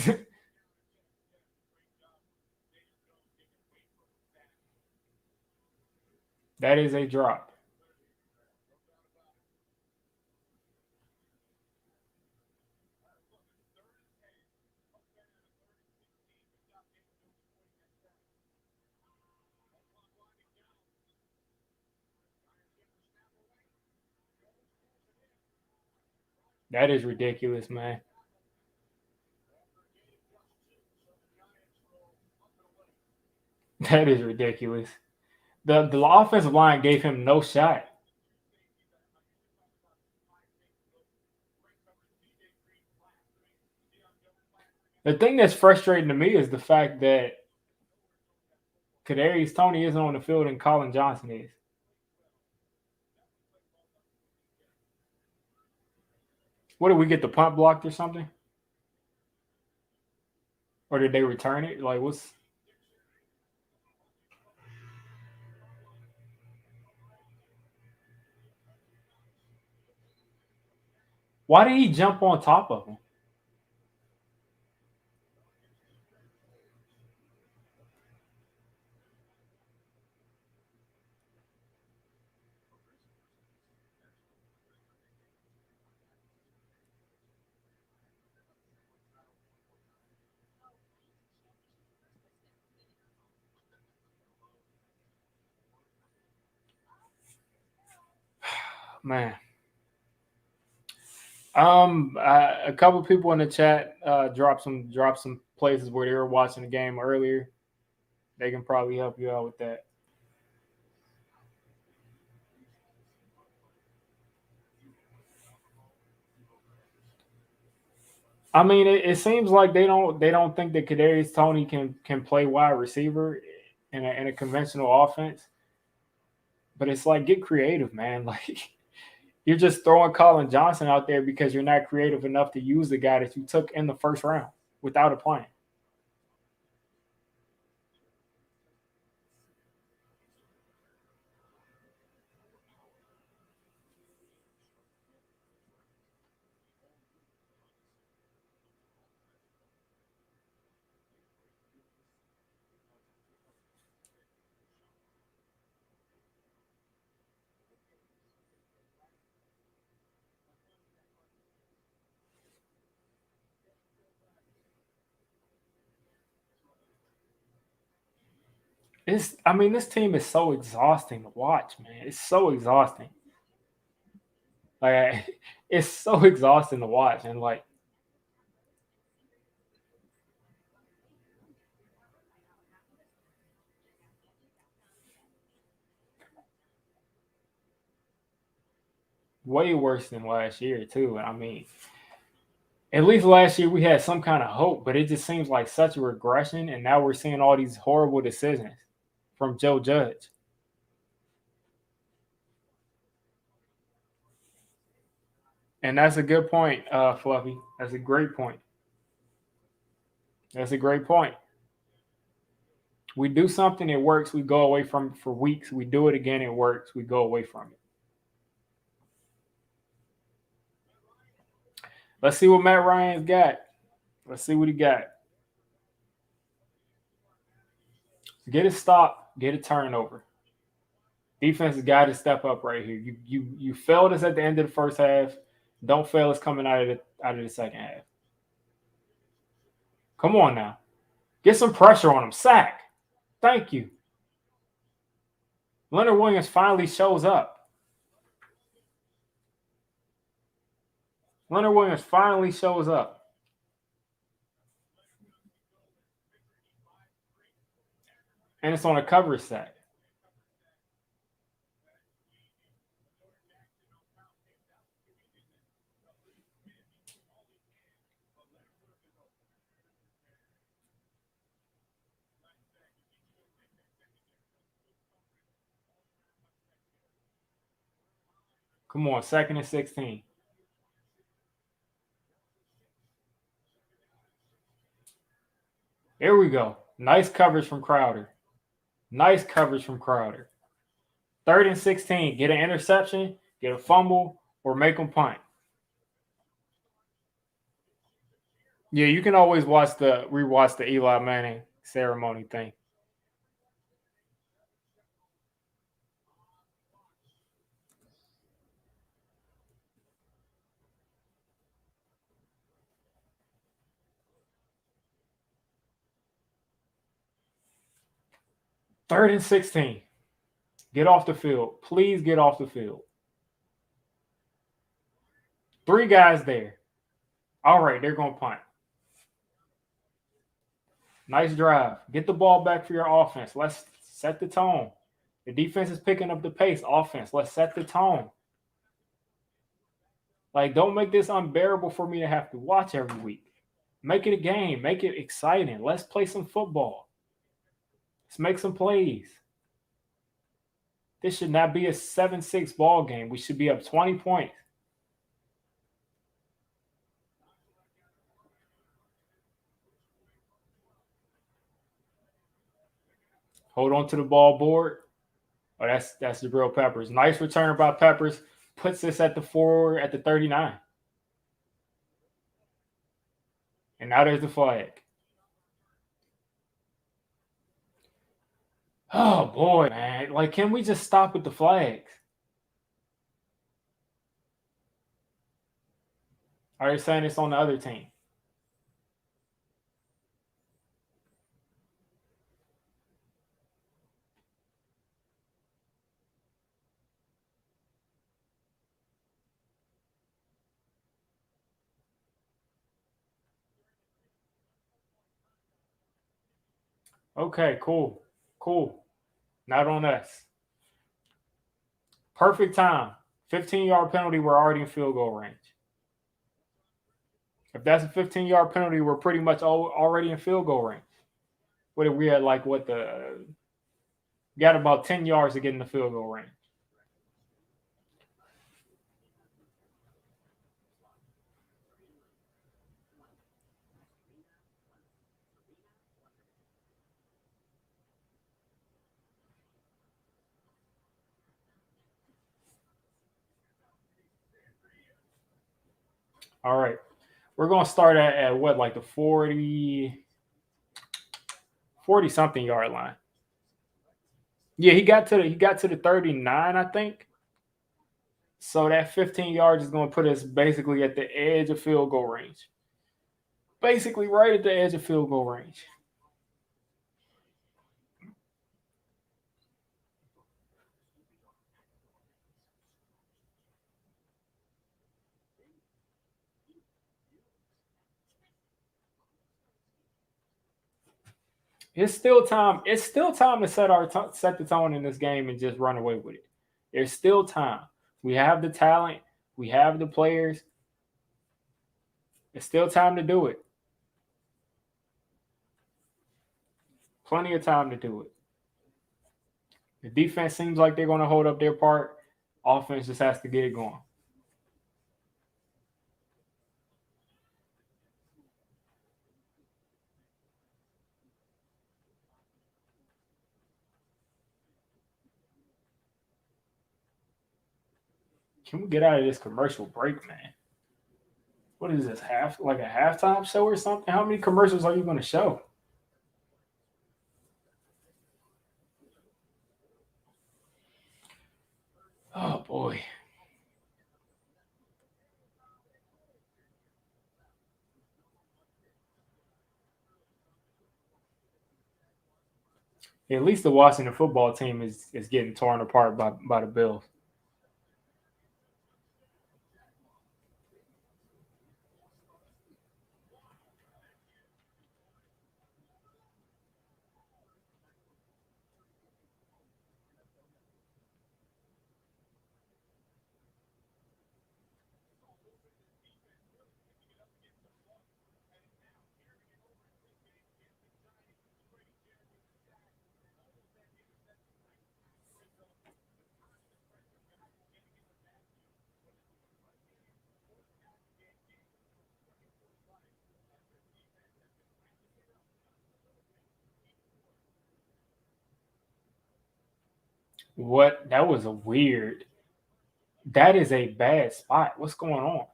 Speaker 1: That is a drop. That is ridiculous, man. That is ridiculous. The offensive line gave him no shot. The thing that's frustrating to me is the fact that Kadarius Toney isn't on the field and Colin Johnson is. What did we get the punt blocked or something? Or did they return it? Like what's why did he jump on top of him? Man. A couple people in the chat dropped some places where they were watching the game earlier. They can probably help you out with that. I mean, it seems like they don't think that Kadarius Toney can play wide receiver in a conventional offense. But it's like get creative, man. Like you're just throwing Colin Johnson out there because you're not creative enough to use the guy that you took in the first round without a plan. this team is so exhausting to watch, man. It's so exhausting. Like, it's so exhausting to watch, and like, way worse than last year too. I mean, at least last year we had some kind of hope, but it just seems like such a regression, and now we're seeing all these horrible decisions from Joe Judge. And that's a good point, Fluffy. That's a great point. That's a great point. We do something, it works, we go away from it for weeks. We do it again, it works, we go away from it. Let's see what Matt Ryan's got. Let's see what he got. Get a stop, get a turnover. Defense has got to step up right here. You failed us at the end of the first half. Don't fail us coming out of the second half. Come on now. Get some pressure on him. Sack. Thank you. Leonard Williams finally shows up. Leonard Williams finally shows up. And it's on a coverage sack. Come on, 2nd and 16. Here we go. Nice coverage from Crowder. Nice coverage from Crowder. 3rd and 16. Get an interception, get a fumble, or make them punt. Yeah, you can always rewatch the Eli Manning ceremony thing. Third and 16. Get off the field. Please get off the field. 3 guys there. All right, they're going to punt. Nice drive. Get the ball back for your offense. Let's set the tone. The defense is picking up the pace. Offense, let's set the tone. Like, don't make this unbearable for me to have to watch every week. Make it a game. Make it exciting. Let's play some football. Let's make some plays. This should not be a 7-6 ball game. We should be up 20 points. Hold on to the ball board. Oh, that's the real Peppers. Nice return by Peppers. Puts this at the 39. And now there's the flag. Oh boy, man. Like, can we just stop with the flags? Are they saying it's on the other team? Okay, cool. Cool. Not on us. Perfect time. 15-yard penalty, we're already in field goal range. If that's a 15-yard penalty, we're pretty much already in field goal range. What are we at? Got about 10 yards to get in the field goal range. All right. We're going to start at what, like the 40 something yard line. Yeah, he got to the 39, I think. So that 15 yards is going to put us basically at the edge of field goal range. Basically right at the edge of field goal range. It's still time. It's still time to set the tone in this game and just run away with it. There's still time. We have the talent. We have the players. It's still time to do it. Plenty of time to do it. The defense seems like they're going to hold up their part. Offense just has to get it going. Can we get out of this commercial break, man? What is this, like a halftime show or something? How many commercials are you going to show? Oh boy. At least the Washington football team is getting torn apart by the Bills. What? That was a weird. That is a bad spot. What's going on?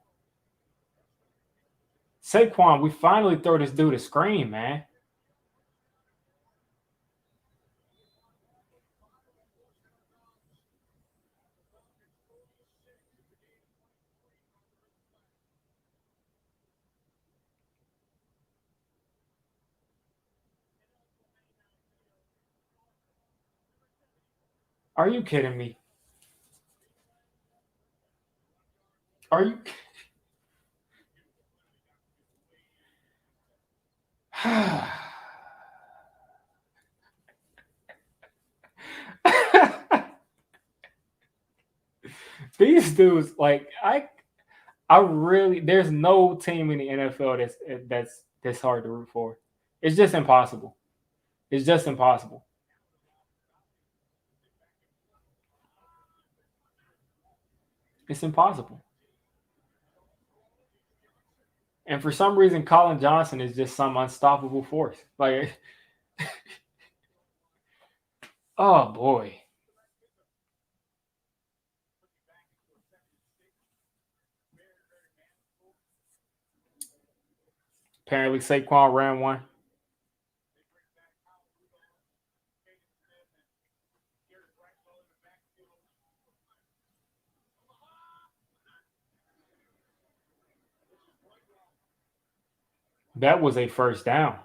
Speaker 1: Saquon, we finally throw this dude a screen, man. Are you kidding me? Are you? These dudes, like I really, there's no team in the NFL that's hard to root for. It's just impossible. It's just impossible. It's impossible. And for some reason, Colin Johnson is just some unstoppable force. Like, oh boy. Apparently, Saquon ran one. That was a first down.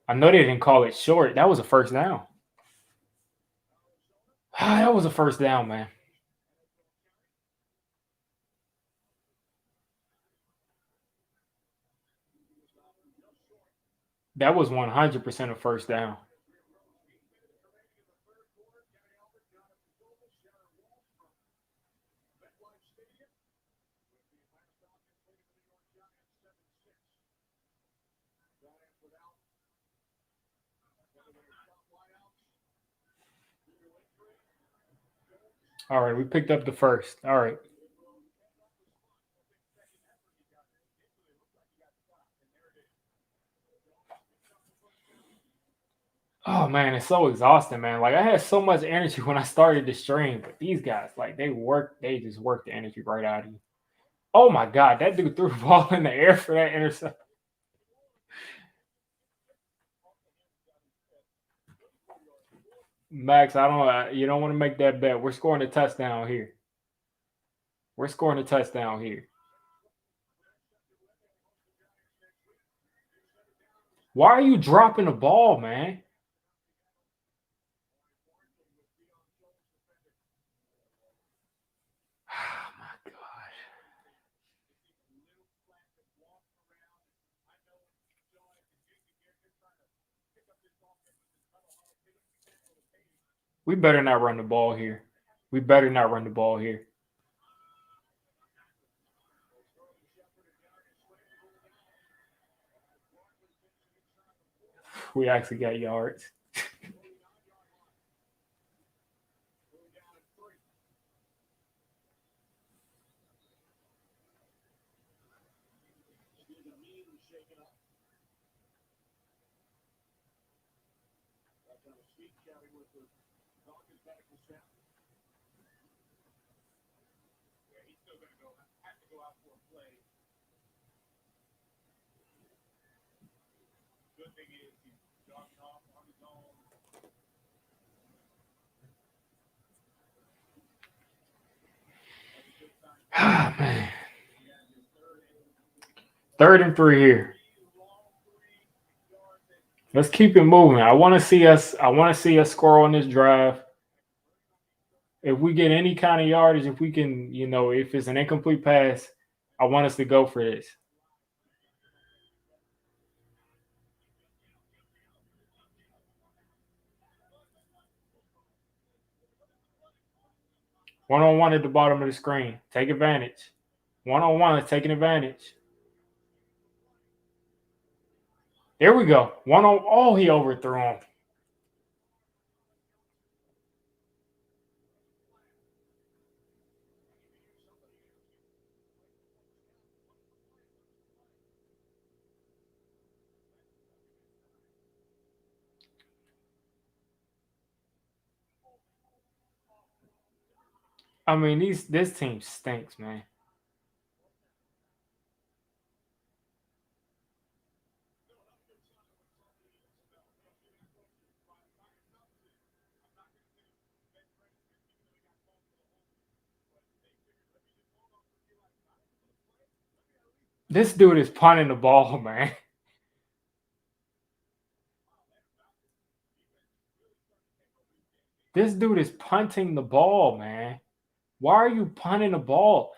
Speaker 1: I know they didn't call it short. That was a first down. That was a first down, man. That was 100% a first down. All right, we picked up the first. All right. Oh man, it's so exhausting, man. Like I had so much energy when I started the stream, but these guys, like they just work the energy right out of you. Oh my god, that dude threw the ball in the air for that interception. Max, I don't. You don't want to make that bet. We're scoring a touchdown here. We're scoring a touchdown here. Why are you dropping the ball, man? Oh my god. We better not run the ball here. We better not run the ball here. We actually got yards.
Speaker 3: He's still going to have to go out for a play. Good thing is he's jogging off on his own.
Speaker 1: Ah, man. 3rd and 3 here. Let's keep it moving. I want to see us. I want to see us score on this drive. If we get any kind of yardage, if we can, if it's an incomplete pass, I want us to go for this. One-on-one at the bottom of the screen. Take advantage. One-on-one is taking advantage. There we go. Oh, he overthrew him. I mean, this team stinks, man. This dude is punting the ball, man. This dude is punting the ball, man. Why are you punting the ball?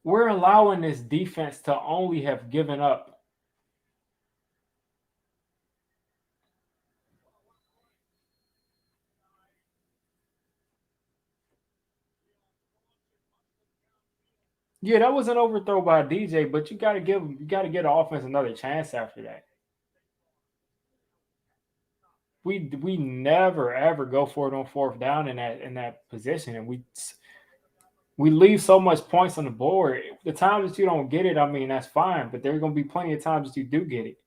Speaker 1: We're allowing this defense to only have given up. Yeah, that was an overthrow by DJ, but you got to get the offense another chance after that. We never ever go for it on 4th down in that position, and we leave so much points on the board. The times that you don't get it, I mean, that's fine, but there's going to be plenty of times that you do get it.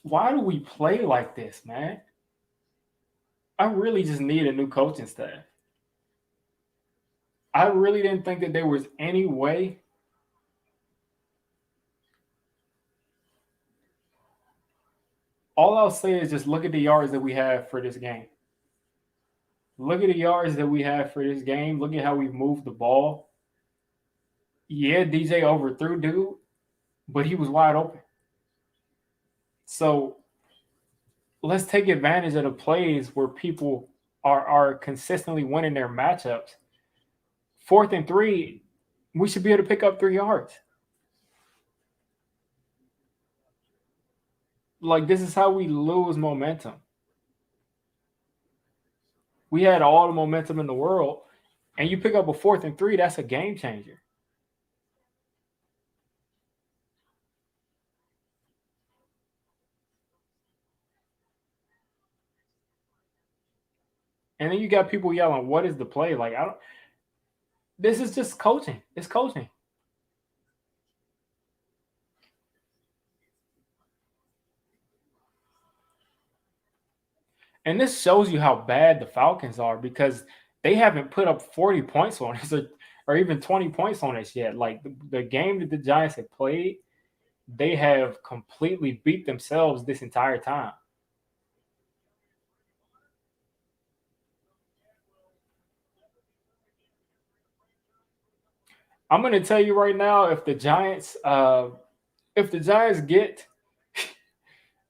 Speaker 1: Why do we play like this, man? I really just need a new coaching staff. I really didn't think that there was any way. All I'll say is just look at the yards that we have for this game. Look at the yards that we have for this game. Look at how we've moved the ball. Yeah, DJ overthrew dude, but he was wide open. So let's take advantage of the plays where people are consistently winning their matchups. 4th and 3, we should be able to pick up 3 yards. Like, this is how we lose momentum. We had all the momentum in the world, and you pick up a 4th and 3, that's a game changer. And then you got people yelling, "What is the play?" Like, I don't. This is just coaching. It's coaching. And this shows you how bad the Falcons are because they haven't put up 40 points on us or even 20 points on us yet. Like the game that the Giants have played, they have completely beat themselves this entire time. I'm gonna tell you right now, if the Giants get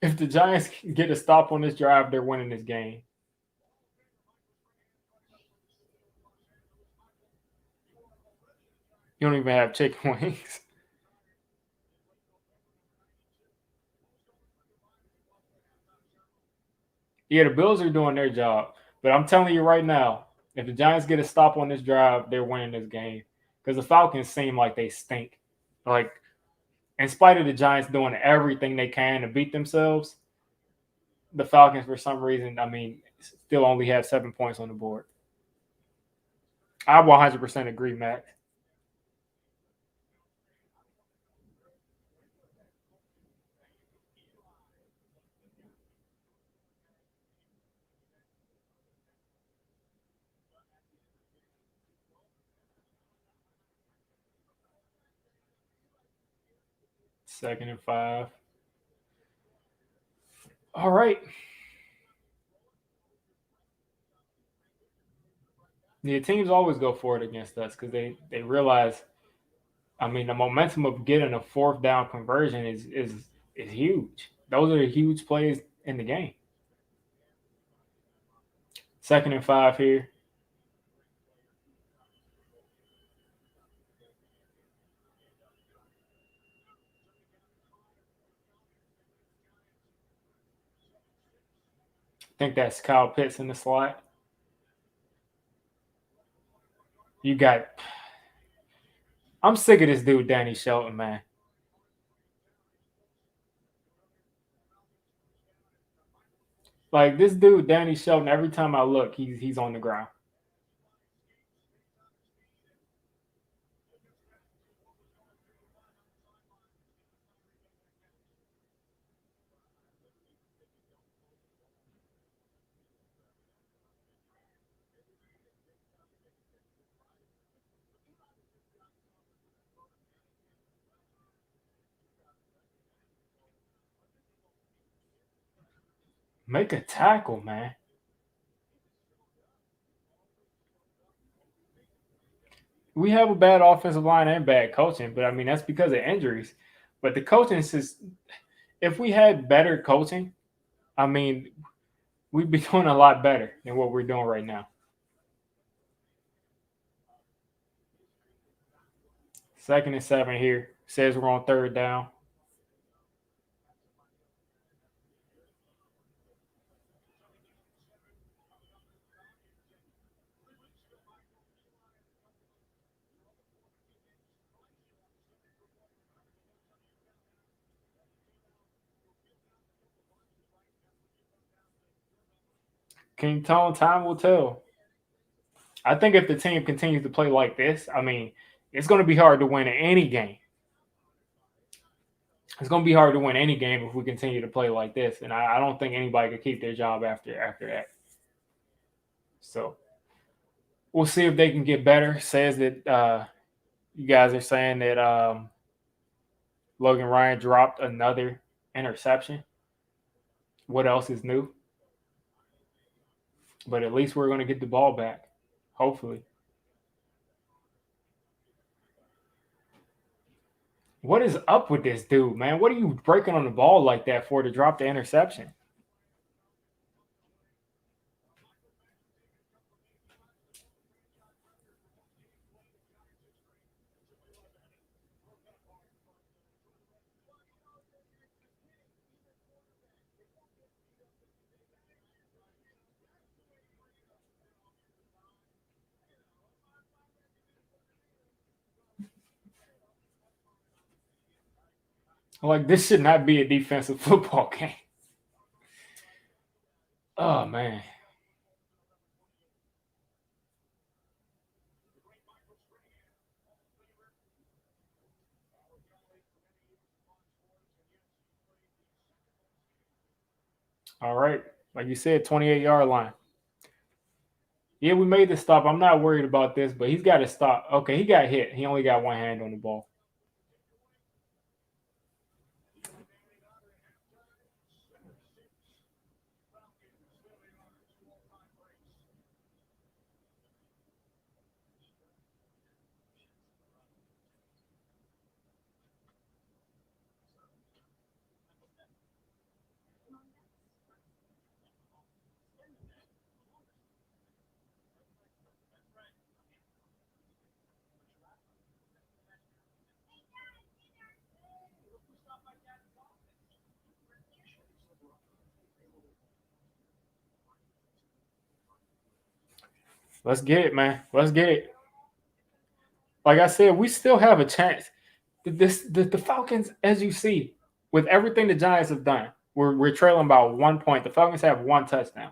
Speaker 1: if the Giants get a stop on this drive, they're winning this game. You don't even have chicken wings. Yeah, the Bills are doing their job, but I'm telling you right now, if the Giants get a stop on this drive, they're winning this game because the Falcons seem like they stink. Like, in spite of the Giants doing everything they can to beat themselves, the Falcons for some reason, I mean, still only have 7 points on the board. I 100% agree, Max. Second and 5. All right. The teams always go for it against us because they realize. I mean, the momentum of getting a fourth down conversion is huge. Those are the huge plays in the game. Second and 5 here. I think that's Kyle Pitts in the slot. You got. I'm sick of this dude, Danny Shelton, man. Like this dude, Danny Shelton. Every time I look, he's on the ground. Make a tackle, man. We have a bad offensive line and bad coaching, but I mean that's because of injuries. But the coaching is if we had better coaching, I mean we'd be doing a lot better than what we're doing right now. Second and 7 here. Says we're on third down. King Tone, time will tell. I think if the team continues to play like this, I mean, it's going to be hard to win any game. It's going to be hard to win any game if we continue to play like this, and I don't think anybody could keep their job after that. So we'll see if they can get better. Says that you guys are saying that Logan Ryan dropped another interception. What else is new? But at least we're going to get the ball back, hopefully. What is up with this dude, man? What are you breaking on the ball like that for to drop the interception? Like this should not be a defensive football game. Oh man. All right. Like you said, 28-yard line. Yeah, we made the stop. I'm not worried about this, but he's got to stop. Okay, he got hit. He only got one hand on the ball. Let's get it, man. Let's get it. Like I said, we still have a chance. The Falcons, as you see, with everything the Giants have done, we're trailing about 1 point. The Falcons have one touchdown.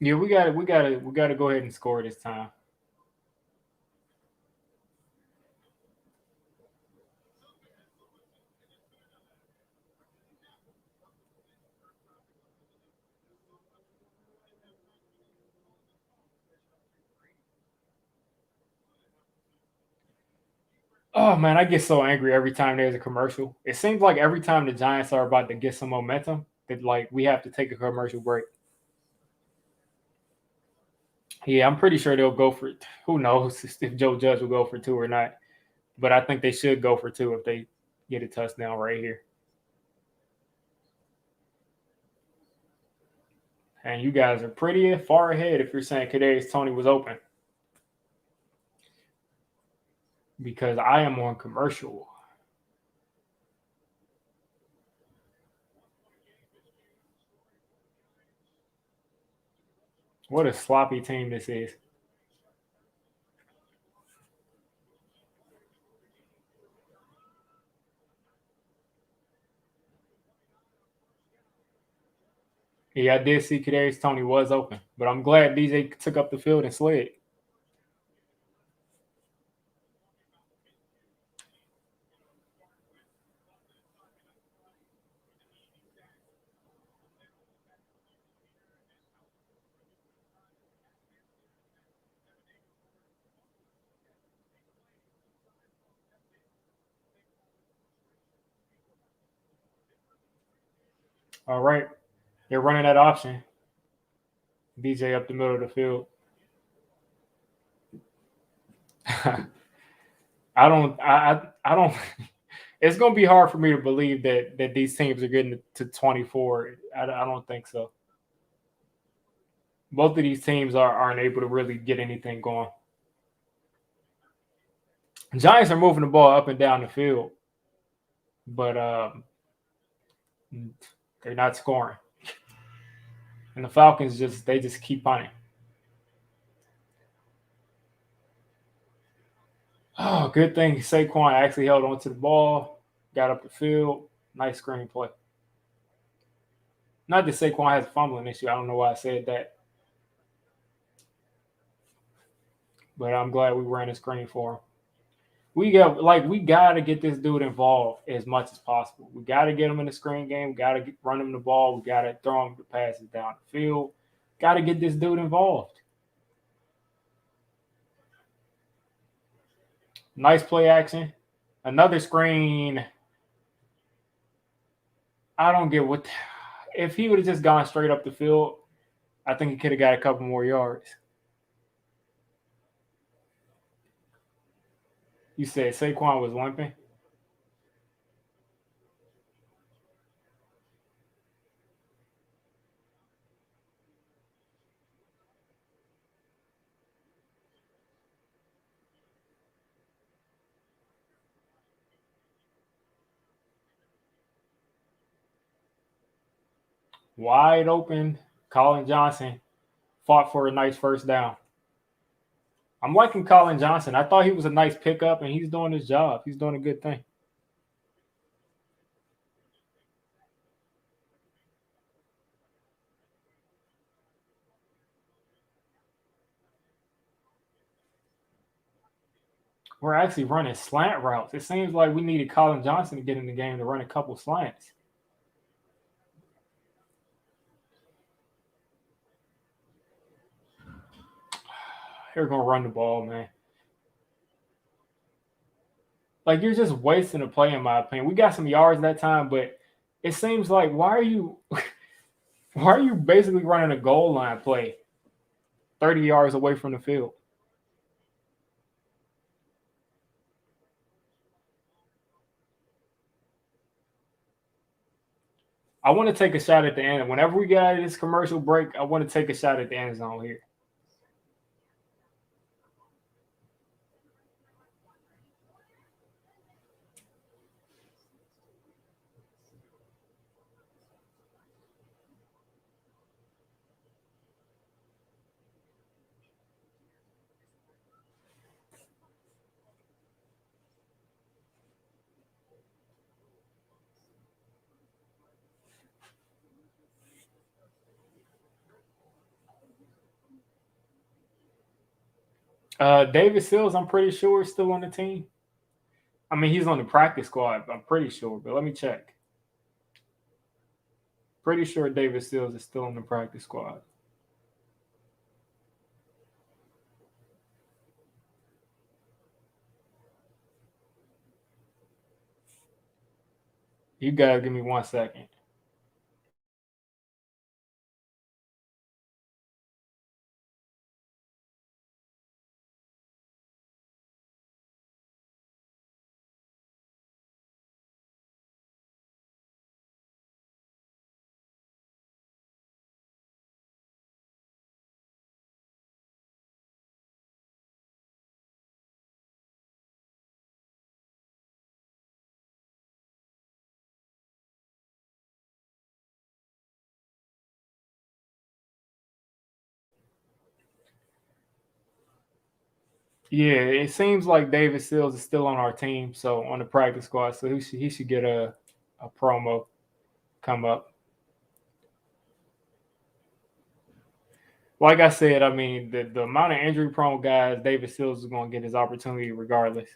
Speaker 1: Yeah, we got to go ahead and score this time. Oh man, I get so angry every time there's a commercial. It seems like every time the Giants are about to get some momentum, that like we have to take a commercial break. Yeah, I'm pretty sure they'll go for it. Who knows if Joe Judge will go for two or not? But I think they should go for two if they get a touchdown right here. And you guys are pretty far ahead if you're saying Kadarius Tony was open because I am on commercial. What a sloppy team this is. Yeah, I did see Kadarius Tony was open, but I'm glad DJ took up the field and slid. All right, they're running that option. DJ up the middle of the field. I don't. It's gonna be hard for me to believe that these teams are getting to 24. I don't think so. Both of these teams aren't able to really get anything going. Giants are moving the ball up and down the field, but they're not scoring. And the Falcons just keep punting. Oh, good thing Saquon actually held onto the ball, got up the field. Nice screenplay. Not that Saquon has a fumbling issue. I don't know why I said that, but I'm glad we ran a screen for him. We gotta get this dude involved as much as possible. We gotta get him in the screen game. We gotta run him the ball. We gotta throw him the passes down the field. Gotta get this dude involved. Nice play action. Another screen. I don't get what. If he would have just gone straight up the field, I think he could have got a couple more yards. You said Saquon was limping. Wide open. Colin Johnson fought for a nice first down. I'm liking Colin Johnson. I thought he was a nice pickup, and he's doing his job. He's doing a good thing. We're actually running slant routes. It seems like we needed Colin Johnson to get in the game to run a couple slants. They're gonna run the ball, man. Like you're just wasting a play, in my opinion. We got some yards that time, but it seems like why are you basically running a goal line play 30 yards away from the field? I want to take a shot at the end. Whenever we get out of this commercial break, I want to take a shot at the end zone here. David Sills, I'm pretty sure, is still on the team. I mean, he's on the practice squad. I'm pretty sure, but let me check. Pretty sure David Sills is still on the practice squad. You gotta give me 1 second. Yeah, it seems like David Sills is still on our team, so on the practice squad. So he should get a promo come up. Like I said, I mean the amount of injury prone guys, David Sills is going to get his opportunity regardless.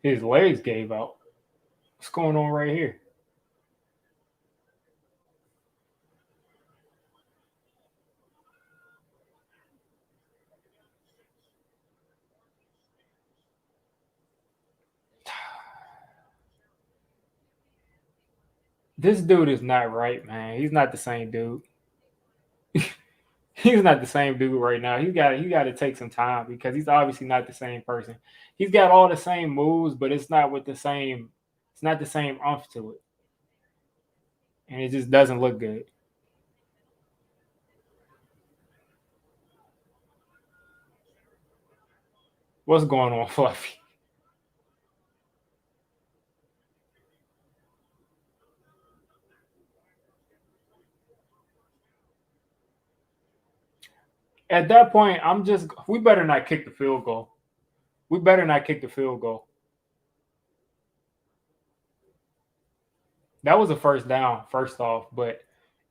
Speaker 1: His legs gave out. What's going on right here? This dude is not right, man. He's not the same dude. He's not the same dude right now. He got to take some time because he's obviously not the same person. He's got all the same moves, but it's not with the same. It's not the same umph to it, and it just doesn't look good. What's going on, Fluffy? At that point, I'm just. We better not kick the field goal. We better not kick the field goal. That was a first down, first off, but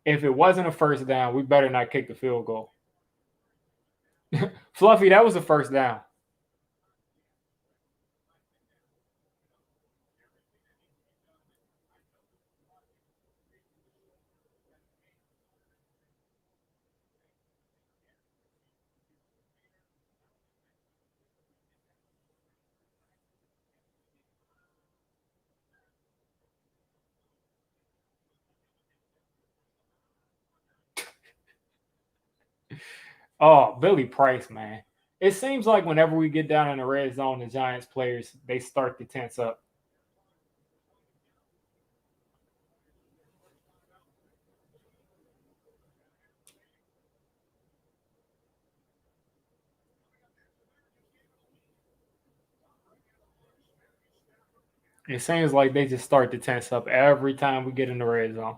Speaker 1: if it wasn't a first down, we better not kick the field goal. Fluffy, that was a first down. Oh, Billy Price, man. It seems like whenever we get down in the red zone, the Giants players they start to tense up. It seems like they just start to tense up every time we get in the red zone.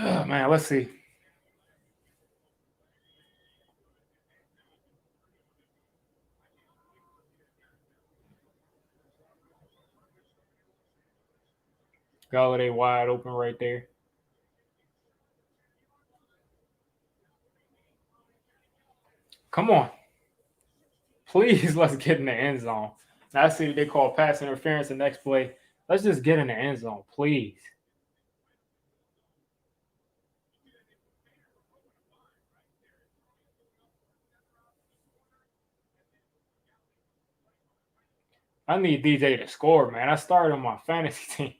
Speaker 1: Oh, man, let's see. Galladay wide open right there. Come on. Please, let's get in the end zone. Now, I see they call pass interference the next play. Let's just get in the end zone, please. I need DJ to score, man. I started on my fantasy team.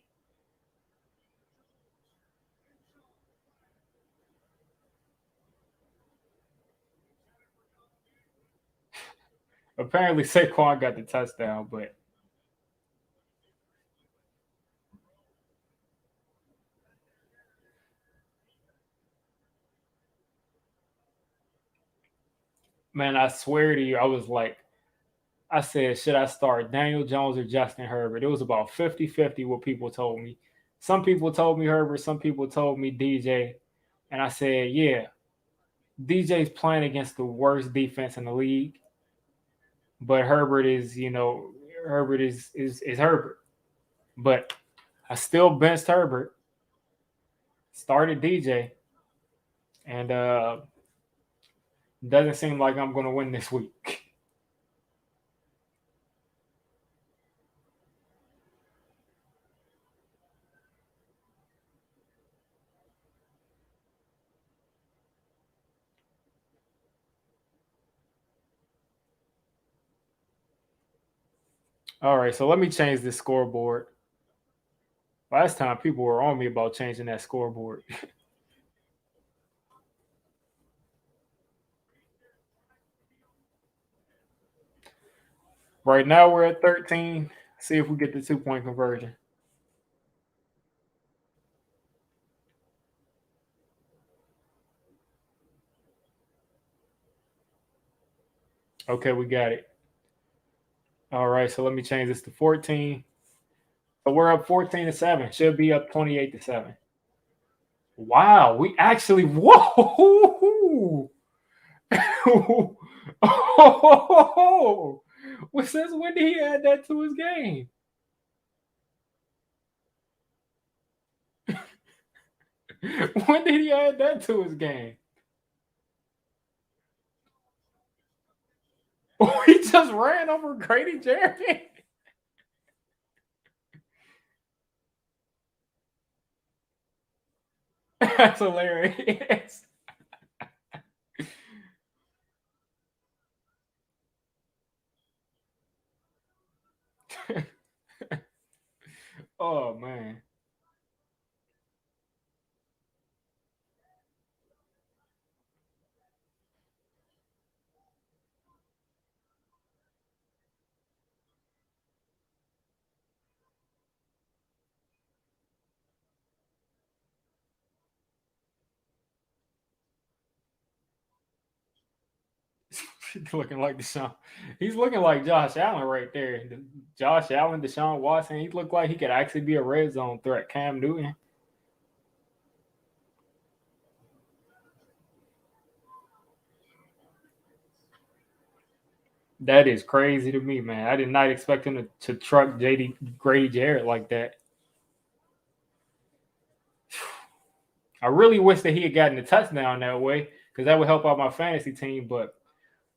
Speaker 1: Apparently, Saquon got the touchdown, but man, I swear to you, I was like, I said, should I start Daniel Jones or Justin Herbert? It was about 50-50 what people told me. Some people told me Herbert, some people told me DJ. And I said, yeah, DJ's playing against the worst defense in the league, but Herbert is, Herbert is Herbert. But I still benched Herbert, started DJ, and doesn't seem like I'm going to win this week. All right, so let me change this scoreboard. Last time people were on me about changing that scoreboard. Right now we're at 13. See if we get the 2-point conversion. Okay, we got it. All right, so let me change this to 14. So we're up 14-7. Should be up 28-7. Wow, we actually whoa. Oh, well, since when did he add that to his game? When did he add that to his game? Oh, he just ran over Grady Jarrett. That's hilarious. Oh man. He's looking like Deshaun. He's looking like Josh Allen right there. Josh Allen, Deshaun Watson. He looked like he could actually be a red zone threat. Cam Newton. That is crazy to me, man. I did not expect him to truck JD Grady Jarrett like that. I really wish that he had gotten a touchdown that way because that would help out my fantasy team. But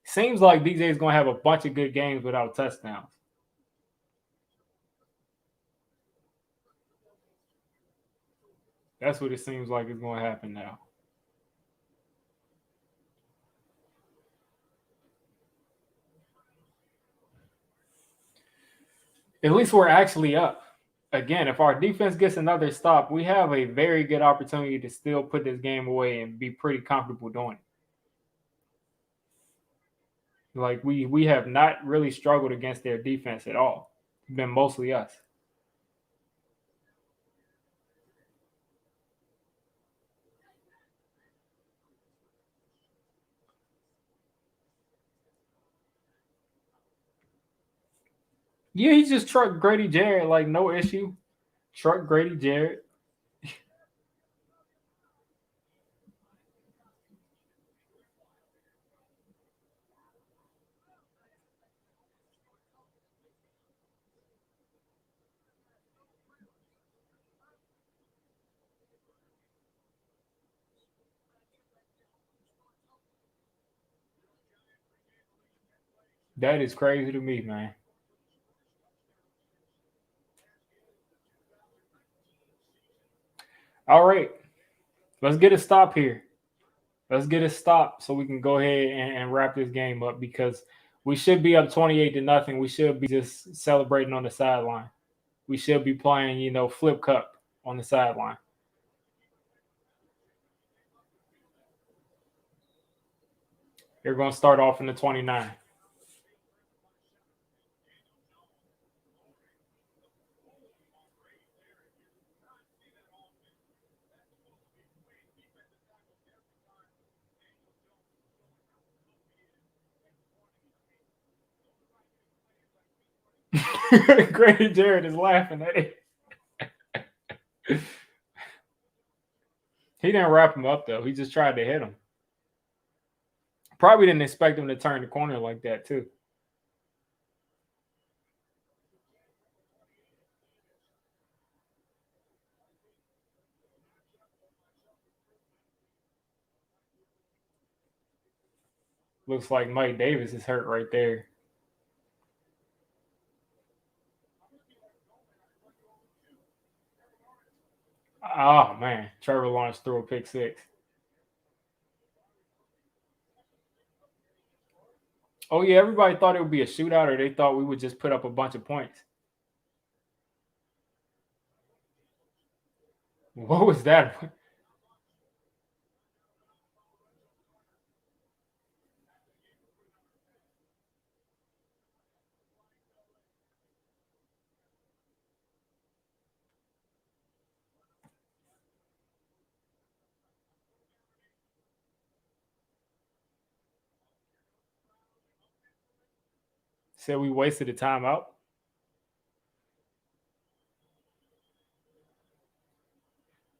Speaker 1: seems like DJ is going to have a bunch of good games without touchdowns. That's what it seems like is going to happen now. At least we're actually up. Again, if our defense gets another stop, we have a very good opportunity to still put this game away and be pretty comfortable doing it. Like we have not really struggled against their defense at all. It's been mostly us. Yeah, he just trucked Grady Jarrett like no issue. Truck Grady Jarrett. That is crazy to me, man. All right, let's get a stop here. Let's get a stop so we can go ahead and wrap this game up because we should be up 28-0. We should be just celebrating on the sideline. We should be playing, flip cup on the sideline. They're going to start off in the 29. Grady Jarrett is laughing at it. He didn't wrap him up, though. He just tried to hit him. Probably didn't expect him to turn the corner like that, too. Looks like Mike Davis is hurt right there. Oh, man. Trevor Lawrence threw a pick six. Oh, yeah. Everybody thought it would be a shootout or they thought we would just put up a bunch of points. What was that? Said we wasted a timeout.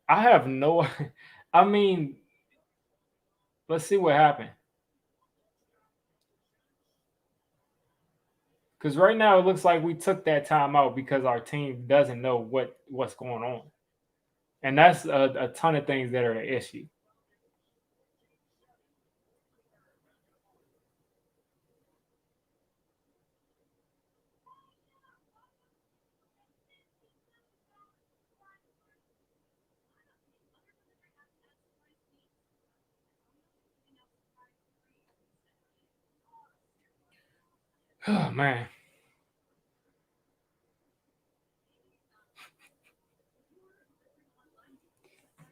Speaker 1: I have no. I mean, let's see what happened. Because right now it looks like we took that timeout because our team doesn't know what's going on, and that's a ton of things that are the issue. Oh man,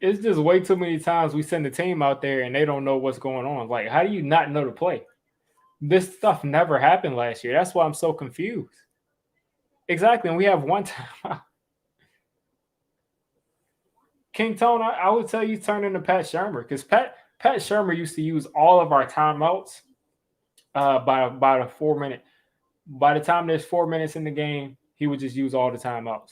Speaker 1: it's just way too many times we send the team out there and they don't know what's going on. Like, how do you not know to play? This stuff never happened last year. That's why I'm so confused. Exactly, and we have one time. King Tone, I would tell you turn into Pat Shermer because Pat Shermer used to use all of our timeouts by the 4 minute. By the time there's 4 minutes in the game, he would just use all the timeouts.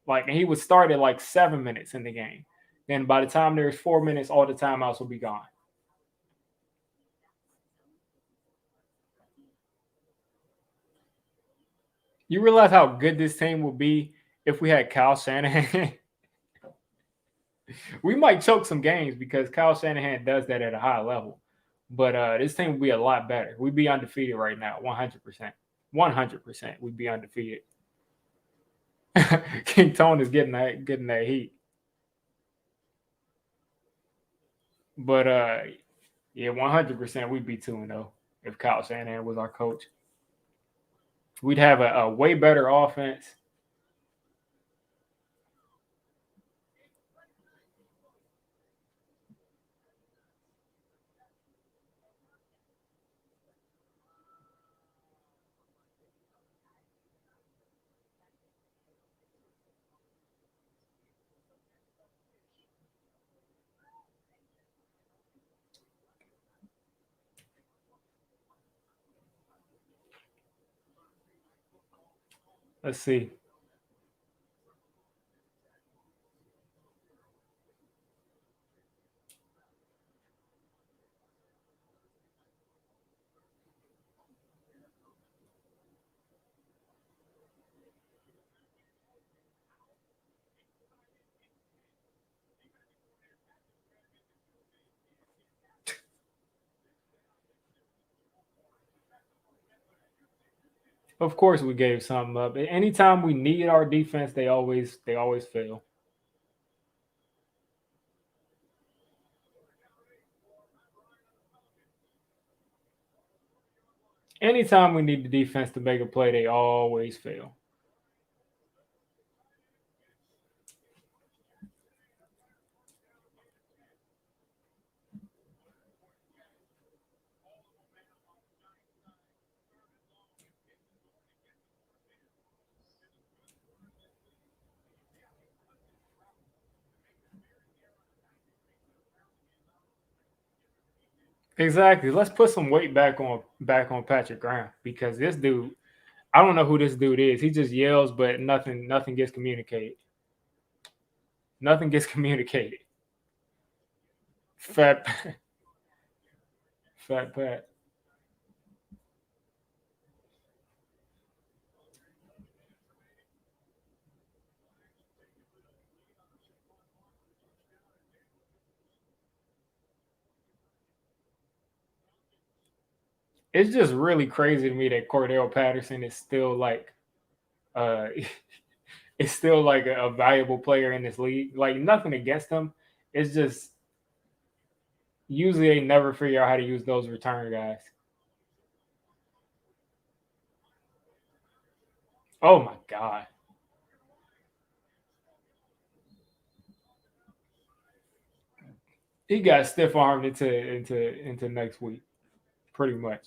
Speaker 1: Like, and he would start at like 7 minutes in the game. Then by the time there's 4 minutes, all the timeouts will be gone. You realize how good this team would be if we had Kyle Shanahan? We might choke some games because Kyle Shanahan does that at a high level. But this team would be a lot better. We'd be undefeated right now, 100%. 100%. We'd be undefeated. King Tone is getting that heat. But yeah, 100% we'd be 2-0 if Kyle Shanahan was our coach. We'd have a way better offense. Let's see. Of course, we gave something up. Anytime we need our defense, they always fail. Anytime we need the defense to make a play, they always fail. Exactly. Let's put some weight back on Patrick Graham because this dude, I don't know who this dude is. He just yells, but nothing gets communicated. Nothing gets communicated. Fat fat Pat. It's just really crazy to me that Cordell Patterson is still like uh is still like a valuable player in this league. Like nothing against him. It's just usually they never figure out how to use those return guys. Oh my god. He got stiff armed into next week, pretty much.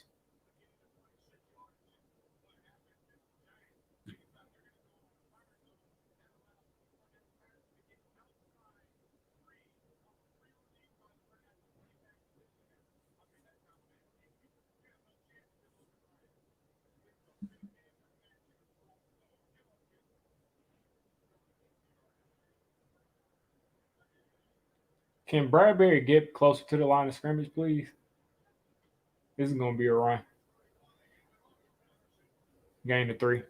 Speaker 1: Can Bradbury get closer to the line of scrimmage, please? This is gonna be a run. Gain to three.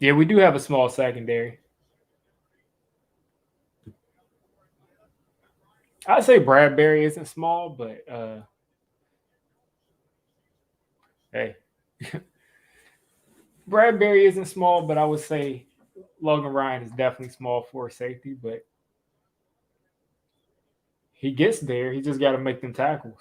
Speaker 1: Yeah, we do have a small secondary. I'd say Bradbury isn't small, but hey, Bradbury isn't small, but I would say Logan Ryan is definitely small for a safety, but he gets there. He just got to make them tackles.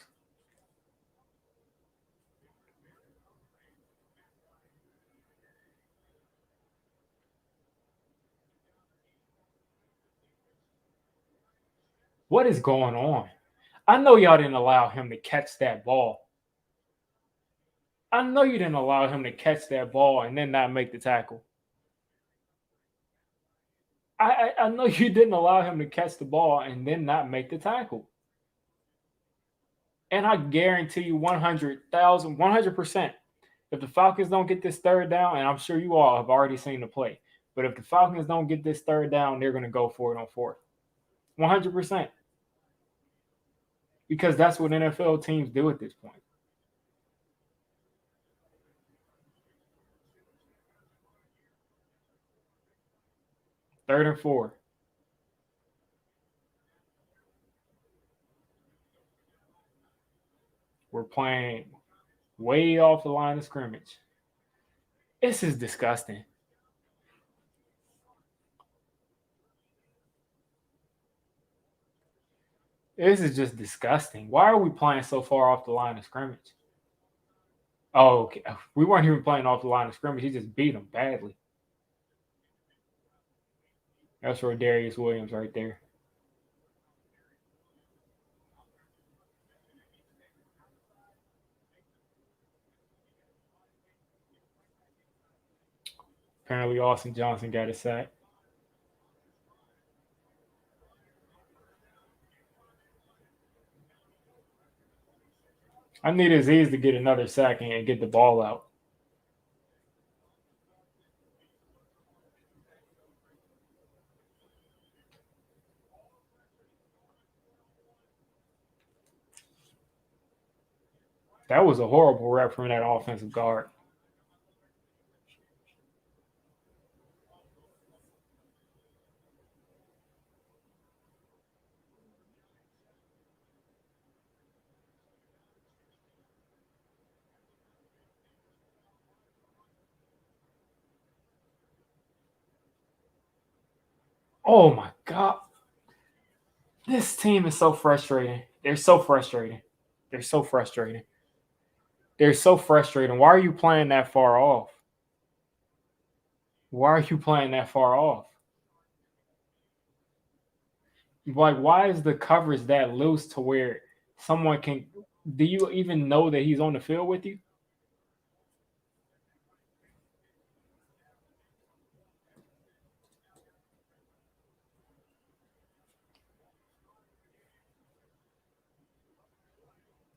Speaker 1: What is going on? I know y'all didn't allow him to catch that ball. I know you didn't allow him to catch that ball and then not make the tackle. I know you didn't allow him to catch the ball and then not make the tackle. And I guarantee you 100,000, 100%, if the Falcons don't get this third down, and I'm sure you all have already seen the play, but if the Falcons don't get this third down, they're going to go for it on fourth. 100%. Because that's what NFL teams do at this point. Third and four. We're playing way off the line of scrimmage. This is disgusting. This is just disgusting. Why are we playing so far off the line of scrimmage? Oh, okay. We weren't even playing off the line of scrimmage. He just beat him badly. That's for Darius Williams right there. Apparently, Austin Johnson got a sack. I need Aziz to get another sack and get the ball out. That was a horrible rep from that offensive guard. Oh my god, this team is so frustrating. They're so frustrating. They're so frustrating. They're so frustrating. Why are you playing that far off? Why are you playing that far off? Like, why is the coverage that loose to where someone can? Do you even know that he's on the field with you?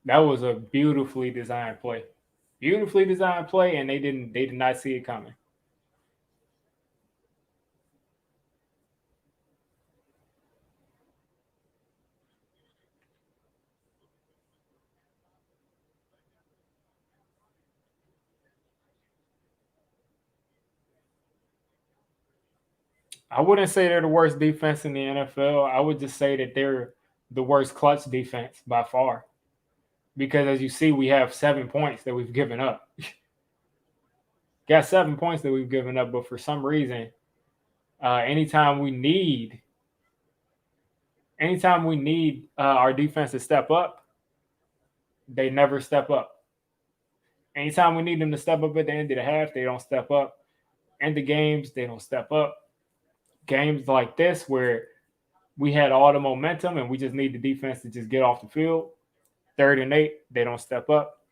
Speaker 1: That was a beautifully designed play. Beautifully designed play, and they did not see it coming. I wouldn't say they're the worst defense in the NFL. I would just say that they're the worst clutch defense by far. Because as you see, we have 7 points that we've given up. Got 7 points that we've given up, but for some reason, anytime we need, our defense to step up, they never step up. Anytime we need them to step up at the end of the half, they don't step up. End the games, they don't step up. Games like this where we had all the momentum and we just need the defense to just get off the field. 3rd and 8, they don't step up.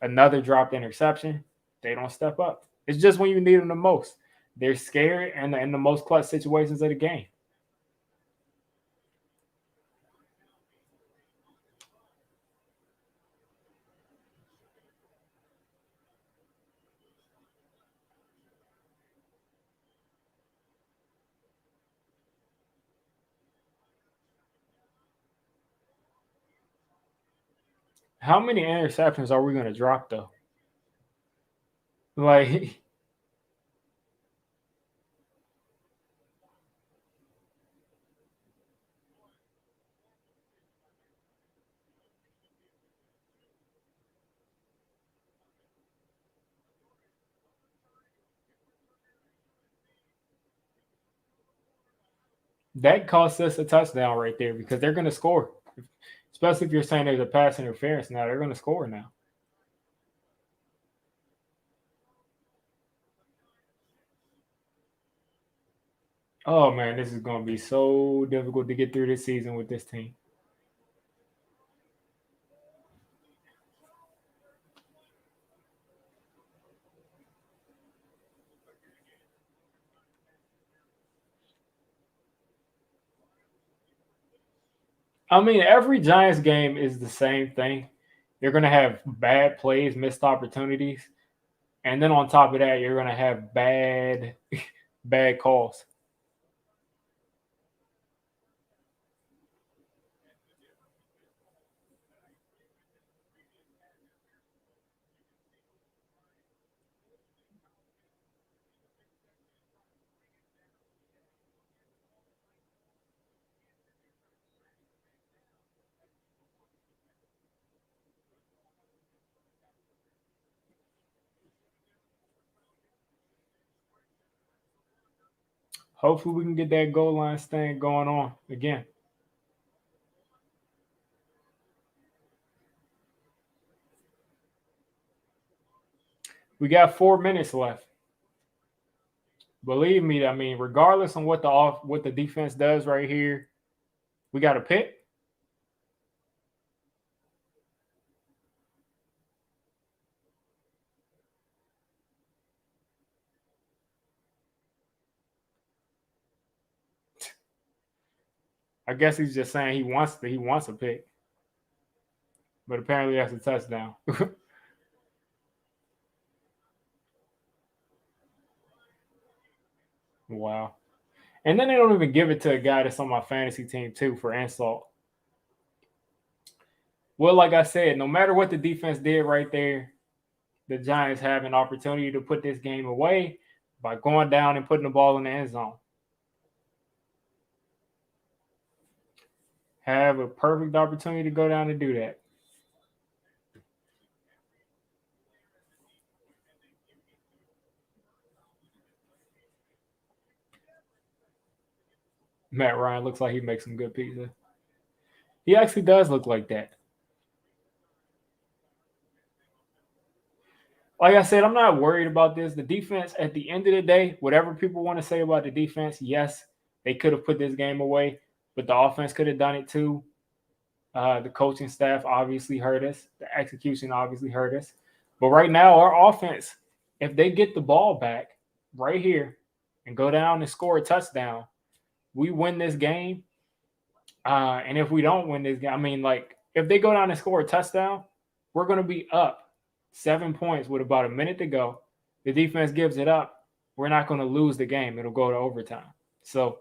Speaker 1: Another dropped interception, they don't step up. It's just when you need them the most. They're scared and in the most clutch situations of the game. How many interceptions are we going to drop though? Like that costs us a touchdown right there because they're going to score. Especially if you're saying there's a pass interference now, they're going to score now. Oh man, this is going to be so difficult to get through this season with this team. I mean, every Giants game is the same thing. You're going to have bad plays, missed opportunities, and then on top of that, you're going to have bad calls. Hopefully, we can get that goal line stand going on again. We got 4 minutes left. Believe me, I mean, regardless on what the defense does right here, we got a pick. I guess he's just saying he wants a pick, but apparently that's a touchdown. Wow. And then they don't even give it to a guy that's on my fantasy team too for insult. Well, like I said, no matter what the defense did right there, the Giants have an opportunity to put this game away by going down and putting the ball in the end zone. Have a perfect opportunity to go down and do that. Matt Ryan looks like he makes some good pizza. He actually does look like that. Like I said, I'm not worried about this. The defense, at the end of the day, whatever people want to say about the defense, yes, they could have put this game away, but the offense could have done it too. The coaching staff obviously hurt us. The execution obviously hurt us. But right now, our offense, if they get the ball back right here and go down and score a touchdown, we win this game. And if we don't win this game, I mean, like, if they go down and score a touchdown, we're going to be up 7 points with about a minute to go. The defense gives it up. We're not going to lose the game. It'll go to overtime. So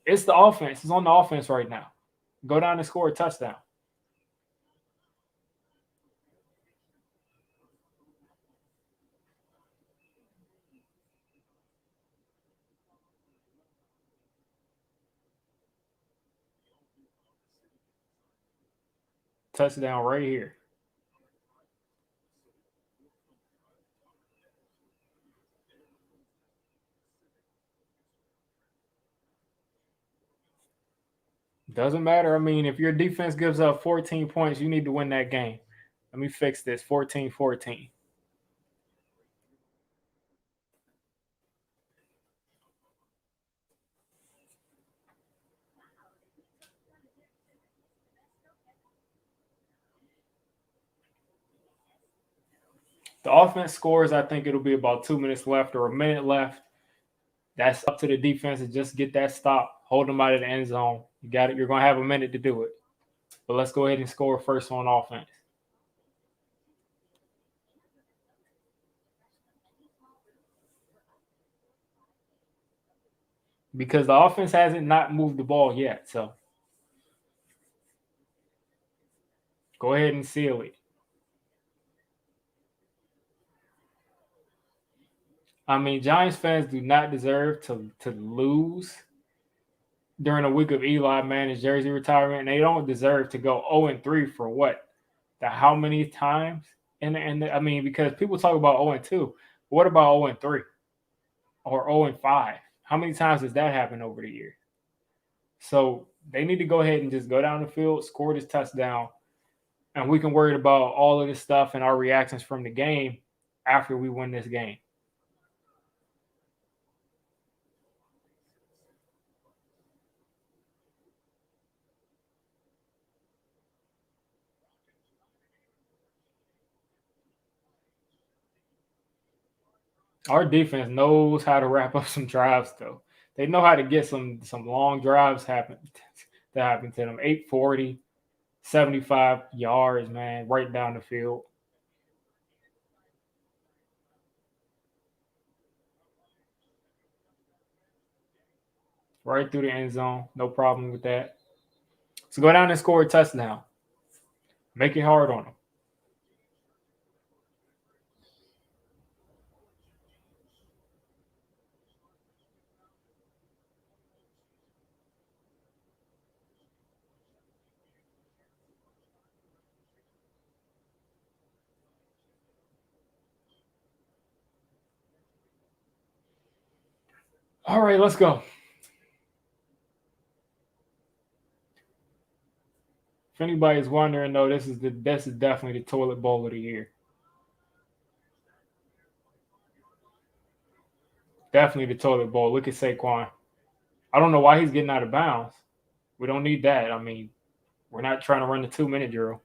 Speaker 1: it's the offense. It's on the offense right now. Go down and score a touchdown. Touchdown right here. Doesn't matter. I mean, if your defense gives up 14 points, you need to win that game. Let me fix this 14-14. The offense scores, I think it'll be about 2 minutes left or a minute left. That's up to the defense to just get that stop, hold them out of the end zone. You got it. You're going to have a minute to do it. But let's go ahead and score first on offense. Because the offense hasn't not moved the ball yet. So go ahead and seal it. I mean, Giants fans do not deserve to lose during a week of Eli Manning's jersey retirement. And they don't deserve to go 0-3 for what? The how many times? And I mean, because people talk about 0-2. What about 0-3 or 0-5? How many times has that happened over the years? So they need to go ahead and just go down the field, score this touchdown, and we can worry about all of this stuff and our reactions from the game after we win this game. Our defense knows how to wrap up some drives, though. They know how to get some long drives happen to them. 840, 75 yards, man, right down the field. Right through the end zone. No problem with that. So go down and score a touchdown. Make it hard on them. All right, let's go. If anybody's wondering, though, this is definitely the toilet bowl of the year. Definitely the toilet bowl. Look at Saquon. I don't know why he's getting out of bounds. We don't need that. I mean, we're not trying to run the 2 minute drill.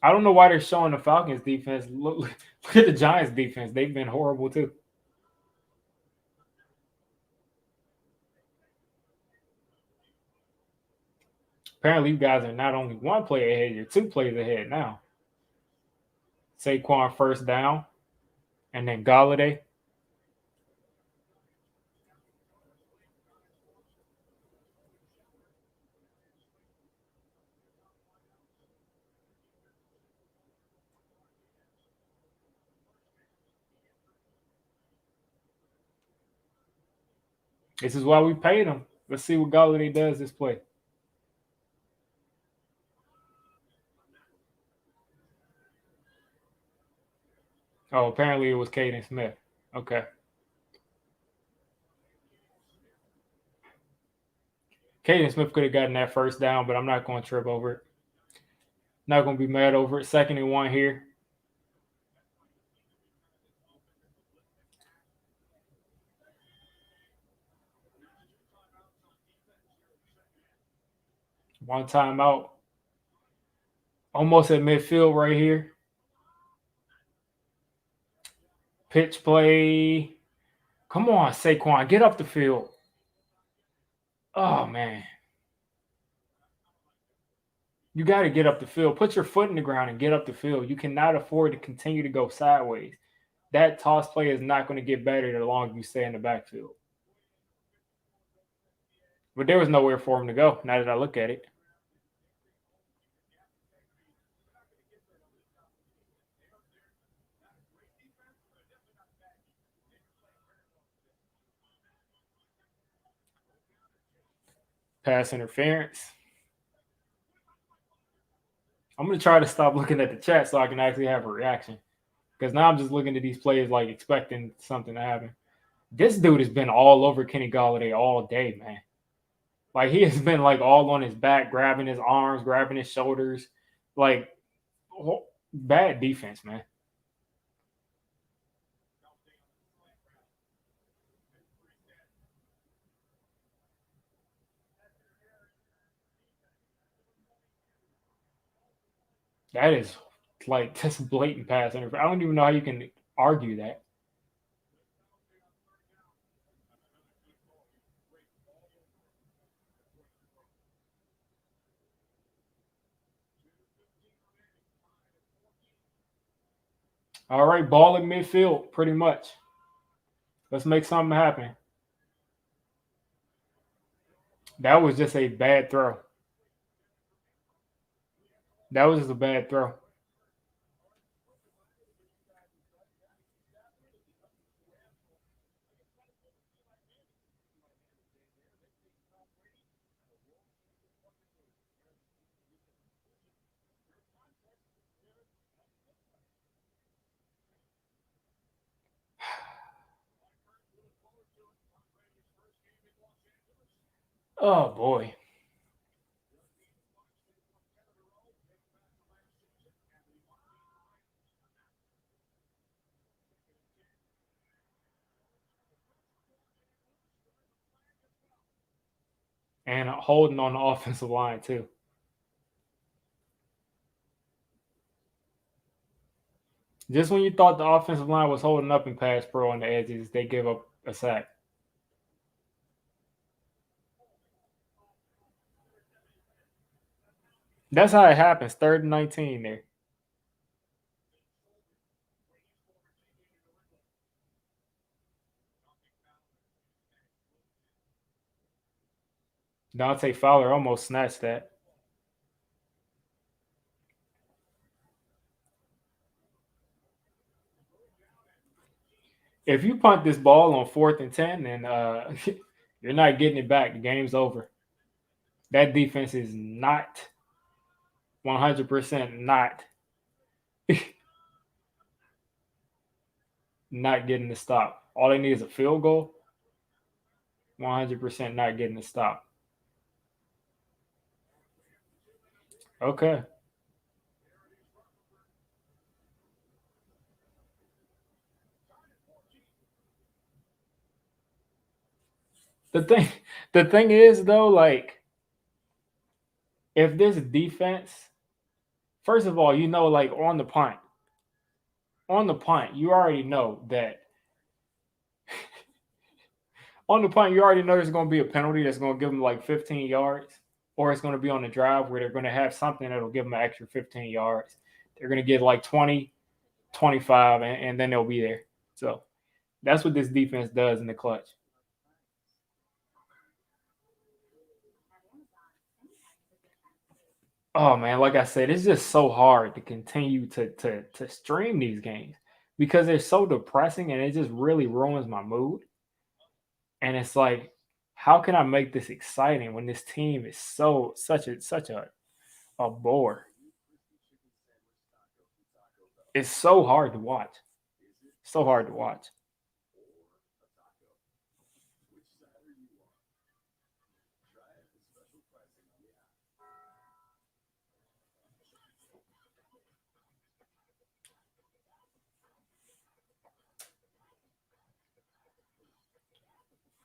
Speaker 1: I don't know why they're showing the Falcons defense. Look at the Giants defense. They've been horrible too. Apparently, you guys are not only one play ahead, you're 2 plays ahead now. Saquon first down, and then Galladay. This is why we paid him. Let's see what Galladay does this play. Oh, apparently it was Caden Smith. Okay. Caden Smith could have gotten that first down, but I'm not going to trip over it. Not going to be mad over it. 2nd and 1 here. One timeout. Almost at midfield right here. Pitch play. Come on, Saquon. Get up the field. Oh, man. You got to get up the field. Put your foot in the ground and get up the field. You cannot afford to continue to go sideways. That toss play is not going to get better the longer you stay in the backfield. But there was nowhere for him to go, now that I look at it. Pass interference. I'm going to try to stop looking at the chat so I can actually have a reaction. Because now I'm just looking at these plays like expecting something to happen. This dude has been all over Kenny Golladay all day, man. Like, he has been like all on his back, grabbing his arms, grabbing his shoulders. Like, bad defense, man. That is like just blatant pass interference. I don't even know how you can argue that. All right, ball in midfield, pretty much. Let's make something happen. That was just a bad throw. That was just a bad throw. Oh boy. And holding on the offensive line too. Just when you thought the offensive line was holding up in pass pro on the edges, they give up a sack. That's how it happens. 3rd and 19 there. Dante Fowler almost snatched that. If you punt this ball on 4th and 10, then you're not getting it back. The game's over. That defense is not 100% not getting the stop. All they need is a field goal. 100% not getting the stop. Okay. The thing the thing is though, like, if this defense, first of all, you know, like on the punt, you already know that on the punt, you already know there's going to be a penalty that's going to give them like 15 yards, or it's going to be on the drive where they're going to have something that'll give them an extra 15 yards. They're going to get like 20, 25, and then they'll be there. So that's what this defense does in the clutch. Oh man, like I said, it's just so hard to continue to stream these games because they're so depressing and it just really ruins my mood. And it's like, how can I make this exciting when this team is such a bore? It's so hard to watch. So hard to watch.
Speaker 3: or a taco. Which side are you on? Try it with special pricing on the app.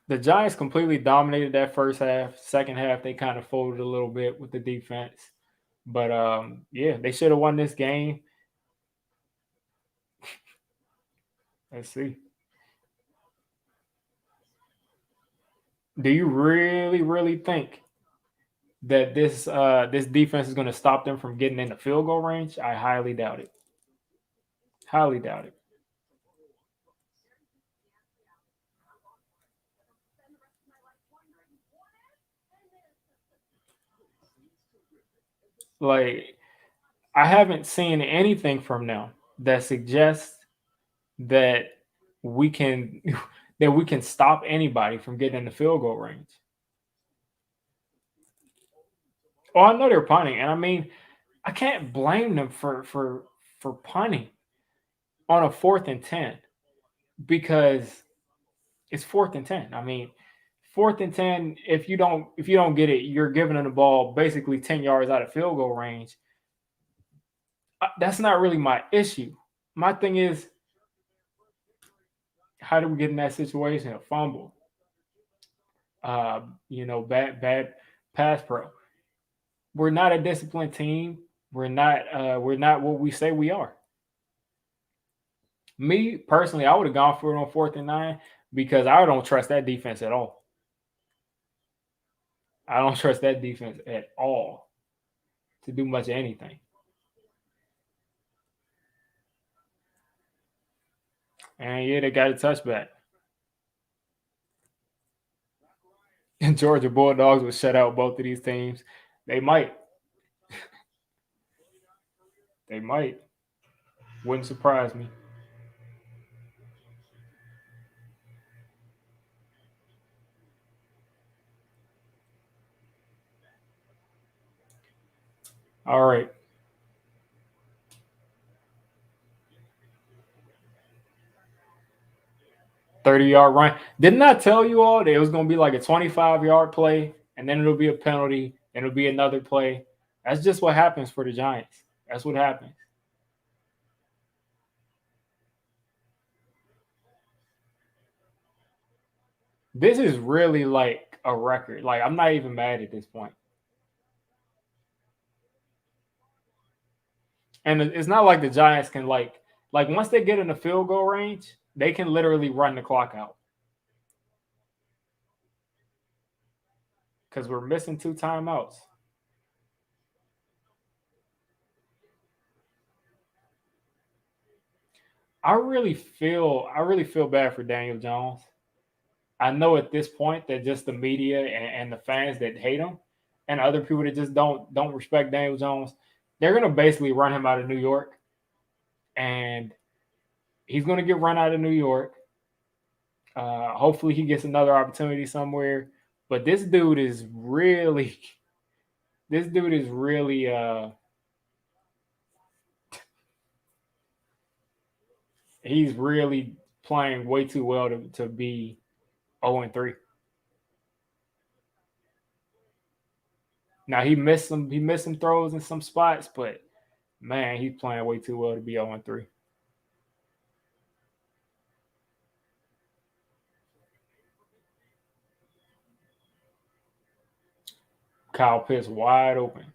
Speaker 1: The Giants completely dominated that first half. Second half, they kind of folded a little bit with the defense. But yeah, they should have won this game. Let's see. Do you really think that this defense is going to stop them from getting in the field goal range? I highly doubt it. Highly doubt it. Like I haven't seen anything from them that suggests that we can that we can stop anybody from getting in the field goal range. Oh, I know they're punting, and I mean, I can't blame them for punting on a 4th and 10 because it's 4th and 10. I mean, 4th and 10. If you don't get it, you're giving them the ball basically 10 yards out of field goal range. That's not really my issue. My thing is, how do we get in that situation? A fumble, bad pass pro. We're not a disciplined team. We're not what we say we are. Me personally, I would have gone for it on 4th and 9 because I don't trust that defense at all. I don't trust that defense at all to do much of anything. And yeah, they got a touchback. And Georgia Bulldogs would shut out both of these teams. They might. They might. Wouldn't surprise me. All right. 30-yard run. Didn't I tell you all that it was going to be like a 25-yard play, and then it'll be a penalty, and it'll be another play? That's just what happens for the Giants. That's what happens. This is really like a record. Like, I'm not even mad at this point. And it's not like the Giants can like once they get in the field goal range, they can literally run the clock out because we're missing 2 timeouts. I really feel bad for Daniel Jones. I know at this point that just the media and the fans that hate him and other people that just don't respect Daniel Jones, they're gonna basically run him out of New York, and he's gonna get run out of New York. Hopefully, he gets another opportunity somewhere. But this dude is really, he's really playing way too well to be 0-3. Now he missed some throws in some spots, but man, he's playing way too well to be 0-3. Kyle Pitts wide open.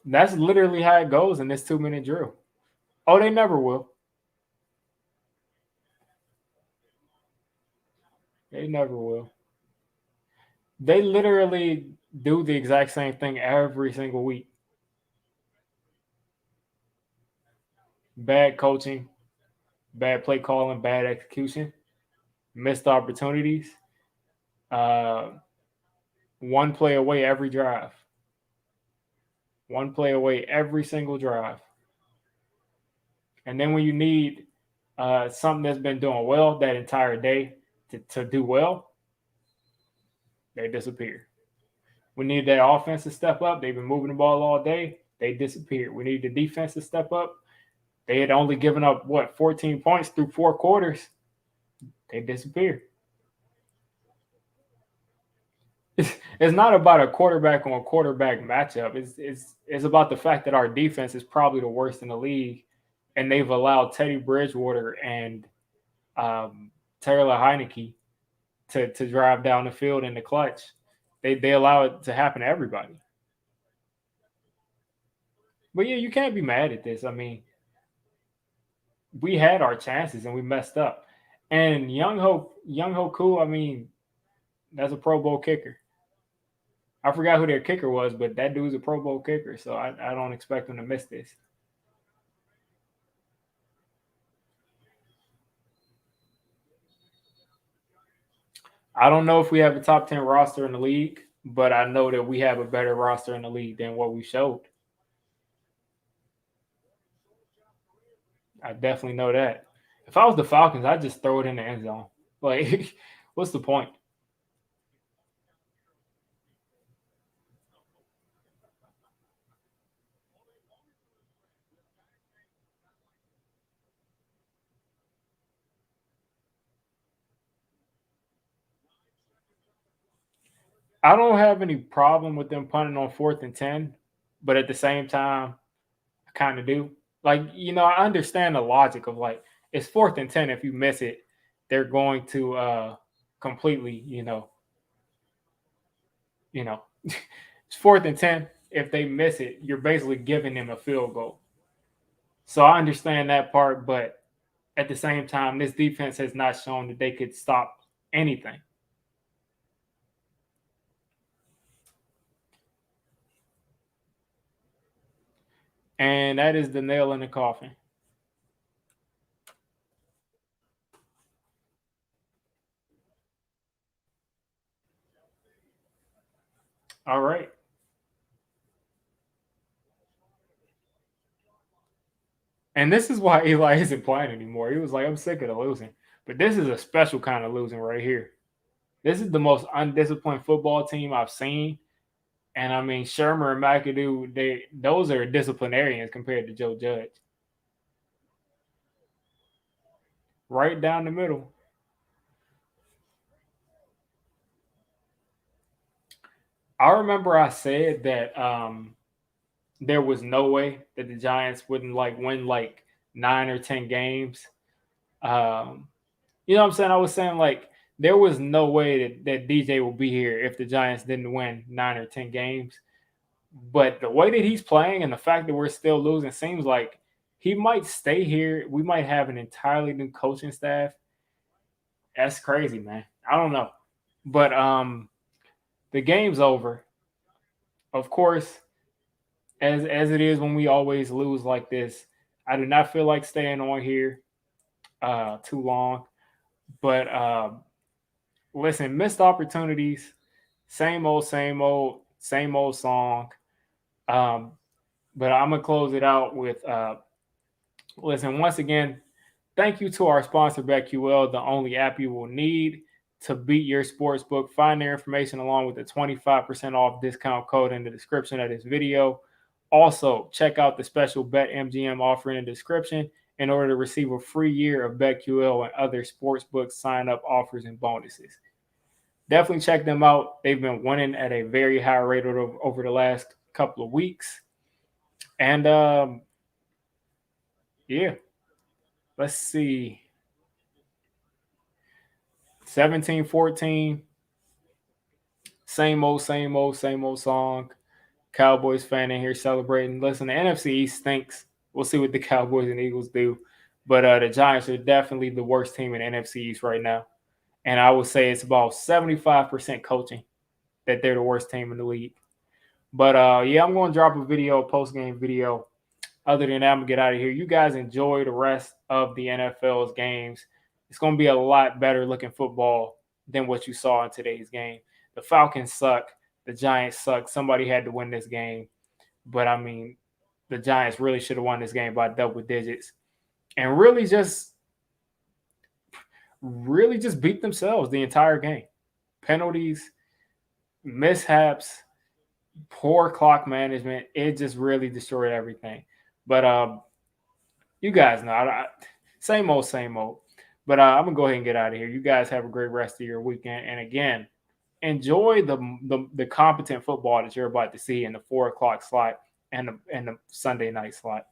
Speaker 1: That's literally how it goes in this 2-minute drill. Oh, they never will. They never will. They literally do the exact same thing every single week. Bad coaching, bad play calling, bad execution, missed opportunities. Uh, one play away every drive. One play away every single drive. And then when you need something that's been doing well that entire day to do well, they disappear. We need that offense to step up. They've been moving the ball all day. They disappear. We need the defense to step up. They had only given up what 14 points through 4 quarters. They disappeared. It's not about a quarterback on quarterback matchup. It's about the fact that our defense is probably the worst in the league, and they've allowed Teddy Bridgewater and um, Taylor Heineke to drive down the field in the clutch. They allow it to happen to everybody. But yeah, you can't be mad at this. I mean, we had our chances and we messed up. And Young Hoku, I mean, that's a Pro Bowl kicker. I forgot who their kicker was, but that dude's a Pro Bowl kicker, so I don't expect him to miss this. I don't know if we have a top 10 roster in the league, but I know that we have a better roster in the league than what we showed. I definitely know that. If I was the Falcons, I'd just throw it in the end zone. Like, what's the point? I don't have any problem with them punting on 4th and 10, but at the same time, I kind of do. Like, I understand the logic of like it's 4th and 10. If you miss it, they're going to completely, it's 4th and 10. If they miss it, you're basically giving them a field goal. So I understand that part, but at the same time, this defense has not shown that they could stop anything. And that is the nail in the coffin. All right. And this is why Eli isn't playing anymore. He was like, I'm sick of the losing. But this is a special kind of losing right here. This is the most undisciplined football team I've seen. And I mean, Shermer and McAdoo, those are disciplinarians compared to Joe Judge. Right down the middle. I remember I said that there was no way that the Giants wouldn't like win like 9 or 10 games. Um, you know what I'm saying? I was saying like there was no way that DJ will be here if the Giants didn't win 9 or 10 games. But the way that he's playing and the fact that we're still losing seems like he might stay here. We might have an entirely new coaching staff. That's crazy, man. I don't know. But the game's over. Of course, as it is when we always lose like this, I do not feel like staying on here too long. But listen, missed opportunities, same old song. Um, but I'm gonna close it out with listen, once again, thank you to our sponsor, BetQL, the only app you will need to beat your sports book. Find their information along with the 25% off discount code in the description of this video. Also, check out the special BetMGM offer in the description in order to receive a free year of BetQL and other sportsbook sign up offers and bonuses. Definitely check them out. They've been winning at a very high rate over the last couple of weeks. And yeah, let's see. 17-14. Same old song. Cowboys fan in here celebrating. Listen, the NFC East stinks. We'll see what the Cowboys and Eagles do. But the Giants are definitely the worst team in the NFC East right now. And I would say it's about 75% coaching that they're the worst team in the league. But yeah, I'm going to drop a video, a post-game video. Other than that, I'm going to get out of here. You guys enjoy the rest of the NFL's games. It's going to be a lot better looking football than what you saw in today's game. The Falcons suck. The Giants suck. Somebody had to win this game. But, I mean, the Giants really should have won this game by double digits. And really just beat themselves the entire game. Penalties, mishaps, poor clock management. It just really destroyed everything. But You guys know. Same old, same old. But I'm gonna go ahead and get out of here. You guys have a great rest of your weekend, and again, enjoy the competent football that you're about to see in the 4 o'clock slot and the Sunday night slot.